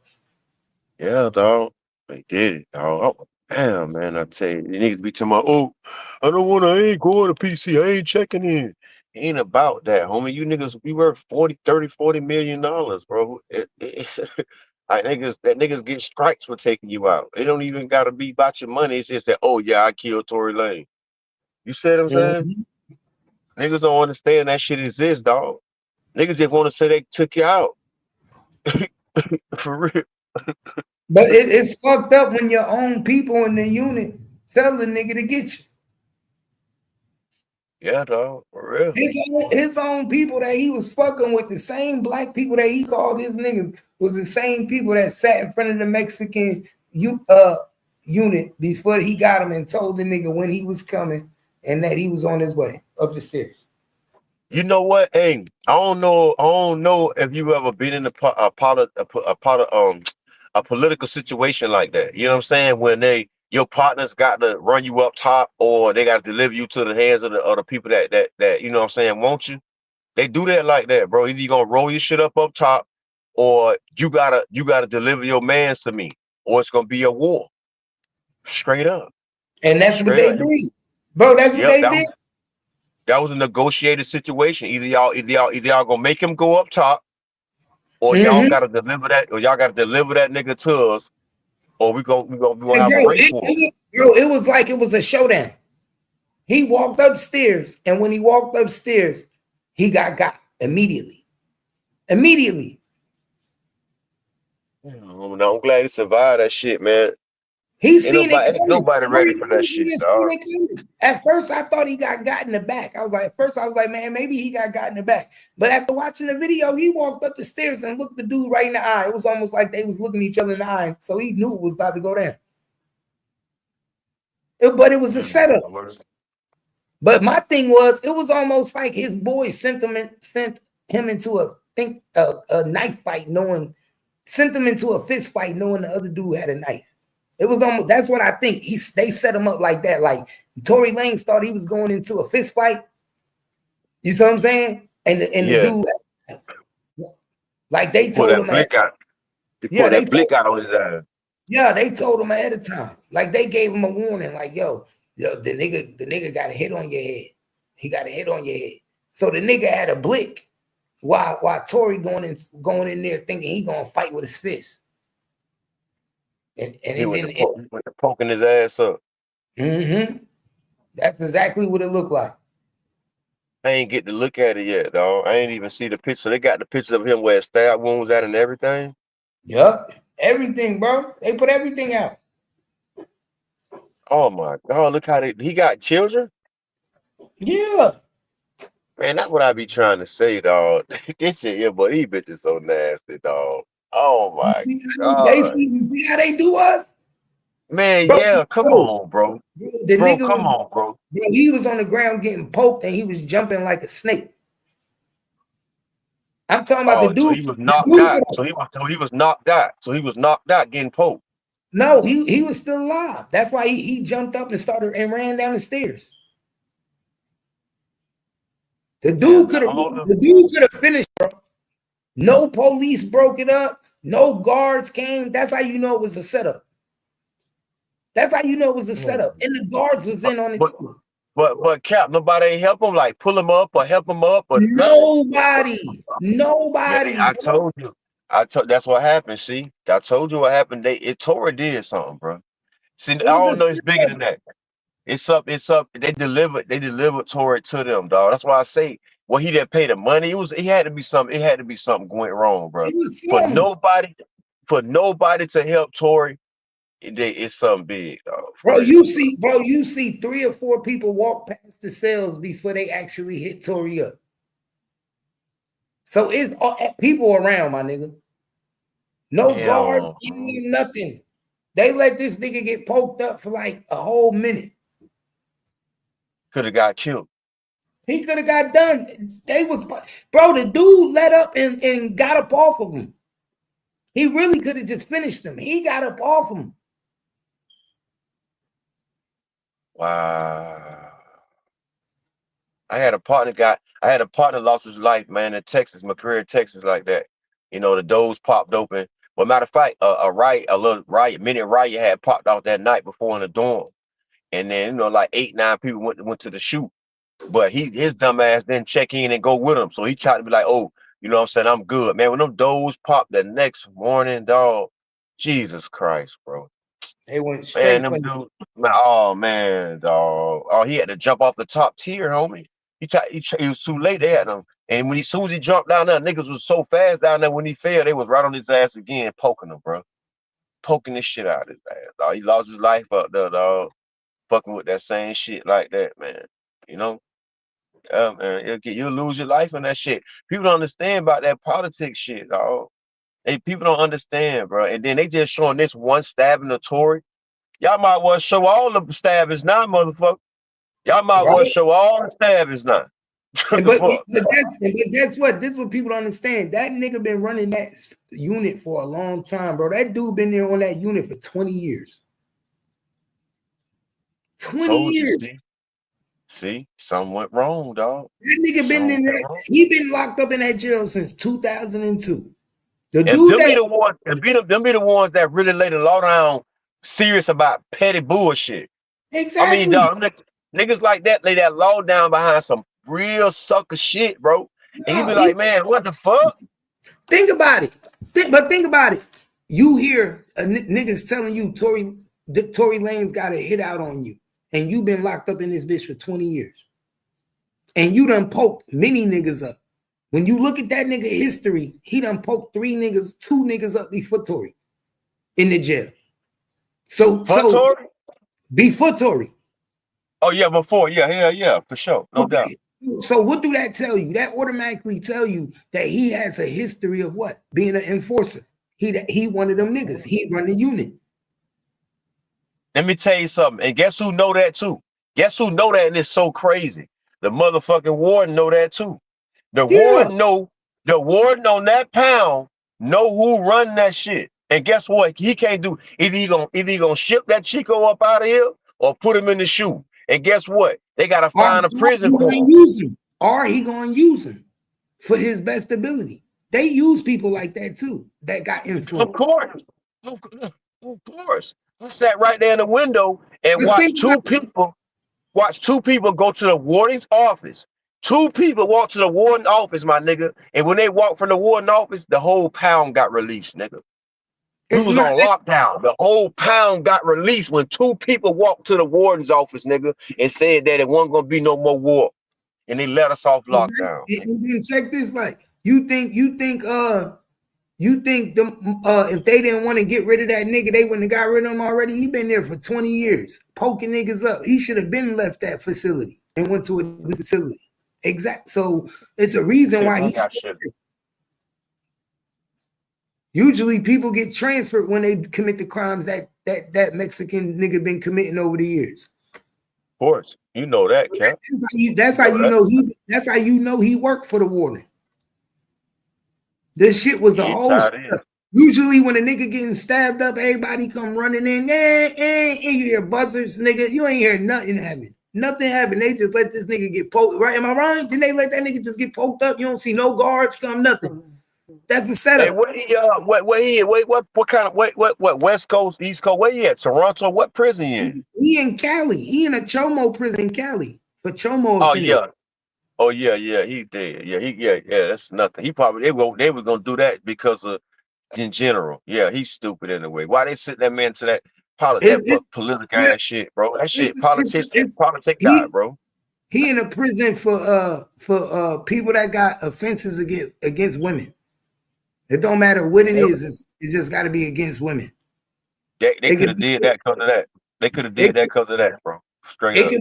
Yeah, dog. They did it, dog. Oh, damn, man. I tell you, the niggas be talking about, oh, I ain't going to PC. I ain't checking in. Ain't about that, homie. You niggas, we worth 40, 30, $40 million, bro. That niggas get strikes for taking you out. It don't even gotta be about your money. It's just that, oh yeah, I killed Tory Lane. You see what I'm saying? Mhm. Niggas don't understand that shit exists, dog. Niggas just want to say they took you out. For real. But it's fucked up when your own people in the unit tell the nigga to get you. Yeah, dog. For real. His own people that he was fucking with, the same black people that he called his niggas, was the same people that sat in front of the Mexican unit before he got him and told the nigga when he was coming and that he was on his way up the stairs. You know what? Hey, I don't know if you ever been in a political situation like that. You know what I'm saying? When your partners got to run you up top, or they got to deliver you to the hands of the people that you know what I'm saying want you. They do that like that, bro. Either you gonna roll your shit up top, or you gotta deliver your mans to me, or it's gonna be a war. Straight up, And that's what straight they up. did. Bro, that's what Yep, they did. that was a negotiated situation. Either y'all gonna make him go up top, or y'all Mm-hmm. gotta deliver that, or y'all gotta deliver that nigga to us, or we gonna And have bro, a race war. it was like it was a showdown. He walked upstairs, and when he walked upstairs, he got immediately. Immediately. I'm glad he survived that shit, man. He Ain't seen it nobody, ain't coming. nobody ready for that shit, He seen dog. it coming. At first, I thought he got in the back. At first I was like, man, maybe he got in the back. But after watching the video, he walked up the stairs and looked the dude right in the eye. It was almost like they was looking each other in the eye. So he knew it was about to go down. But it was a setup. But my thing was, it was almost like his boy sent him into a knife fight, sent him into a fist fight, knowing the other dude had a knife. It was almost, that's what I think. They set him up like that. Like Tory Lanez thought he was going into a fist fight. You see what I'm saying? And the Yeah, dude, like they pull told that him, blick out. They yeah, pull that blick out on his ass. they told him ahead of time. Like they gave him a warning, like, yo, the nigga got a hit on your head. He got a hit on your head. So the nigga had a blick while Tory going in there thinking he gonna fight with his fist. And He it went to didn't. poking his ass up. Mm-hmm. That's exactly what it looked like. I ain't get to look at it yet, dog. I ain't even see the picture. They got the pictures of him where his stab wound was at and everything. Yup. Everything, bro. They put everything out. Oh my God, look how he got children. Yeah. Man, that's what I be trying to say, dog. This shit here, but these bitches so nasty, dog. Oh my God. See how they do us? Man, Bro, yeah, come bro, on, bro. the Bro, nigga come was, on, bro. bro, he was on the ground getting poked and he was jumping like a snake. I'm talking about the Oh, so dude. he was The knocked dude out. could So he was knocked out. So he was knocked out getting poked. no, he was still alive. That's why he jumped up and started and ran down the stairs. The Man, dude could have finished, bro. No police broke it up. No guards came. That's how you know it was a setup. That's how you know it was a setup. And the guards was in on it but too. but Cap, nobody ain't help him, like pull him up or help him up or nothing. Nobody. Man, Nobody, I bro. told you. That's what happened. See, I told you what happened. Tory did something, bro. See, I It was a don't know. It's bigger setup. than that. It's up. It's up. They delivered Tory to them, dog. That's why I say, well, he didn't pay the money. It had to be something. It had to be something going wrong, bro. It was For something. nobody, for nobody to help Tory, it's something big, dog. For Bro, real. you see 3 or 4 people walk past the cells before they actually hit Tory up. So it's people around, my nigga. No guards, Damn, nothing. They let this nigga get poked up for like a whole minute. could have got killed. He could have got done. Bro, the dude let up and got up off of him. He really could have just finished him. He got up off him. Wow. I had a partner lost his life, man, in Texas, my career in Texas like that. You know, the doors popped open. Well, matter of fact, a little riot, mini riot had popped out that night before in the dorm. And then, you know, like 8, 9 people went to the shoot. But his dumb ass didn't check in and go with him. So he tried to be like, oh, you know what I'm saying? I'm good. Man, when them doors popped the next morning, dog, Jesus Christ, bro. They went Man, straight them for dudes, man, oh man, dog. Oh, he had to jump off the top tier, homie. He was too late. They had him. And when soon as he jumped down there, niggas was so fast down there when he fell, they was right on his ass again, poking him, bro. Poking the shit out of his ass. Dog. He lost his life up there, dog. Fucking with that same shit like that, man. You know? Man, you'll lose your life in that shit. People don't understand about that politics shit, dog. People don't understand, bro. And then they just showing this one stabbing of Tory. Y'all might well show all the stabbings now, motherfucker. Y'all might well right. show all the stabbings now. But guess what? This is what people don't understand. That nigga been running that unit for a long time, bro. That dude been there on that unit for 20 years. 20 years. See, something went wrong, dog. That nigga been in there. He been locked up in that jail since 2002. The and dude them be the ones that really lay the law down serious about petty bullshit. Exactly. I mean, dog, niggas like that lay that law down behind some real sucker shit, bro. And you be like, man, what the fuck? Think about it. Think about it. You hear niggas telling you Tory Lanez got a hit out on you, and you been locked up in this bitch for 20 years. And you done poked many niggas up. When you look at that nigga history, he done poked 2 niggas up before Tory in the jail. So Tory? Before Tory. Oh yeah, before. Yeah, for sure. No doubt. So what do that tell you? That automatically tell you that he has a history of what? Being an enforcer. He one of them niggas. He run the unit. Let me tell you something. And guess who know that too? Guess who know that, and it's so crazy? The motherfucking warden know that too. The warden on that pound know who run that shit. And guess what? He can't do either he gonna ship that Chico up out of here or put him in the shoe. And guess what? They gotta find a prison for him. Or he gonna use him for his best ability. They use people like that too, that got influence. Of course. I sat right there in the window and watched two people go to the warden's office. 2 people walked to the warden office, my nigga. And when they walked from the warden office, the whole pound got released, nigga. We was on lockdown. The whole pound got released when 2 people walked to the warden's office, nigga, and said that it wasn't gonna be no more war. And they let us off lockdown. And then check this, like, you think them if they didn't want to get rid of that nigga, they wouldn't have got rid of him already. He been there for 20 years, poking niggas up. He should have been left that facility and went to a new facility. Exact. So it's a reason why he's usually people get transferred when they commit the crimes that Mexican nigga been committing over the years. Of course, you know that, Cap. That's how you know he worked for the warden. This shit was a whole stuff. Usually when a nigga getting stabbed up, everybody come running in. And you hear buzzers, nigga. You ain't hear nothing happen. Nothing happened. They just let this nigga get poked. Right? Am I wrong? Didn't they let that nigga just get poked up? You don't see no guards come, nothing. That's the setup. Hey, what kind of what West Coast, East Coast? Where you at? Toronto? What prison you in? He in Cali. He in a Chomo prison in Cali. For Chomo. Oh yeah. He did. Yeah. That's nothing. He probably they were gonna do that because of in general. Yeah, he's stupid in a way. Why they sitting that man to that political ass shit, bro? That shit politics guy, bro. He in a prison for people that got offenses against women. It don't matter what it is. It's just got to be against women. They could have did that because of that. They could have did that because of that, bro. Straight up.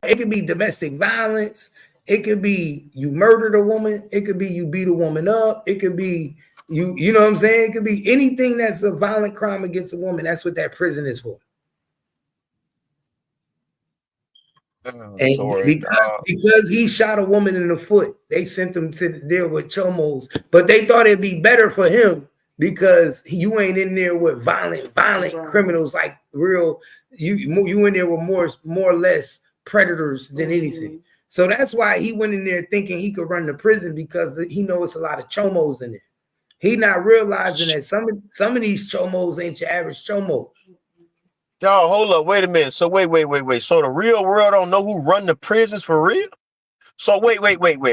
It could be domestic violence. It could be you murdered a woman. It could be you beat a woman up. It could be you know what I'm saying? It could be anything that's a violent crime against a woman. That's what that prison is for. And because he shot a woman in the foot, they sent him to there with chomos. But they thought it'd be better for him because you ain't in there with violent criminals like real. You in there with more or less predators than anything. So that's why he went in there thinking he could run the prison, because he knows a lot of chomos in there. He not realizing that some of these chomos ain't your average chomo. Y'all, hold up, wait a minute. So wait. So the real world don't know who run the prisons for real? So wait.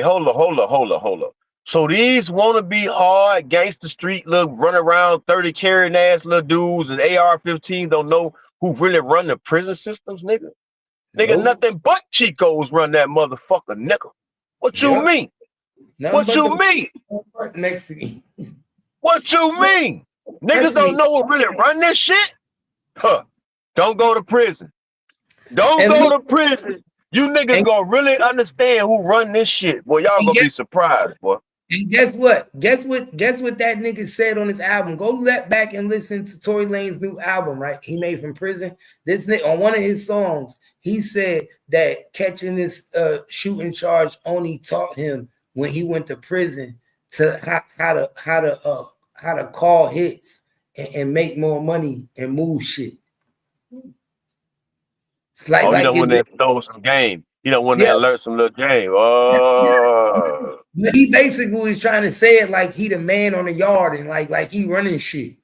Hold up. So these wanna be hard gangster street look run around 30 carrying ass little dudes and AR-15 don't know who really run the prison systems, nigga. Nigga, Nope. nothing but Chicos run that motherfucker, nigga. What you mean? What you mean? Mexican. What you mean? Niggas don't know who really run this shit? Huh. Don't go to prison. Don't go to prison. You niggas gonna really understand who run this shit. Boy, y'all gonna be surprised, boy. And guess what? Guess what that nigga said on his album? Go back and listen to Tory Lanez's new album, right? He made from prison. This nigga, on one of his songs, he said that catching this shooting charge only taught him when he went to prison to how to call hits and make more money and move shit. It's like, he don't want to throw some game. He don't want to alert some little game. Oh. He basically was trying to say it like he the man on the yard and like he running shit.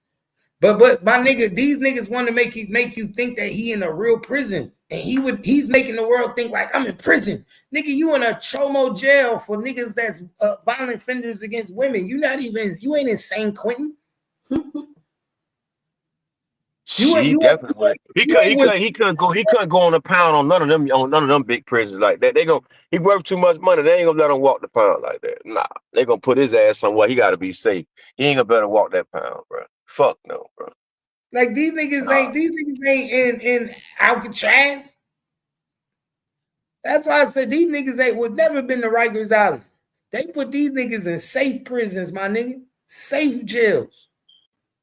But my nigga, these niggas want to make you think that he in a real prison, and he's making the world think like I'm in prison. Nigga, you in a chomo jail for niggas that's violent offenders against women. You ain't in San Quentin. He definitely. He couldn't go on a pound on none of them big prisons like that. He worth too much money. They ain't gonna let him walk the pound like that. Nah, they gonna put his ass somewhere. He gotta be safe. He ain't gonna better walk that pound, bro. Fuck no, bro. Like these niggas ain't in Alcatraz. That's why I said these niggas would never been to Rikers Island. They put these niggas in safe prisons, my nigga. Safe jails.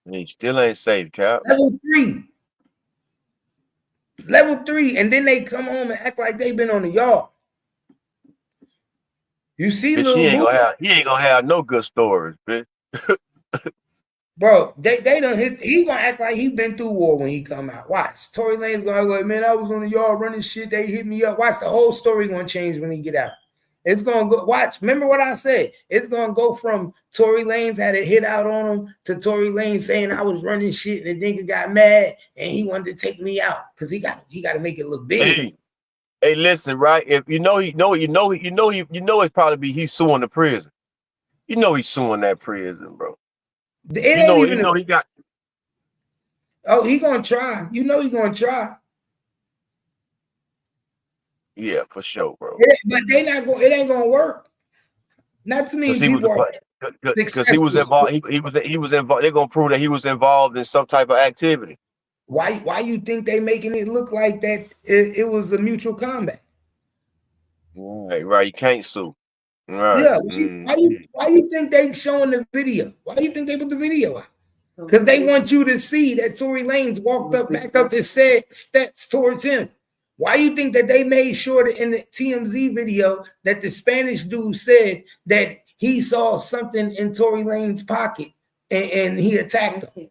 He still ain't safe, Cap. Level 3, and then they come home and act like they been on the yard. You see, bitch, he ain't gonna have no good stories, bitch. Bro, they done hit. He gonna act like he been through war when he come out. Watch, Tory Lanez gonna go, man, I was on the yard running shit. They hit me up. Watch, the whole story gonna change when he get out. It's gonna go. Watch. Remember what I said. It's gonna go from Tory Lanez had a hit out on him to Tory Lanez saying I was running shit and the nigga got mad and he wanted to take me out because he got to make it look big. Hey, listen, right? If you know it's probably be he's suing the prison. You know he's suing that prison, bro. He got. Oh, he gonna try. You know he gonna try. Yeah, for sure, bro. But they not going. It ain't gonna work. Not to me. Because he was involved. He was involved. They're gonna prove that he was involved in some type of activity. Why you think they making it look like that? It was a mutual combat. Right. You can't sue. Right. Yeah. Why you think they showing the video? Why do you think they put the video out? Because they want you to see that Tory Lanez walked back up the steps towards him. Why you think that they made sure that in the TMZ video that the Spanish dude said that he saw something in Tory Lanez's pocket and he attacked him?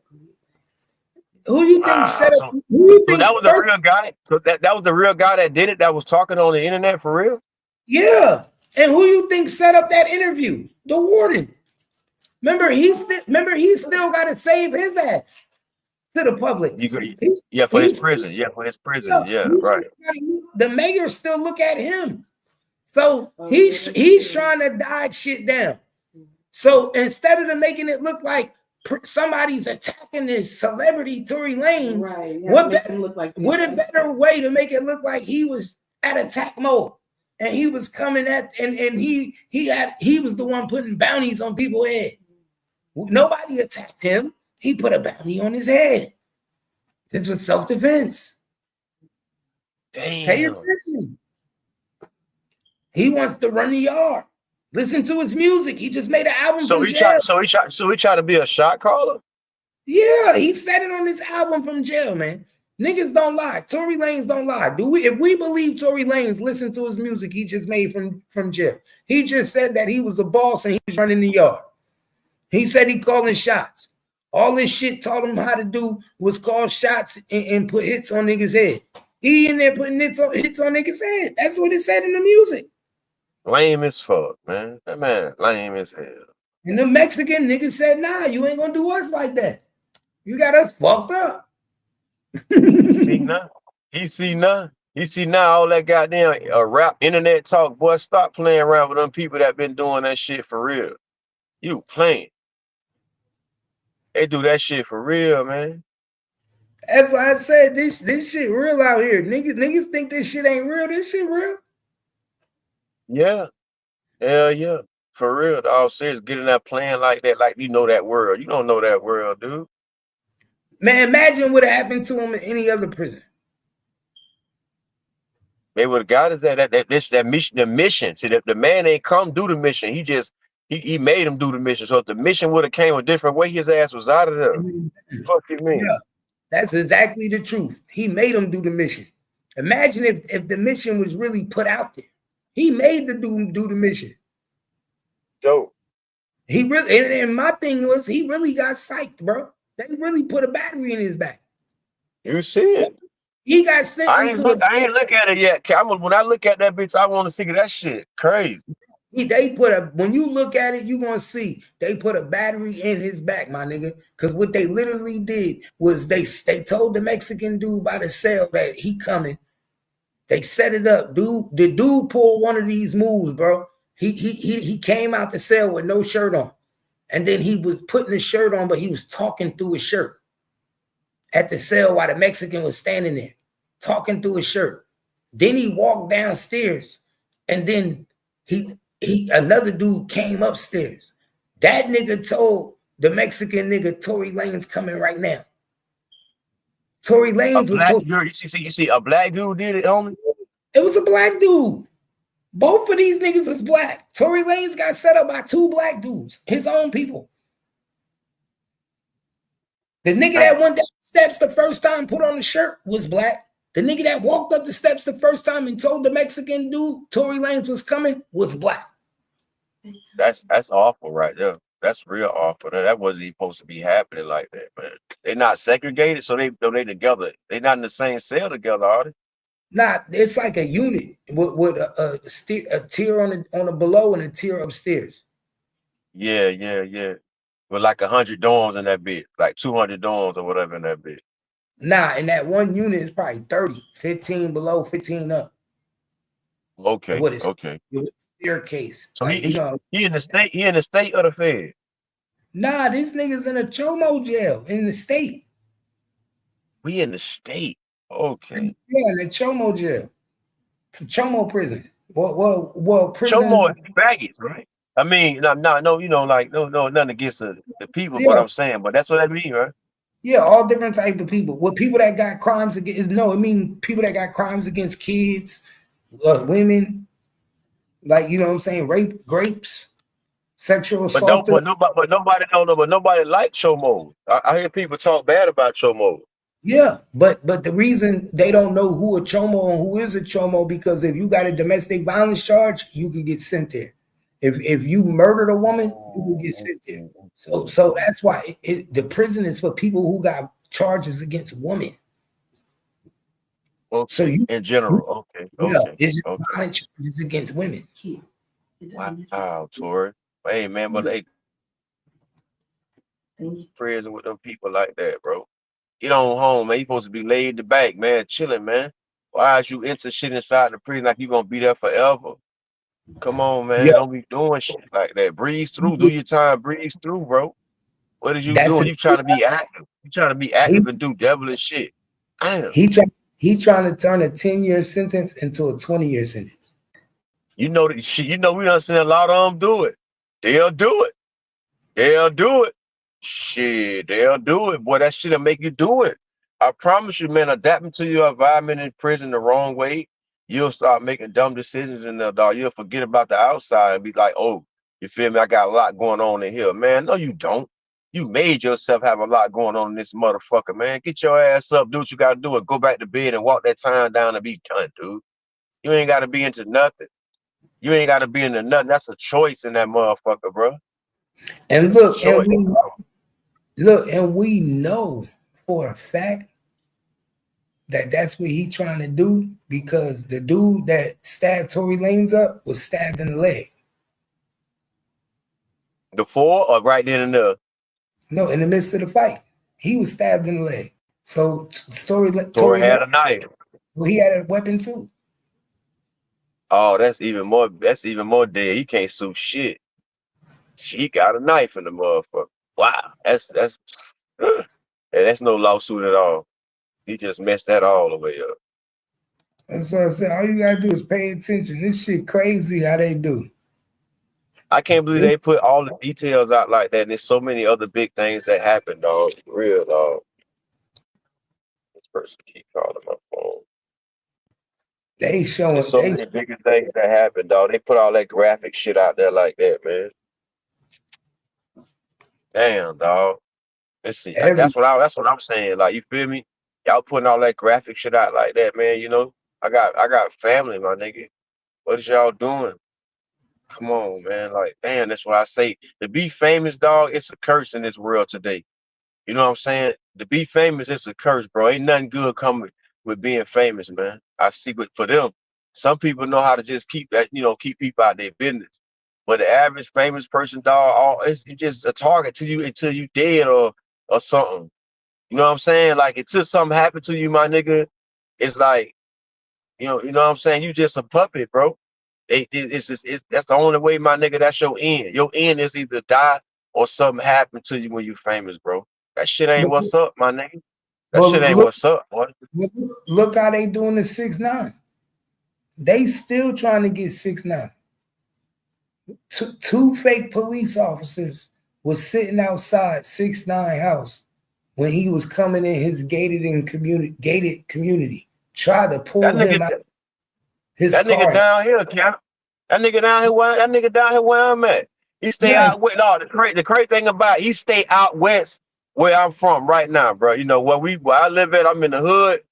Who you think set up? So that was the real guy. So that was the real guy that did it. That was talking on the internet for real. Yeah, and who you think set up that interview? The warden. Remember, he still got to save his ass to the public. For his prison. Yeah, right. The mayor still look at him. So he's trying to dodge shit down. So instead of them making it look like somebody's attacking this celebrity Tory Lanez, what a better way to make it look like he was at attack mode and he was coming at and he was the one putting bounties on people's head. Nobody attacked him. He put a bounty on his head. This was self-defense. Damn. Pay attention. He wants to run the yard. Listen to his music. He just made an album from jail. So he tried to be a shot caller? Yeah, he said it on his album from jail, man. Niggas don't lie. Tory Lanez don't lie. If we believe Tory Lanez, listen to his music he just made from jail. He just said that he was a boss and he was running the yard. He said he calling shots. All this shit taught him how to do was call shots and put hits on niggas' head. He in there putting hits on niggas' head. That's what it said in the music. Lame as fuck, man. That man lame as hell. And the Mexican niggas said, nah, you ain't gonna do us like that. You got us fucked up. You see now? You see now? You see now all that goddamn rap internet talk, boy, stop playing around with them people that been doing that shit for real. You playing. They do that shit for real, man. That's why I said this shit real out here. Niggas think this shit ain't real. This shit real. Yeah. Hell yeah. For real. All serious. Getting that playing like that, like you know that world. You don't know that world, dude. Man, imagine what happened to him in any other prison. They would have got us that mission, the mission. See, the man ain't come do the mission. He made him do the mission. So if the mission would have came a different way, his ass was out of there. Fuck you mean? Yeah, that's exactly the truth. He made him do the mission. Imagine if the mission was really put out there. He made the dude do the mission. Joe. He really, and my thing was, he really got psyched, bro. They really put a battery in his back. You see it. He got sent I ain't look at it yet. When I look at that bitch, I want to see that shit. Crazy. When you look at it, you're gonna see they put a battery in his back, my nigga. Because what they literally did was they told the Mexican dude by the cell that he coming. They set it up. The dude pulled one of these moves, bro. He came out the cell with no shirt on. And then he was putting his shirt on, but he was talking through his shirt at the cell while the Mexican was standing there, talking through his shirt. Then he walked downstairs, and then another dude came upstairs. That nigga told the Mexican nigga, Tory Lanze coming right now. Tory Lanze was supposed to. You see, a black dude did it, homie? It was a black dude. Both of these niggas was black. Tory Lanze got set up by two black dudes, his own people. The nigga that went down the steps the first time, put on the shirt, was black. The nigga that walked up the steps the first time and told the Mexican dude Tory Lanze was coming was black. That's awful right there. That's real awful. That wasn't even supposed to be happening like that, man. They're not segregated, so they together. They're not in the same cell together, are they? Nah, it's like a unit with a tier on the below and a tier upstairs. Yeah. With like 100 dorms in that bit, like 200 dorms or whatever in that bit. Nah, in that one unit is probably 30, 15 below, 15 up. Okay. With Okay. Staircase. So like, he in the state. He in the state of the Fed. Nah, this nigga's in a Chomo jail in the state. We in the state. Okay. Yeah, in the Chomo jail. Chomo prison. Well, prison. Chomo is faggots, right? I mean, no, you know, like no, nothing against the people, but I'm saying, but that's what I mean, right? Yeah, all different type of people. What people that got crimes against? No, I mean people that got crimes against kids, women, like you know what I'm saying, rape, grapes, sexual assault. But nobody don't know. But nobody like Chomo. I hear people talk bad about Chomo. Yeah, but the reason they don't know who a Chomo and who is a Chomo because if you got a domestic violence charge, you can get sent there. If you murdered a woman, you will get sent there. So that's why the prison is for people who got charges against women. Okay. So in general, okay. It's violent charges against women. Wow, Tory. Hey man, but hey, prison with them people like that, bro. Get on home, man. You supposed to be laid in the back, man, chilling, man. Why is you enter shit inside the prison like you gonna be there forever? Come on, man. Yeah. Don't be doing shit like that. Breeze through. Do your time. Breeze through, bro. What is you doing? You trying to be active. You trying to be active and do devilish shit. Damn. He trying to turn a 10-year sentence into a 20-year sentence. You know that shit. You know we done seen a lot of them do it. They'll do it. They'll do it. Shit, they'll do it. Boy, that shit'll make you do it. I promise you, man, adapting to your environment in prison the wrong way, you'll start making dumb decisions in there, dog. You'll forget about the outside and be like, oh, you feel me? I got a lot going on in here. Man, no, you don't. You made yourself have a lot going on in this motherfucker, man. Get your ass up, do what you got to do, and go back to bed and walk that time down and be done, dude. You ain't got to be into nothing. You ain't got to be into nothing. That's a choice in that motherfucker, bro. And look, and we know for a fact that's what he trying to do, because the dude that stabbed Tory Lanez up was stabbed in the leg. Before or right then and there? No, in the midst of the fight, he was stabbed in the leg. So Tory had a knife. Well, he had a weapon too. Oh, that's even more dead. He can't sue shit. She got a knife in the motherfucker. Wow, that's yeah, that's no lawsuit at all. He just messed that all the way up. That's what I said. All you gotta do is pay attention. This shit crazy how they do. I can't believe they put all the details out like that. And there's so many other big things that happen, dog. For real, dog. This person keep calling my phone. They showing. There's so many bigger things that happen, dog. They put all that graphic shit out there like that, man. Damn, dog. Let's see. That's what I'm saying. Like, you feel me? Y'all putting all that graphic shit out like that, man. You know, I got family, my nigga. What is y'all doing? Come on, man. Like, damn, that's what I say. To be famous, dog, it's a curse in this world today. You know what I'm saying? To be famous, it's a curse, bro. Ain't nothing good coming with being famous, man. I see, but for them, some people know how to just keep people out their business. But the average famous person, dog, it's just a target to you until you dead or something. You know what I'm saying? Like, until something happened to you, my nigga, it's like, you know what I'm saying? You just a puppet, bro. That's the only way, my nigga. That's your end. Your end is either die or something happen to you when you famous, bro. That shit ain't what's up, my nigga. That shit ain't what's up, boy. Look how they doing the 6ix9ine. They still trying to get 6ix9ine. Two fake police officers was sitting outside 6ix9ine house when he was coming in his gated community. Tried to pull him out his car. Nigga down here, Cap. That nigga down here where I'm at. He stay out west. No, the crazy thing about he stay out west where I'm from right now, bro. You know where I live at, I'm in the hood.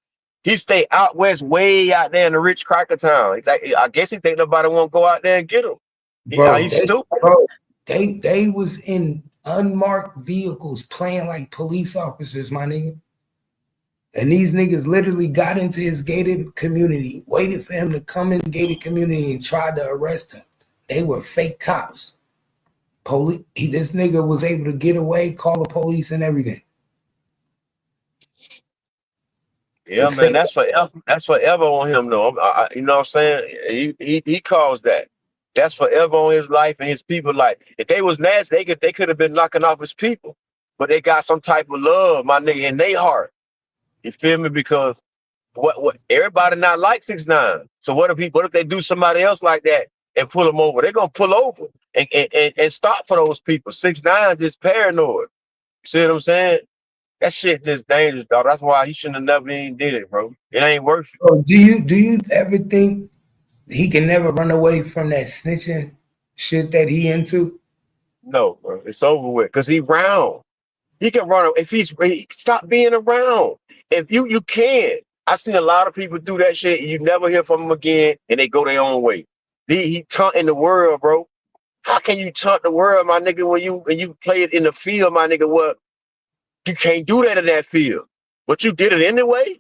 He stay out west, way out there in the rich cracker town. I guess he think nobody won't go out there and get him. He's stupid. Bro, they was in unmarked vehicles playing like police officers, my nigga. And these niggas literally got into his gated community, waited for him to come in the gated community and tried to arrest him. They were fake cops. This nigga was able to get away, call the police and everything. Yeah, man, that's forever on him, though. You know what I'm saying? He caused that. That's forever on his life and his people. Like, if they was nasty, they could have been knocking off his people, but they got some type of love, my nigga, in their heart. You feel me? Because what everybody not like 6ix9ine. So what if they do somebody else like that and pull them over? They're gonna pull over and stop for those people. 6ix9ine just paranoid. See what I'm saying? That shit just dangerous, dog. That's why he shouldn't have never even did it, bro. It ain't worth it. Bro, do you ever think he can never run away from that snitching shit that he into? No, bro. It's over with. Cause he round. He can run if he stop being around. If you can. I seen a lot of people do that shit and you never hear from them again and they go their own way. He taunting the world, bro. How can you taunt the world, my nigga, when you play it in the field, my nigga? What? You can't do that in that field, but you did it anyway.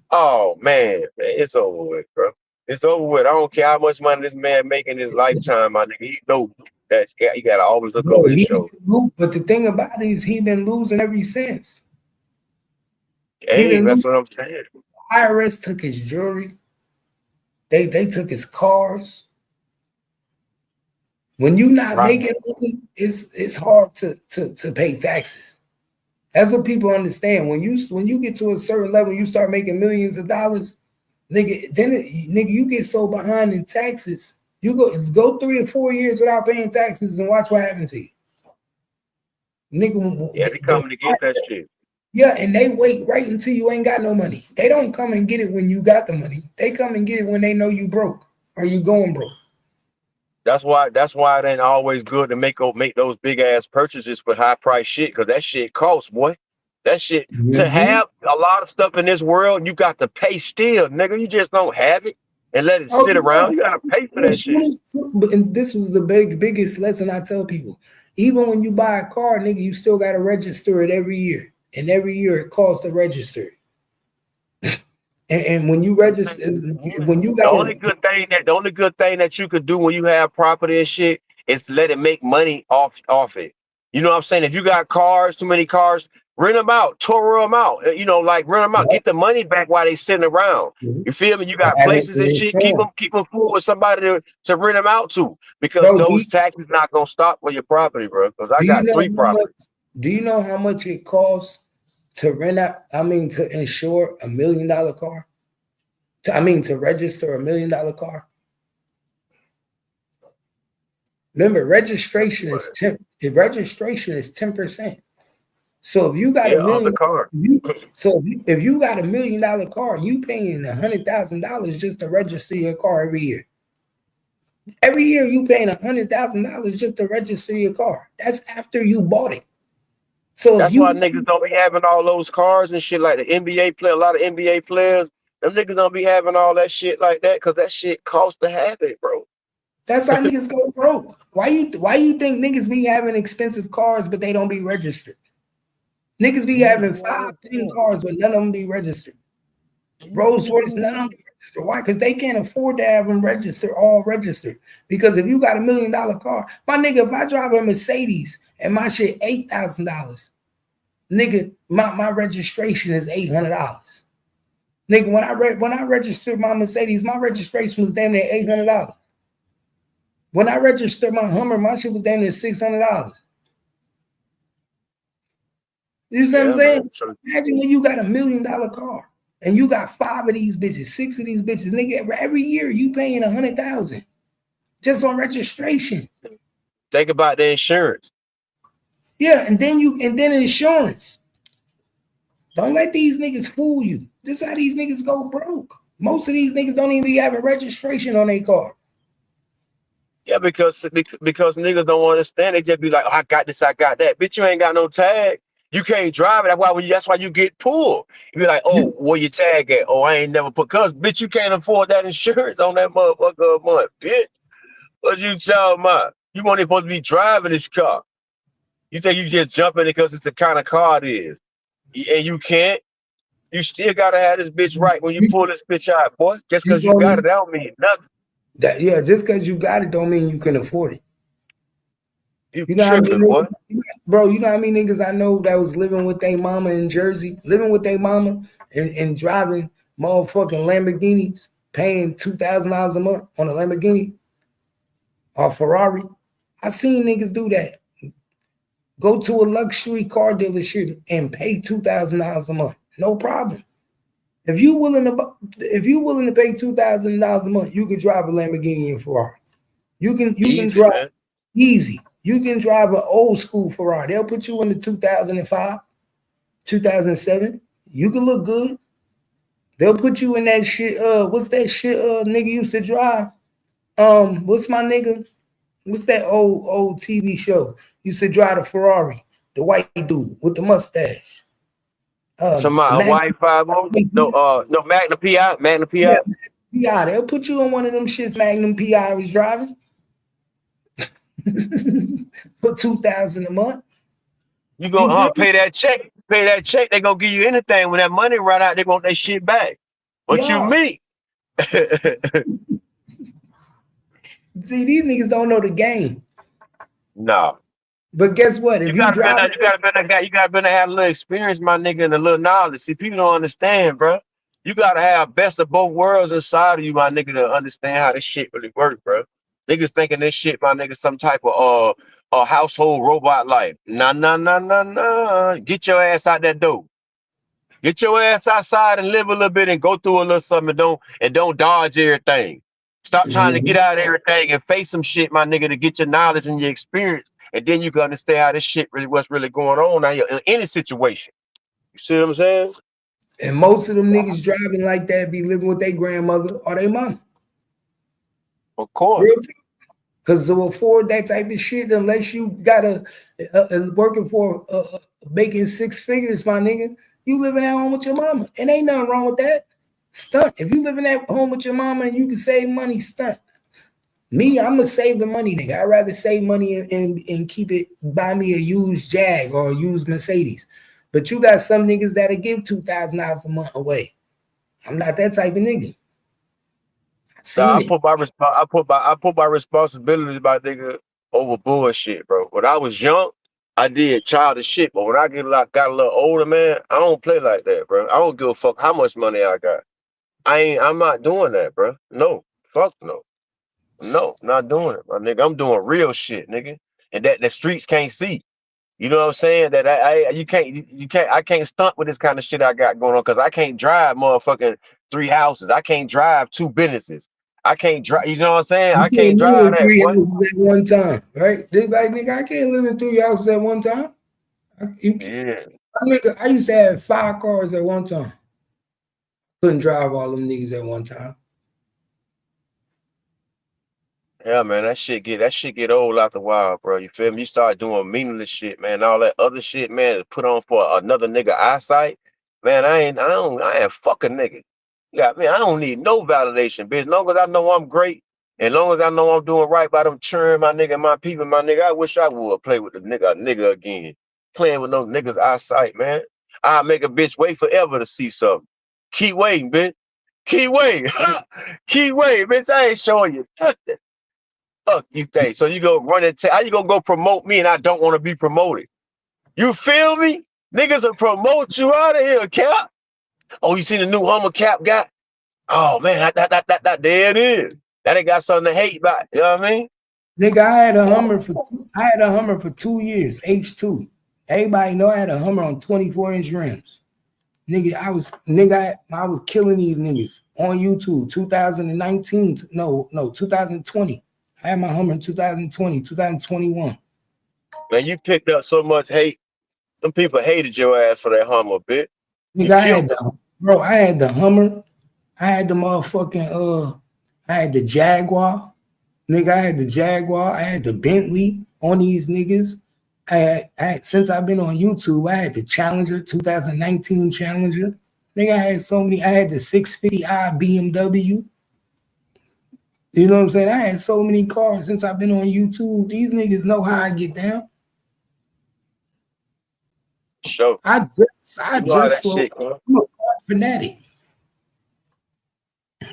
Oh man, it's over with, bro. It's over with. I don't care how much money this man make in his lifetime, my nigga. He know that he gotta always look over his shoulder. But the thing about it is he been losing ever since. Hey, that's what I'm saying. IRS took his jewelry. They took his cars. When you not making money, it's hard to pay taxes. That's what people understand. When you get to a certain level, you start making millions of dollars, nigga. You get so behind in taxes. You go 3 or 4 years without paying taxes and watch what happens to you, nigga. Yeah, they coming to get that shit. Yeah, and they wait right until you ain't got no money. They don't come and get it when you got the money. They come and get it when they know you broke or you going broke. That's why it ain't always good to make those big ass purchases for high price shit, because that shit costs, boy. That shit to have a lot of stuff in this world, you got to pay still, nigga. You just don't have it and let it sit around. You gotta pay for that shit. And this was the biggest lesson I tell people. Even when you buy a car, nigga, you still gotta register it every year. And every year it costs to register. And when you register, when you got The only good thing that you could do when you have property and shit is let it make money off it. You know what I'm saying? If you got cars, too many cars, rent them out, tour them out. You know, like rent them out, get the money back while they sitting around. You feel me? You got places and shit. Keep them full with somebody to rent them out to, because bro, those taxes not gonna stop for your property, bro. Because I got 3 properties. Do you know how much it costs to rent out? I mean, to insure $1 million car. To register $1 million car. Remember, registration is 10%. So if you got $1 million, if you got $1 million car, you paying $100,000 just to register your car every year. Every year you paying $100,000 just to register your car. That's after you bought it. So that's why niggas don't be having all those cars and shit like the NBA player. A lot of NBA players, them niggas don't be having all that shit like that because that shit costs to have it, bro. That's how niggas go broke. Why you think niggas be having expensive cars but they don't be registered? Niggas be having 5, 10 cars but none of them be registered. Rolls Royce, none of them be registered. Why? Because they can't afford to have them all registered. Because if you got $1 million car, my nigga, if I drive a Mercedes and my shit $8,000, nigga, my registration is $800. Nigga, when I registered my Mercedes, my registration was damn near $800. When I registered my Hummer, my shit was damn near $600. You see what I'm saying? So imagine when you got $1 million car and you got 5 of these bitches, 6 of these bitches, nigga. Every year you paying $100,000 just on registration. Think about the insurance. Yeah, and then insurance. Don't let these niggas fool you. This is how these niggas go broke. Most of these niggas don't even be having registration on their car. Yeah, because niggas don't understand. They just be like, oh, I got this, I got that. Bitch, you ain't got no tag. You can't drive it. That's why you get pulled. You be like, oh, where your tag at? Oh, I ain't never put. Cause bitch, you can't afford that insurance on that motherfucker a month, bitch. What you talking about? You weren't supposed to be driving this car. You think you just jump in it because it's the kind of car it is, and you can't. You still gotta have this bitch right when you pull this bitch out, boy. Just because you got it, that don't mean nothing. Just because you got it don't mean you can afford it. You know tripping, what I mean, bro? You know how many niggas I know that was living with their mama in Jersey, and driving motherfucking Lamborghinis, paying $2,000 a month on a Lamborghini or Ferrari. I seen niggas do that. Go to a luxury car dealership and pay $2,000 a month, no problem. If you willing to pay $2,000 a month, you can drive a Lamborghini and Ferrari. You can drive, man. Easy. You can drive an old school Ferrari. They'll put you in the 2005, 2007. You can look good. They'll put you in that shit. What's that shit nigga used to drive? What's my nigga? What's that old TV show? Used to drive a Ferrari. The white dude with the mustache. Somebody white 50? No, Magnum PI. Magnum PI. Yeah, PI. They'll put you on one of them shits Magnum PI was driving. For $2,000 a month. You go pay that check. Pay that check. They gonna give you anything. When that money run out, they want that shit back. What you mean? See, these niggas don't know the game. No. But guess what? If you gotta have a little experience, my nigga, and a little knowledge. See, people don't understand, bro. You gotta have best of both worlds inside of you, my nigga, to understand how this shit really works, bro. Niggas thinking this shit, my nigga, some type of a household robot life. Nah. Get your ass out that door. Get your ass outside and live a little bit and go through a little something and don't dodge everything. Stop trying to get out of everything and face some shit, my nigga, to get your knowledge and your experience. And then you can understand how this shit what's really going on out here in any situation. You see what I'm saying? And most of them niggas driving like that be living with their grandmother or their mom. Of course. Because to afford that type of shit, unless you got working for making 6 figures, my nigga, you living at home with your mama. And ain't nothing wrong with that. Stunt. If you living at home with your mama and you can save money, stunt. Me, I'm gonna save the money, nigga. I'd rather save money and keep it, buy me a used Jag or a used Mercedes. But you got some niggas that'll give $2,000 a month away. I'm not that type of nigga. Nah, I put my responsibilities, my nigga, over bullshit, bro. When I was young, I did childish shit, but when I got a little older, man, I don't play like that, bro. I don't give a fuck how much money I got. I'm not doing that, bro. No, fuck no. No, not doing it, my nigga. I'm doing real shit, nigga. And that the streets can't see. You know what I'm saying? That I can't stunt with this kind of shit I got going on because I can't drive motherfucking 3 houses. I can't drive 2 businesses. I can't drive, you know what I'm saying? You I can't can't live drive in that, 3 boy. houses at one time, right? This like nigga, I can't live in 3 houses at one time. Yeah. I used to have 5 cars at one time. Couldn't drive all them niggas at one time. Yeah, man, that shit get old after a while, bro. You feel me? You start doing meaningless shit, man. All that other shit, man, is put on for another nigga eyesight. Man, I ain't fuck a nigga. Yeah, man, I don't need no validation, bitch. As long as I know I'm great, and long as I know I'm doing right by them churn, my nigga, my people, my nigga, I wish I would play with a nigga again. Playing with no niggas eyesight, man. I'll make a bitch wait forever to see something. Keep waiting, bitch. Keep waiting. Keep waiting, bitch. I ain't showing you nothing. Fuck you think? So you go run and how you gonna go promote me and I don't want to be promoted? You feel me? Niggas will promote you out of here, Cap. Oh, you seen the new Hummer Cap got? Oh man, that there it is. That ain't got something to hate about. You know what I mean? Nigga, I had a Hummer for 2 years, H2. Everybody know I had a Hummer on 24-inch rims. Nigga, I was killing these niggas on YouTube. 2019, no, 2020. I had my Hummer in 2020, 2021. Man, you picked up so much hate. Some people hated your ass for that Hummer, bitch. Nigga, I had the Hummer. I had the motherfucking I had the Jaguar. Nigga, I had the Jaguar. I had the Bentley on these niggas. I had since I've been on YouTube, I had the Challenger, 2019 Challenger. Nigga, I had so many. I had the 650i BMW. You know what I'm saying? I had so many cars since I've been on YouTube. These niggas know how I get down. Sure. I just slow. Shit, I'm a car fanatic.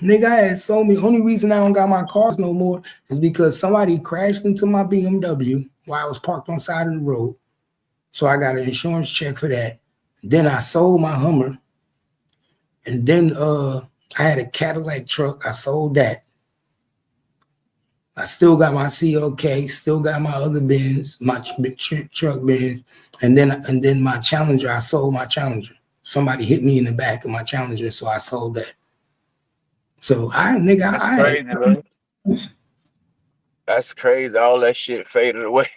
Nigga, I had so many. Only reason I don't got my cars no more is because somebody crashed into my BMW while I was parked on the side of the road. So I got an insurance check for that. Then I sold my Hummer. And then I had a Cadillac truck. I sold that. I still got my COK, still got my other Benz, my truck Benz. And then my Challenger, I sold my Challenger. Somebody hit me in the back of my Challenger, so I sold that. So That's crazy, man. That's crazy. All that shit faded away.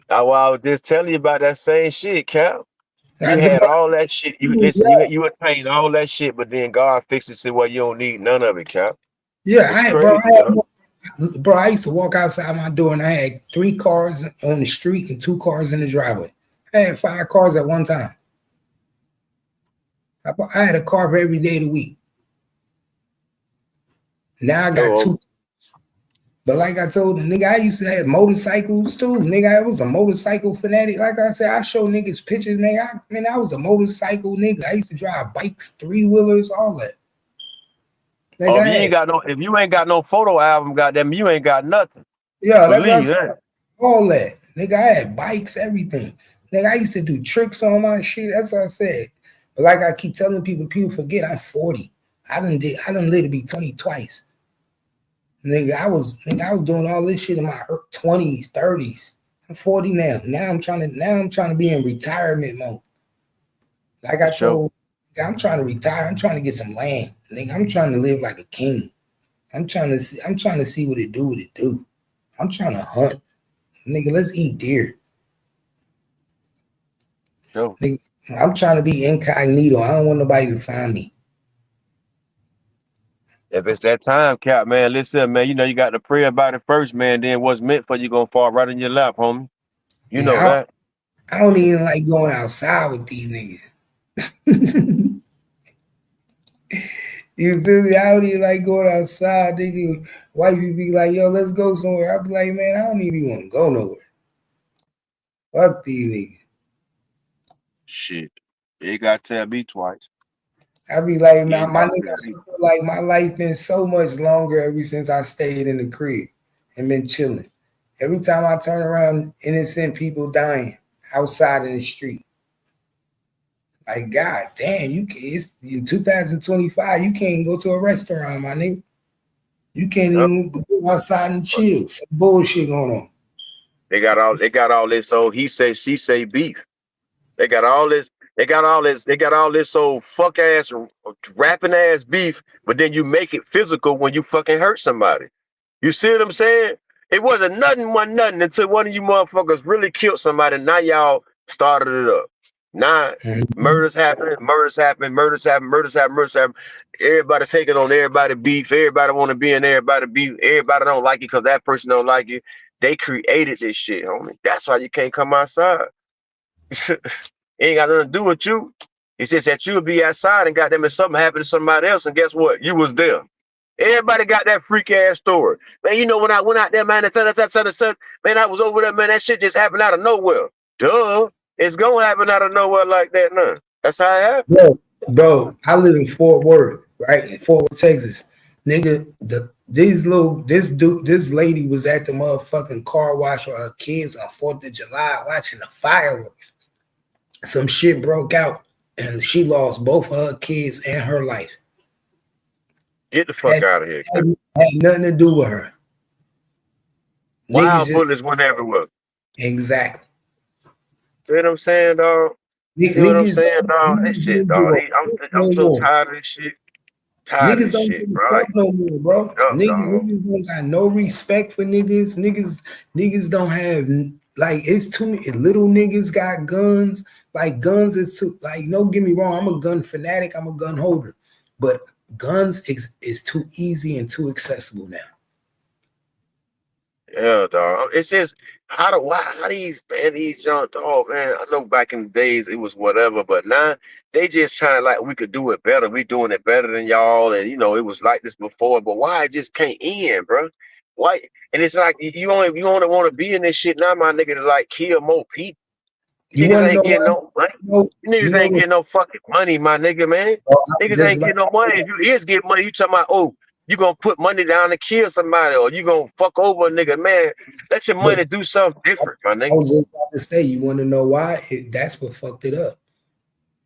I was just telling you about that same shit, Cap. You had all that shit. You attained all that shit, but then God fixed it to where you don't need none of it, Cap. Yeah, bro, I used to walk outside my door and I had 3 cars on the street and 2 cars in the driveway. I had 5 cars at one time. I had a car for every day of the week. Now I got 2. But like I told the nigga, I used to have motorcycles too. Nigga, I was a motorcycle fanatic. Like I said, I show niggas pictures, nigga. I was a motorcycle nigga. I used to drive bikes, 3-wheelers, all that. Like if you ain't got no photo album, goddamn, you ain't got nothing. Yeah, that's what I said. All that. Nigga, I had bikes, everything. Nigga, I used to do tricks on my shit. That's what I said. But like I keep telling people forget I'm 40. I done live to be 20 twice. Nigga, I was doing all this shit in my 20s, 30s. I'm 40 now. Now I'm trying to be in retirement mode. Like I told, I'm trying to retire. I'm trying to get some land. Nigga, I'm trying to live like a king. I'm trying to see what it do. I'm trying to hunt. Nigga, let's eat deer. Sure. Nigga, I'm trying to be incognito. I don't want nobody to find me. If it's that time, Cap, man, listen, man, you know you got to pray about it first, man. Then what's meant for you gonna fall right in your lap, homie. You know that. I don't even like going outside with these niggas. You feel me? I don't even like going outside, nigga. Wife would be like, yo, let's go somewhere. I'd be like, man, I don't even want to go nowhere. Fuck these niggas. Shit. You gotta tell me twice. I be like, Yeah, my nigga, I feel like my life been so much longer ever since I stayed in the crib and been chilling. Every time I turn around, innocent people dying outside in the street. Like, God damn, it's in 2025, you can't go to a restaurant, my nigga. You can't even go outside and chill. Some bullshit going on. They got all this old he say she say beef. They got all this. They got all this old fuck ass rapping ass beef. But then you make it physical when you fucking hurt somebody. You see what I'm saying? It wasn't nothing until one of you motherfuckers really killed somebody. Now y'all started it up. Now murders happen. Everybody taking on everybody beef. Everybody want to be in everybody beef. Everybody don't like it because that person don't like it. They created this shit, homie. That's why you can't come outside. It ain't got nothing to do with you. It's just that you'll be outside and goddamn if something happened to somebody else, and guess what? You was there. Everybody got that freak ass story. Man, you know when I went out there, man, man, I was over there, man, that shit just happened out of nowhere. Duh. It's gonna happen out of nowhere like that now. That's how it happens. Bro, I live in Fort Worth, right? In Fort Worth, Texas. Nigga, this lady was at the motherfucking car wash with her kids on 4th of July watching the fireworks. Some shit broke out and she lost both of her kids and her life. Get the fuck out of here. Had nothing to do with her. Wild bullets went everywhere. Exactly. See what I'm saying, dog? See what I'm saying, dog? This shit, dog. I'm so tired of this shit. Tired of this shit, bro. Like, no more, bro. Niggas don't got no respect for niggas. Niggas don't have, like, it's too many little niggas got guns. Like, guns is too, like, don't get me wrong, I'm a gun fanatic, I'm a gun holder. But guns is too easy and too accessible now. Yeah, dog. It's just how these young dog, man. I know back in the days it was whatever, but now they just trying to like we could do it better. We doing it better than y'all, and you know it was like this before. But why it just can't end, bro? Why? And it's like you only want to be in this shit now, my nigga, to like kill more people. Niggas ain't getting no money. Niggas ain't getting no fucking money, my nigga, man. Niggas ain't getting no money. If you is getting money, you talking about, oh, you gonna put money down to kill somebody, or you gonna fuck over a nigga, man. Let your money do something different, my nigga. I was just about to say, you want to know why? That's what fucked it up.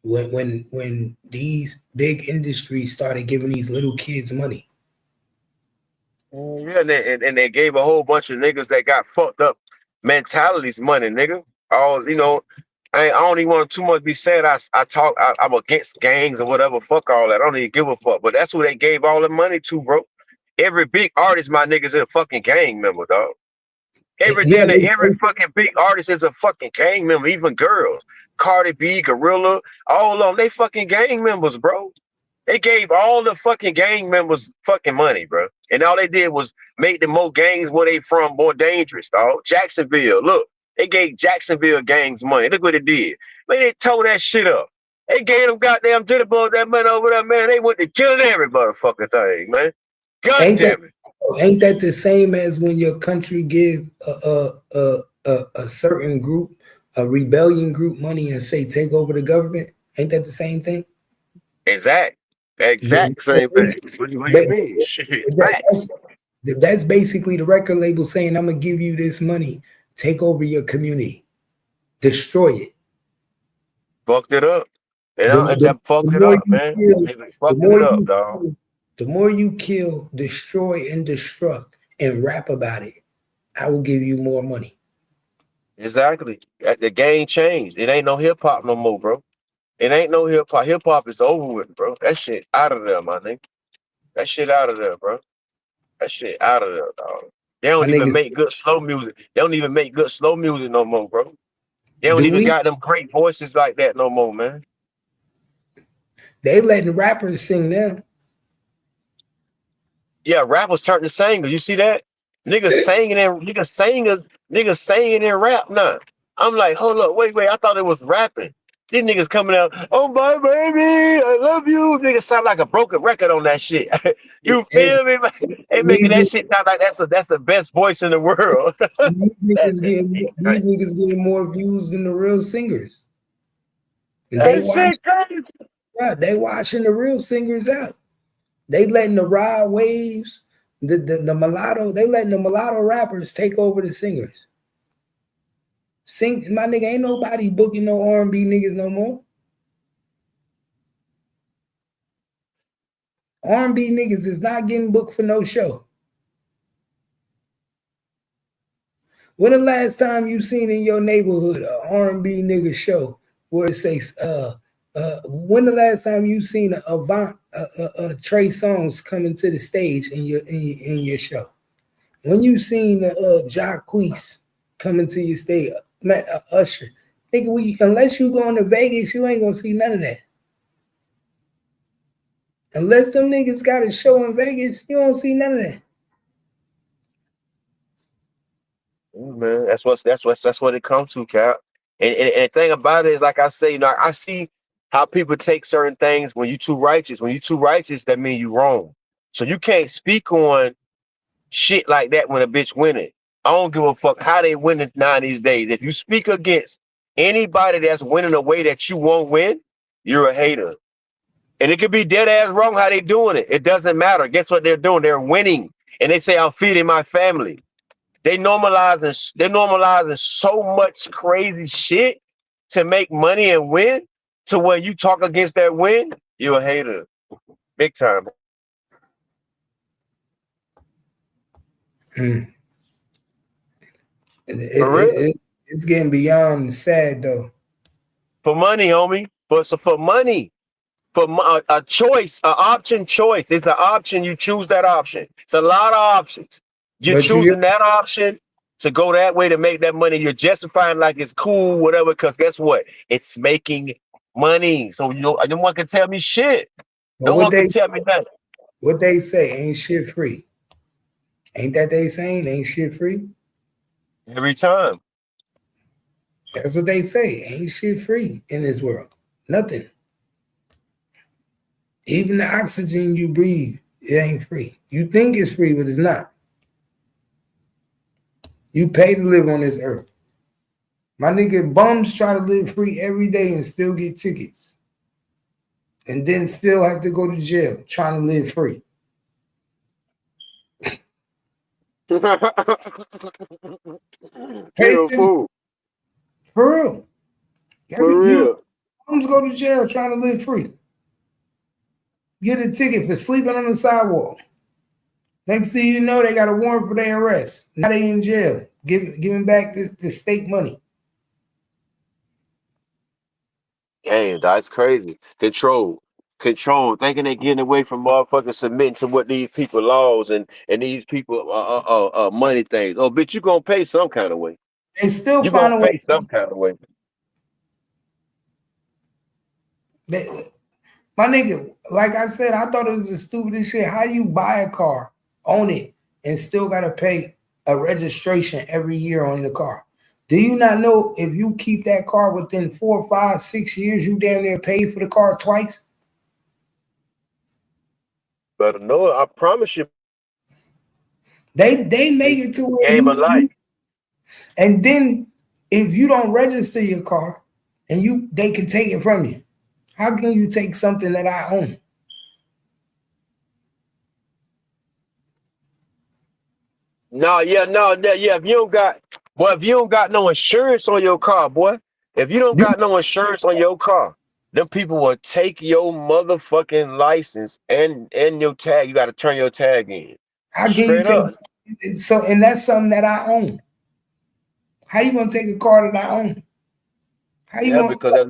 When these big industries started giving these little kids money. Yeah, and they gave a whole bunch of niggas that got fucked up mentalities money, nigga. All you know, I don't even want too much be said. I'm against gangs or whatever. Fuck all that. I don't even give a fuck. But that's who they gave all the money to, bro. Every big artist, my niggas, is a fucking gang member, dog. Every fucking big artist is a fucking gang member. Even girls, Cardi B, Gorilla, all of them, they fucking gang members, bro. They gave all the fucking gang members fucking money, bro. And all they did was make the more gangs where they from more dangerous, dog. Jacksonville, look. They gave Jacksonville gangs money. Look what it did. Man, they tore that shit up. They gave them goddamn jitterbug that money over there, man. They went to killing every motherfucking thing, man. God damn it. Ain't that the same as when your country give a certain group, a rebellion group money and say take over the government? Ain't that the same thing? Exact same thing. What do you mean? That's basically the record label saying, I'm gonna give you this money. Take over your community, destroy it. Fucked it up. Fucked it up, man. Fucked it up, dog. The more you kill, destroy, and destruct, and rap about it, I will give you more money. Exactly. The game changed. It ain't no hip hop no more, bro. It ain't no hip hop. Hip hop is over with, bro. That shit out of there, my nigga. That shit out of there, bro. That shit out of there, dog. They don't even make good slow music. They don't even make good slow music no more, bro. They don't even got them great voices like that no more, man. They letting rappers sing now. Yeah, rappers turn to singers. You see that? Niggas singing and rap now. I'm like, hold up, wait. I thought it was rapping. These niggas coming out, oh my baby, I love you. Niggas sound like a broken record on that shit. You feel me? They making that shit sound like that's the best voice in the world. These niggas getting more views than the real singers. And that shit crazy. They washing the real singers out. They letting the Rod Waves, the mulatto, they letting the mulatto rappers take over the singers. My nigga, ain't nobody booking no R&B niggas no more. R&B niggas is not getting booked for no show. When the last time you seen in your neighborhood a R&B nigga show where it says, when the last time you seen a Trey Songz coming to the stage in your show? When you seen Jacquees coming to your stage, Usher, nigga, unless you going to Vegas, you ain't gonna see none of that. Unless them niggas got a show in Vegas, you don't see none of that. Man, that's what it comes to, Cap. And the thing about it is, like I say, I see how people take certain things when you too righteous. When you too righteous, that means you wrong. So you can't speak on shit like that when a bitch winning. I don't give a fuck how they winning now these days. If you speak against anybody that's winning a way that you won't win, you're a hater. And it could be dead ass wrong how they doing it. It doesn't matter. Guess what they're doing? They're winning. And they say, I'm feeding my family. They're normalizing so much crazy shit to make money and win, to where you talk against that win, you're a hater. Big time. It's getting beyond sad though. For money, homie. For money. For a choice, an option choice. It's an option. You choose that option. It's a lot of options. You're choosing that option to go that way to make that money. You're justifying like it's cool, whatever, because guess what? It's making money. So no one can tell me shit. No one can tell me nothing. What they say ain't shit free. Ain't that they saying ain't shit free? Every time. That's what they say. Ain't shit free in this world. Nothing. Even the oxygen you breathe, it ain't free. You think it's free, but it's not. You pay to live on this earth. My nigga, bums try to live free every day and still get tickets. And then still have to go to jail trying to live free. Pay fool. For real. For real. Bums go to jail trying to live free. Get a ticket for sleeping on the sidewalk. Next thing you know, they got a warrant for their arrest. Now they in jail, giving back the state money. Damn, that's crazy. Control. Thinking they getting away from motherfuckers submitting to what these people laws and these people money things. Oh, bitch, you gonna pay some kind of way. They still you find gonna a way. Pay some kind of way. My nigga, like I said, I thought it was the stupidest shit. How do you buy a car, own it, and still gotta pay a registration every year on the car? Do you not know if you keep that car within 4, 5, 6 years, you damn near pay for the car twice? Better know it. I promise you. They make it to where game of life. And then if you don't register your car and they can take it from you. How can you take something that I own? If you don't got no insurance on your car, boy. If you don't got no insurance on your car, them people will take your motherfucking license and your tag. You got to turn your tag in. Straight up. So, and that's something that I own. How you gonna take a car that I own? Because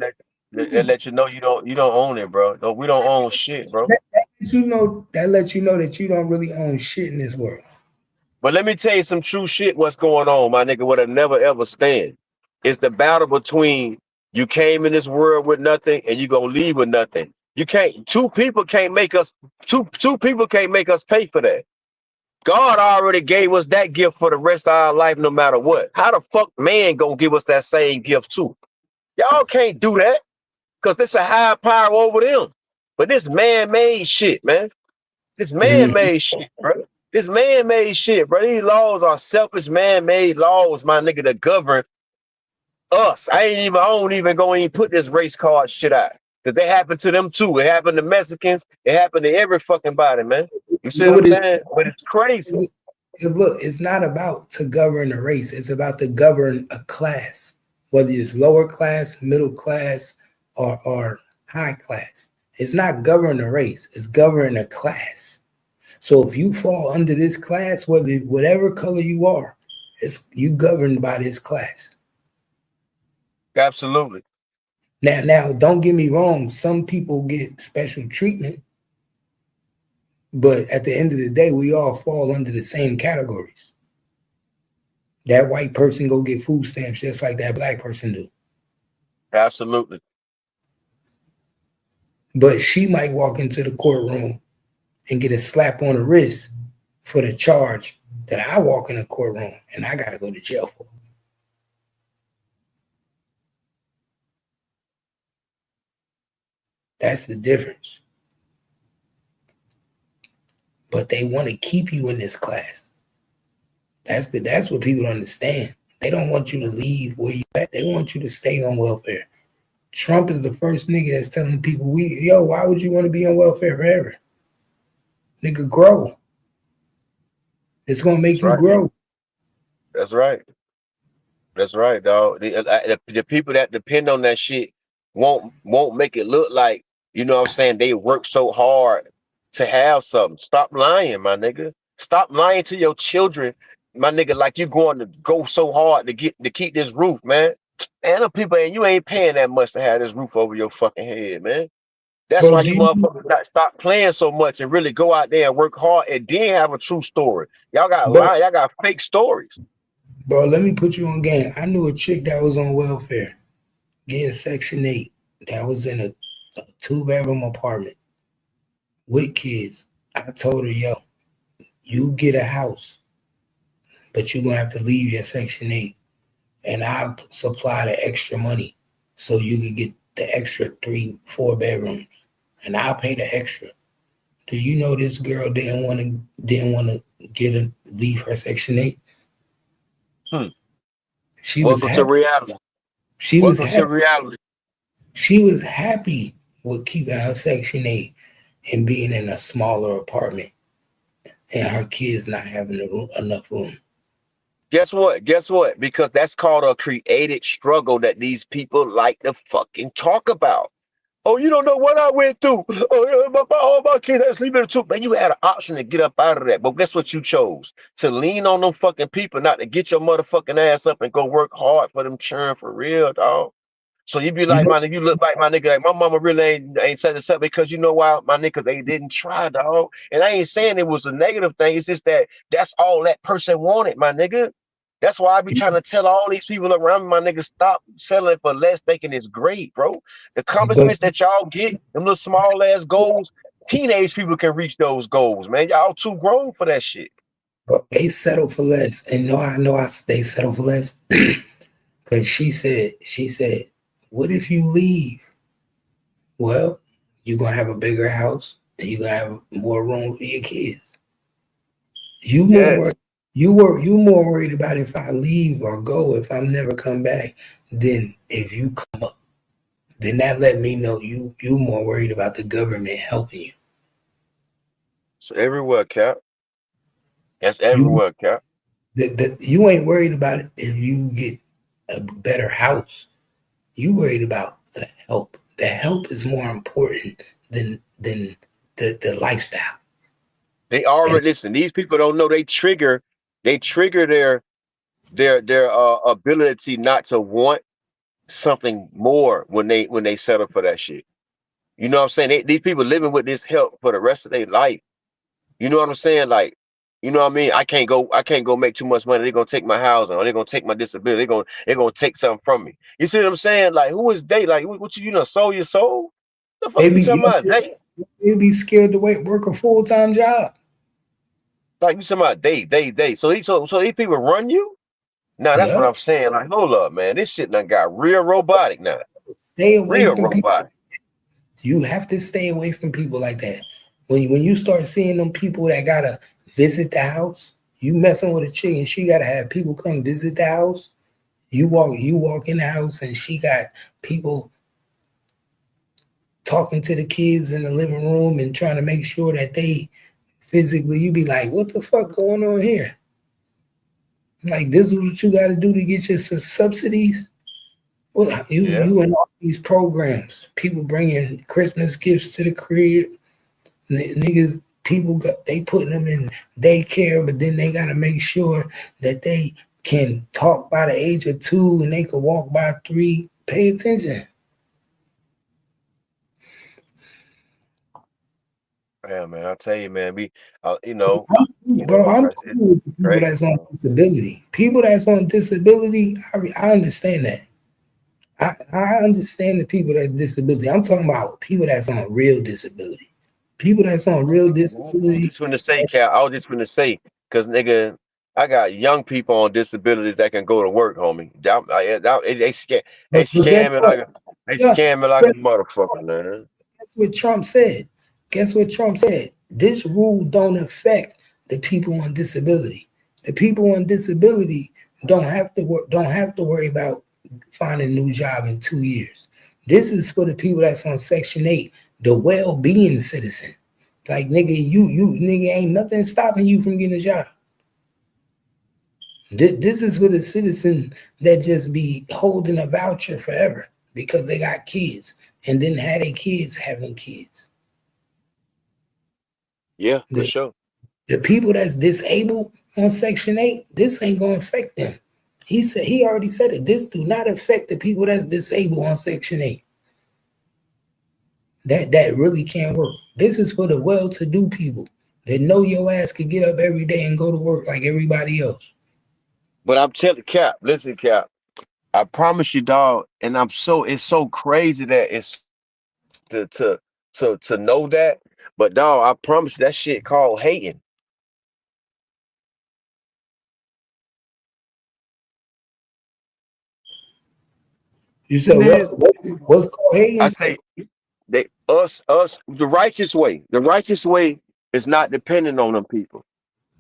they let you know you don't own it, bro. No, we don't own shit, bro. That lets you know that you don't really own shit in this world. But let me tell you some true shit. What's going on, my nigga? What'll never ever stand. It's the battle between you came in this world with nothing and you gonna leave with nothing. You can't. Two people can't make us pay for that. God already gave us that gift for the rest of our life, no matter what. How the fuck man gonna give us that same gift too? Y'all can't do that because this a high power over them. But this man-made shit, man. This man-made shit, bro. This man-made shit, bro. These laws are selfish man-made laws, my nigga, that govern us. I don't even go and put this race card shit out. Because they happen to them too. It happened to Mexicans. It happened to every fucking body, man. You see You know what I'm what it saying? But it's crazy. is? Look, it's not about to govern a race. It's about to govern a class, whether it's lower class, middle class, or high class. It's not govern a race. It's govern a class. So if you fall under this class, whatever color you are, you governed by this class. Absolutely. Now, don't get me wrong. Some people get special treatment, but at the end of the day, we all fall under the same categories. That white person go get food stamps just like that black person do. Absolutely. But she might walk into the courtroom and get a slap on the wrist for the charge that I walk in the courtroom and I got to go to jail for. That's the difference. But they want to keep you in this class. That's what people don't understand. They don't want you to leave where you at. They want you to stay on welfare. Trump is the first nigga that's telling people, why would you want to be on welfare forever? Nigga, grow. It's gonna make you grow. That's right. That's right, dog. The people that depend on that shit won't make it look like, you know what I'm saying, they work so hard to have something. Stop lying, my nigga. Stop lying to your children, my nigga, like you going to go so hard to keep this roof, man. And the people, and you ain't paying that much to have this roof over your fucking head, man. That's Bro, why you motherfuckers got stop playing so much and really go out there and work hard and then have a true story. Y'all got y'all got fake stories. Bro, let me put you on game. I knew a chick that was on welfare, getting Section 8, that was in a 2-bedroom apartment with kids. I told her, yo, you get a house, but you're going to have to leave your Section 8, and I'll supply the extra money so you can get the extra 3-4 bedrooms, and I'll pay the extra. Do you know this girl didn't want to leave her Section 8? She was happy. To reality. Welcome to reality. She was happy with keeping her Section 8 and being in a smaller apartment and her kids not having enough room. Guess what? Because that's called a created struggle that these people like to fucking talk about. Oh, you don't know what I went through. Oh, my kids had sleeping too. Man, you had an option to get up out of that. But guess what you chose? To lean on them fucking people, not to get your motherfucking ass up and go work hard for them churn for real, dog. So you be like, you look back, my nigga, like my mama really ain't said this up because you know why, my nigga, they didn't try, dog. And I ain't saying it was a negative thing. It's just that's all that person wanted, my nigga. That's why I be trying to tell all these people around me, my niggas, stop settling for less, thinking it's great, bro. The accomplishments that y'all get, them little small ass goals, teenage people can reach those goals, man. Y'all too grown for that shit. But they settle for less. And they settle for less. Because she said, what if you leave? Well, you're going to have a bigger house and you're going to have more room for your kids. You more worried about if I leave or go, if I'm never come back, than if you come up. Then that let me know you more worried about the government helping you. So everywhere, Cap. That's everywhere, Cap. You ain't worried about it if you get a better house. You worried about the help. The help is more important than the lifestyle. They already listen. These people don't know they trigger their ability not to want something more when they settle for that shit. You know what I'm saying? These people living with this help for the rest of their life. You know what I'm saying? Like, you know what I mean? I can't go make too much money. They're gonna take my housing, or they're gonna take my disability. They're gonna take something from me. You see what I'm saying? Like, who is they? Like, what you know, sold your soul? The fuck you talking about? They'd be scared to work a full-time job. Like you talking about they. So these people run you? Now that's what I'm saying. Like, hold up, man. This shit done got real robotic now. Stay away real from robotic. You have to stay away from people like that. When you start seeing them people that gotta visit the house, you messing with a chick and she gotta have people come visit the house. You walk in the house and she got people talking to the kids in the living room and trying to make sure that they physically, you be like, what the fuck going on here? Like, this is what you got to do to get your subsidies? Well, you and all these programs, people bringing Christmas gifts to the crib, niggas, they putting them in daycare, but then they got to make sure that they can talk by the age of 2 and they can walk by 3. Pay attention. Yeah, man, I tell you, man, we, Bro, I'm cool with the people that's on disability. People that's on disability, I understand that. I understand the people that's disability. I'm talking about people that's on real disability. People that's on real disability. I was just gonna say, Cal. I was just gonna say, cause nigga, I got young people on disabilities that can go to work, homie. They scamming like a motherfucker, man. That's what Trump said. Guess what Trump said? This rule don't affect the people on disability. The people on disability don't have to worry about finding a new job in 2 years. This is for the people that's on Section 8, the well-being citizen. Like, nigga, you nigga, ain't nothing stopping you from getting a job. This is for the citizen that just be holding a voucher forever because they got kids and then had their kids having kids. Yeah, for sure. The people that's disabled on Section 8, this ain't gonna affect them. He already said it. This do not affect the people that's disabled on Section 8. That really can't work. This is for the well-to-do people that know your ass could get up every day and go to work like everybody else. But I'm telling Cap, listen, Cap, I promise you, dog, and it's so crazy that it's to know that. But dog, I promise you, that shit called hating. You said what's called hating? I say the righteous way. The righteous way is not dependent on them people.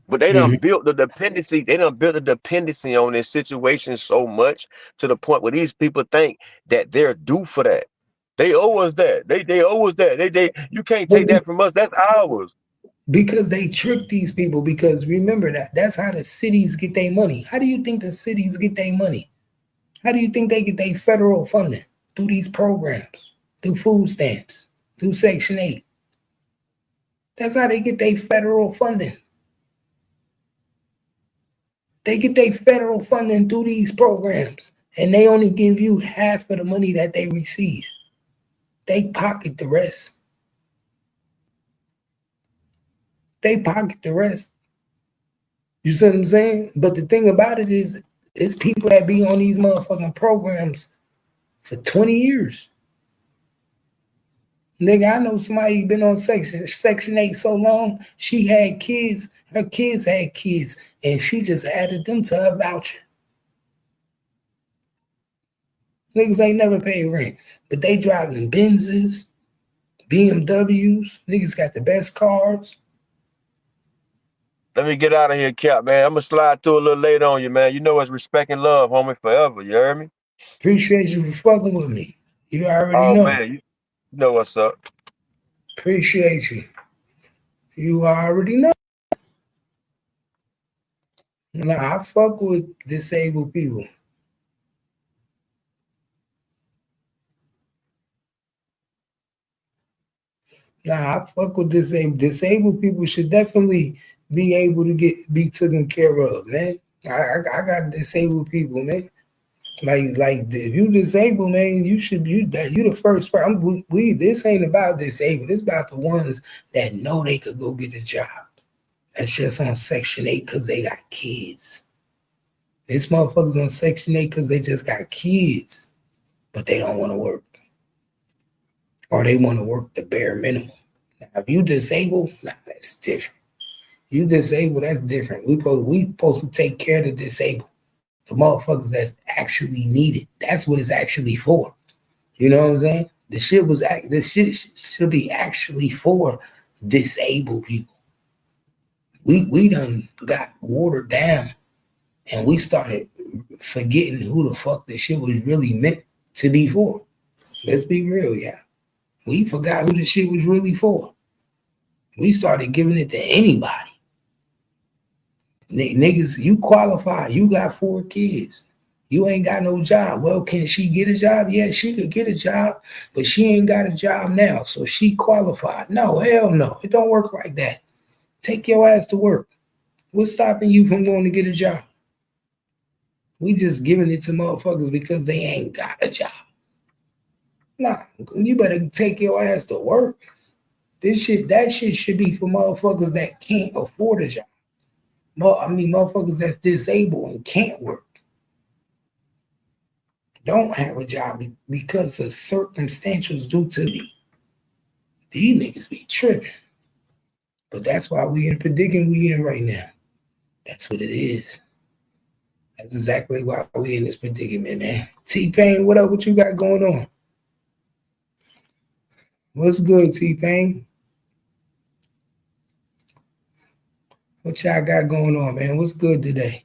But they done built the dependency. They done built a dependency on this situation so much to the point where these people think that they're due for that. They owe us that. They owe us that. You can't take that from us. That's ours. Because they trick these people. Because remember that's how the cities get their money. How do you think the cities get their money? How do you think they get their federal funding? Through these programs, through food stamps, through Section 8. That's how they get their federal funding. They get their federal funding through these programs, and they only give you half of the money that they receive. They pocket the rest. You see what I'm saying? But the thing about it is, it's people that be on these motherfucking programs for 20 years. Nigga, I know somebody been on Section 8 so long, she had kids, her kids had kids, and she just added them to her voucher. Niggas ain't never paid rent, but they driving Benzes, BMWs. Niggas got the best cars. Let me get out of here, Cap, man. I'm gonna slide through a little later on you, man. You know it's respect and love, homie, forever. You heard me? Appreciate you for fucking with me. You already know. Man, you know what's up. Appreciate you. You already know. Nah, I fuck with disabled people. Nah, I fuck with disabled. Disabled people should definitely be able to be taken care of, man. I got disabled people, man. Like if you disabled, man, you the first person. This ain't about disabled. It's about the ones that know they could go get a job. That's just on Section 8 because they got kids. This motherfuckers on Section 8 because they just got kids, but they don't want to work. Or they want to work the bare minimum. Now, if you disabled, that's different. You disabled, that's different. We supposed to take care of the disabled. The motherfuckers that's actually needed. That's what it's actually for. You know what I'm saying? This shit should be actually for disabled people. We done got watered down and we started forgetting who the fuck this shit was really meant to be for. Let's be real, yeah. We forgot who the shit was really for. We started giving it to anybody. Niggas, you qualify. You got 4 kids. You ain't got no job. Well, can she get a job? Yeah, she could get a job, but she ain't got a job now, so she qualified. No, hell no. It don't work like that. Take your ass to work. What's stopping you from going to get a job? We just giving it to motherfuckers because they ain't got a job. Nah, you better take your ass to work. That shit should be for motherfuckers that can't afford a job. Motherfuckers that's disabled and can't work. Don't have a job because of circumstantials due to me. These niggas be tripping. But that's why we in the predicament we in right now. That's what it is. That's exactly why we in this predicament, man. T-Pain, what up? What you got going on? What's good, T-Pain? What y'all got going on, man? What's good today?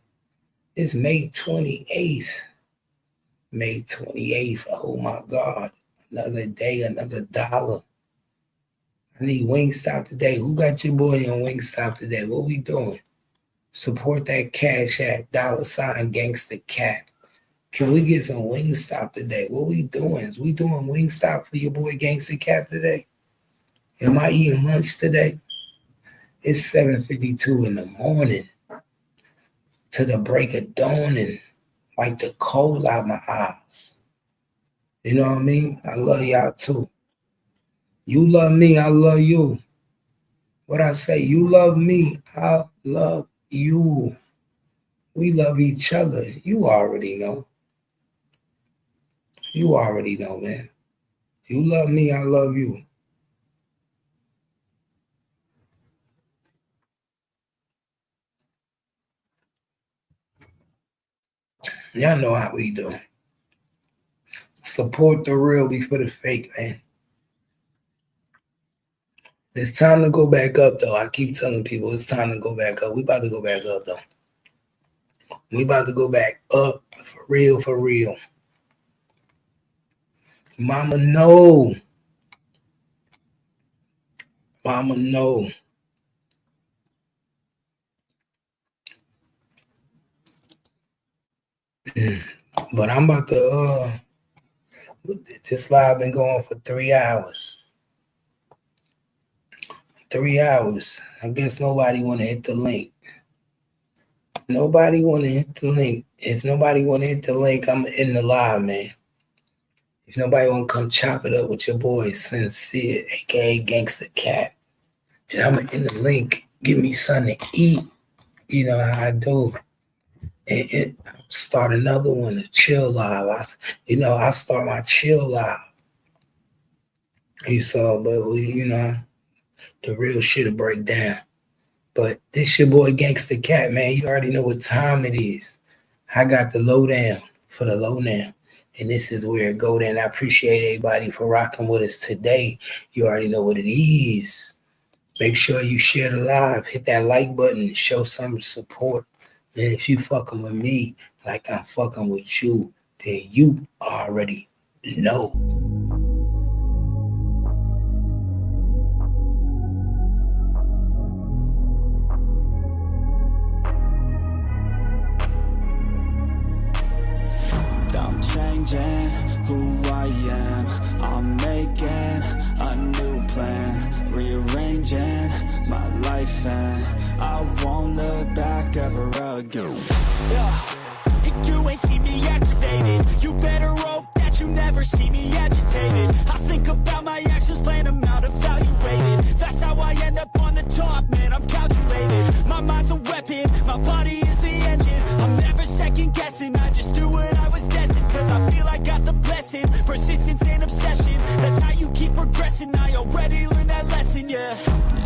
It's May 28th. May 28th. Oh, my God. Another day, another dollar. I need Wingstop today. Who got your boy on Wingstop today? What we doing? Support that Cash App, $ Gangsta Cat. Can we get some Wingstop today? What we doing? Is we doing Wingstop for your boy Gangsta Cat today? Am I eating lunch today? It's 7:52 in the morning to the break of dawn and wipe the coal out my eyes. You know what I mean? I love y'all too. You love me, I love you. What I say, you love me, I love you. We love each other. You already know. You already know, man. You love me, I love you. Y'all know how we do. Support the real before the fake, man. It's time to go back up, though. I keep telling people it's time to go back up. We about to go back up, though. We about to go back up for real, for real. Mama, no. Mama, no. But I'm about to, this live been going for 3 hours. 3 hours. I guess nobody want to hit the link. Nobody want to hit the link. If nobody want to hit the link, I'm in the live, man. If nobody want to come chop it up with your boy, Sincere, a.k.a. Gangsta Cat, then I'm in the link. Give me something to eat. You know how I do. And start another one, a chill live. I start my chill live. You saw, but the real shit'll break down. But this your boy Gangsta Cat, man. You already know what time it is. I got the lowdown for the lowdown. And this is where it go down. I appreciate everybody for rocking with us today. You already know what it is. Make sure you share the live. Hit that like button. Show some support. And if you fucking with me like I'm fucking with you, then you already know. I'm changing who I am. I'm making a new plan, rearranging my life, and I won't look back ever again. You ain't see me activated. You better hope that you never see me agitated. I think about my actions, plan them out, evaluated. That's how I end up on the top, man, I'm calculated. My mind's a weapon, my body is the engine. I'm never second guessing, I just do what I was destined. Cause I feel I got the blessing, persistence and obsession. That's how you keep progressing, I already learned that lesson, yeah.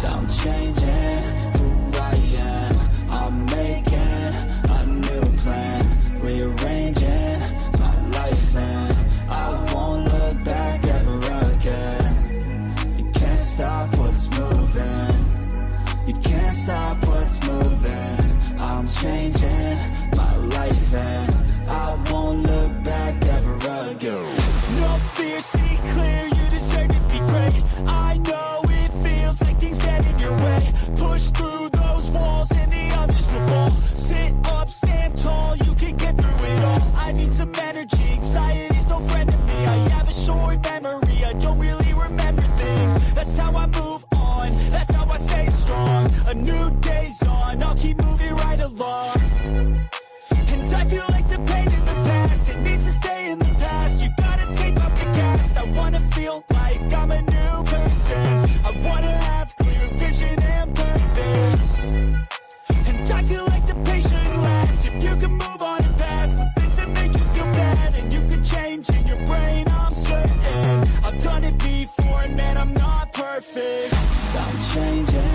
I'm changing who I am. I'm making a new plan, rearranging my life, and I won't look back ever again. You can't stop what's moving. You can't stop what's moving. I'm changing my life, and I won't look back ever again. No fear, see clear, you deserve to be great. And I feel like the pain in the past, it needs to stay in the past. You gotta take off the cast. I wanna feel like I'm a new person. I wanna have clear vision and purpose. And I feel like the pain shouldn't last. If you can move on and past the things that make you feel bad, and you can change in your brain, I'm certain. I've done it before and man, I'm not perfect. I'm changing.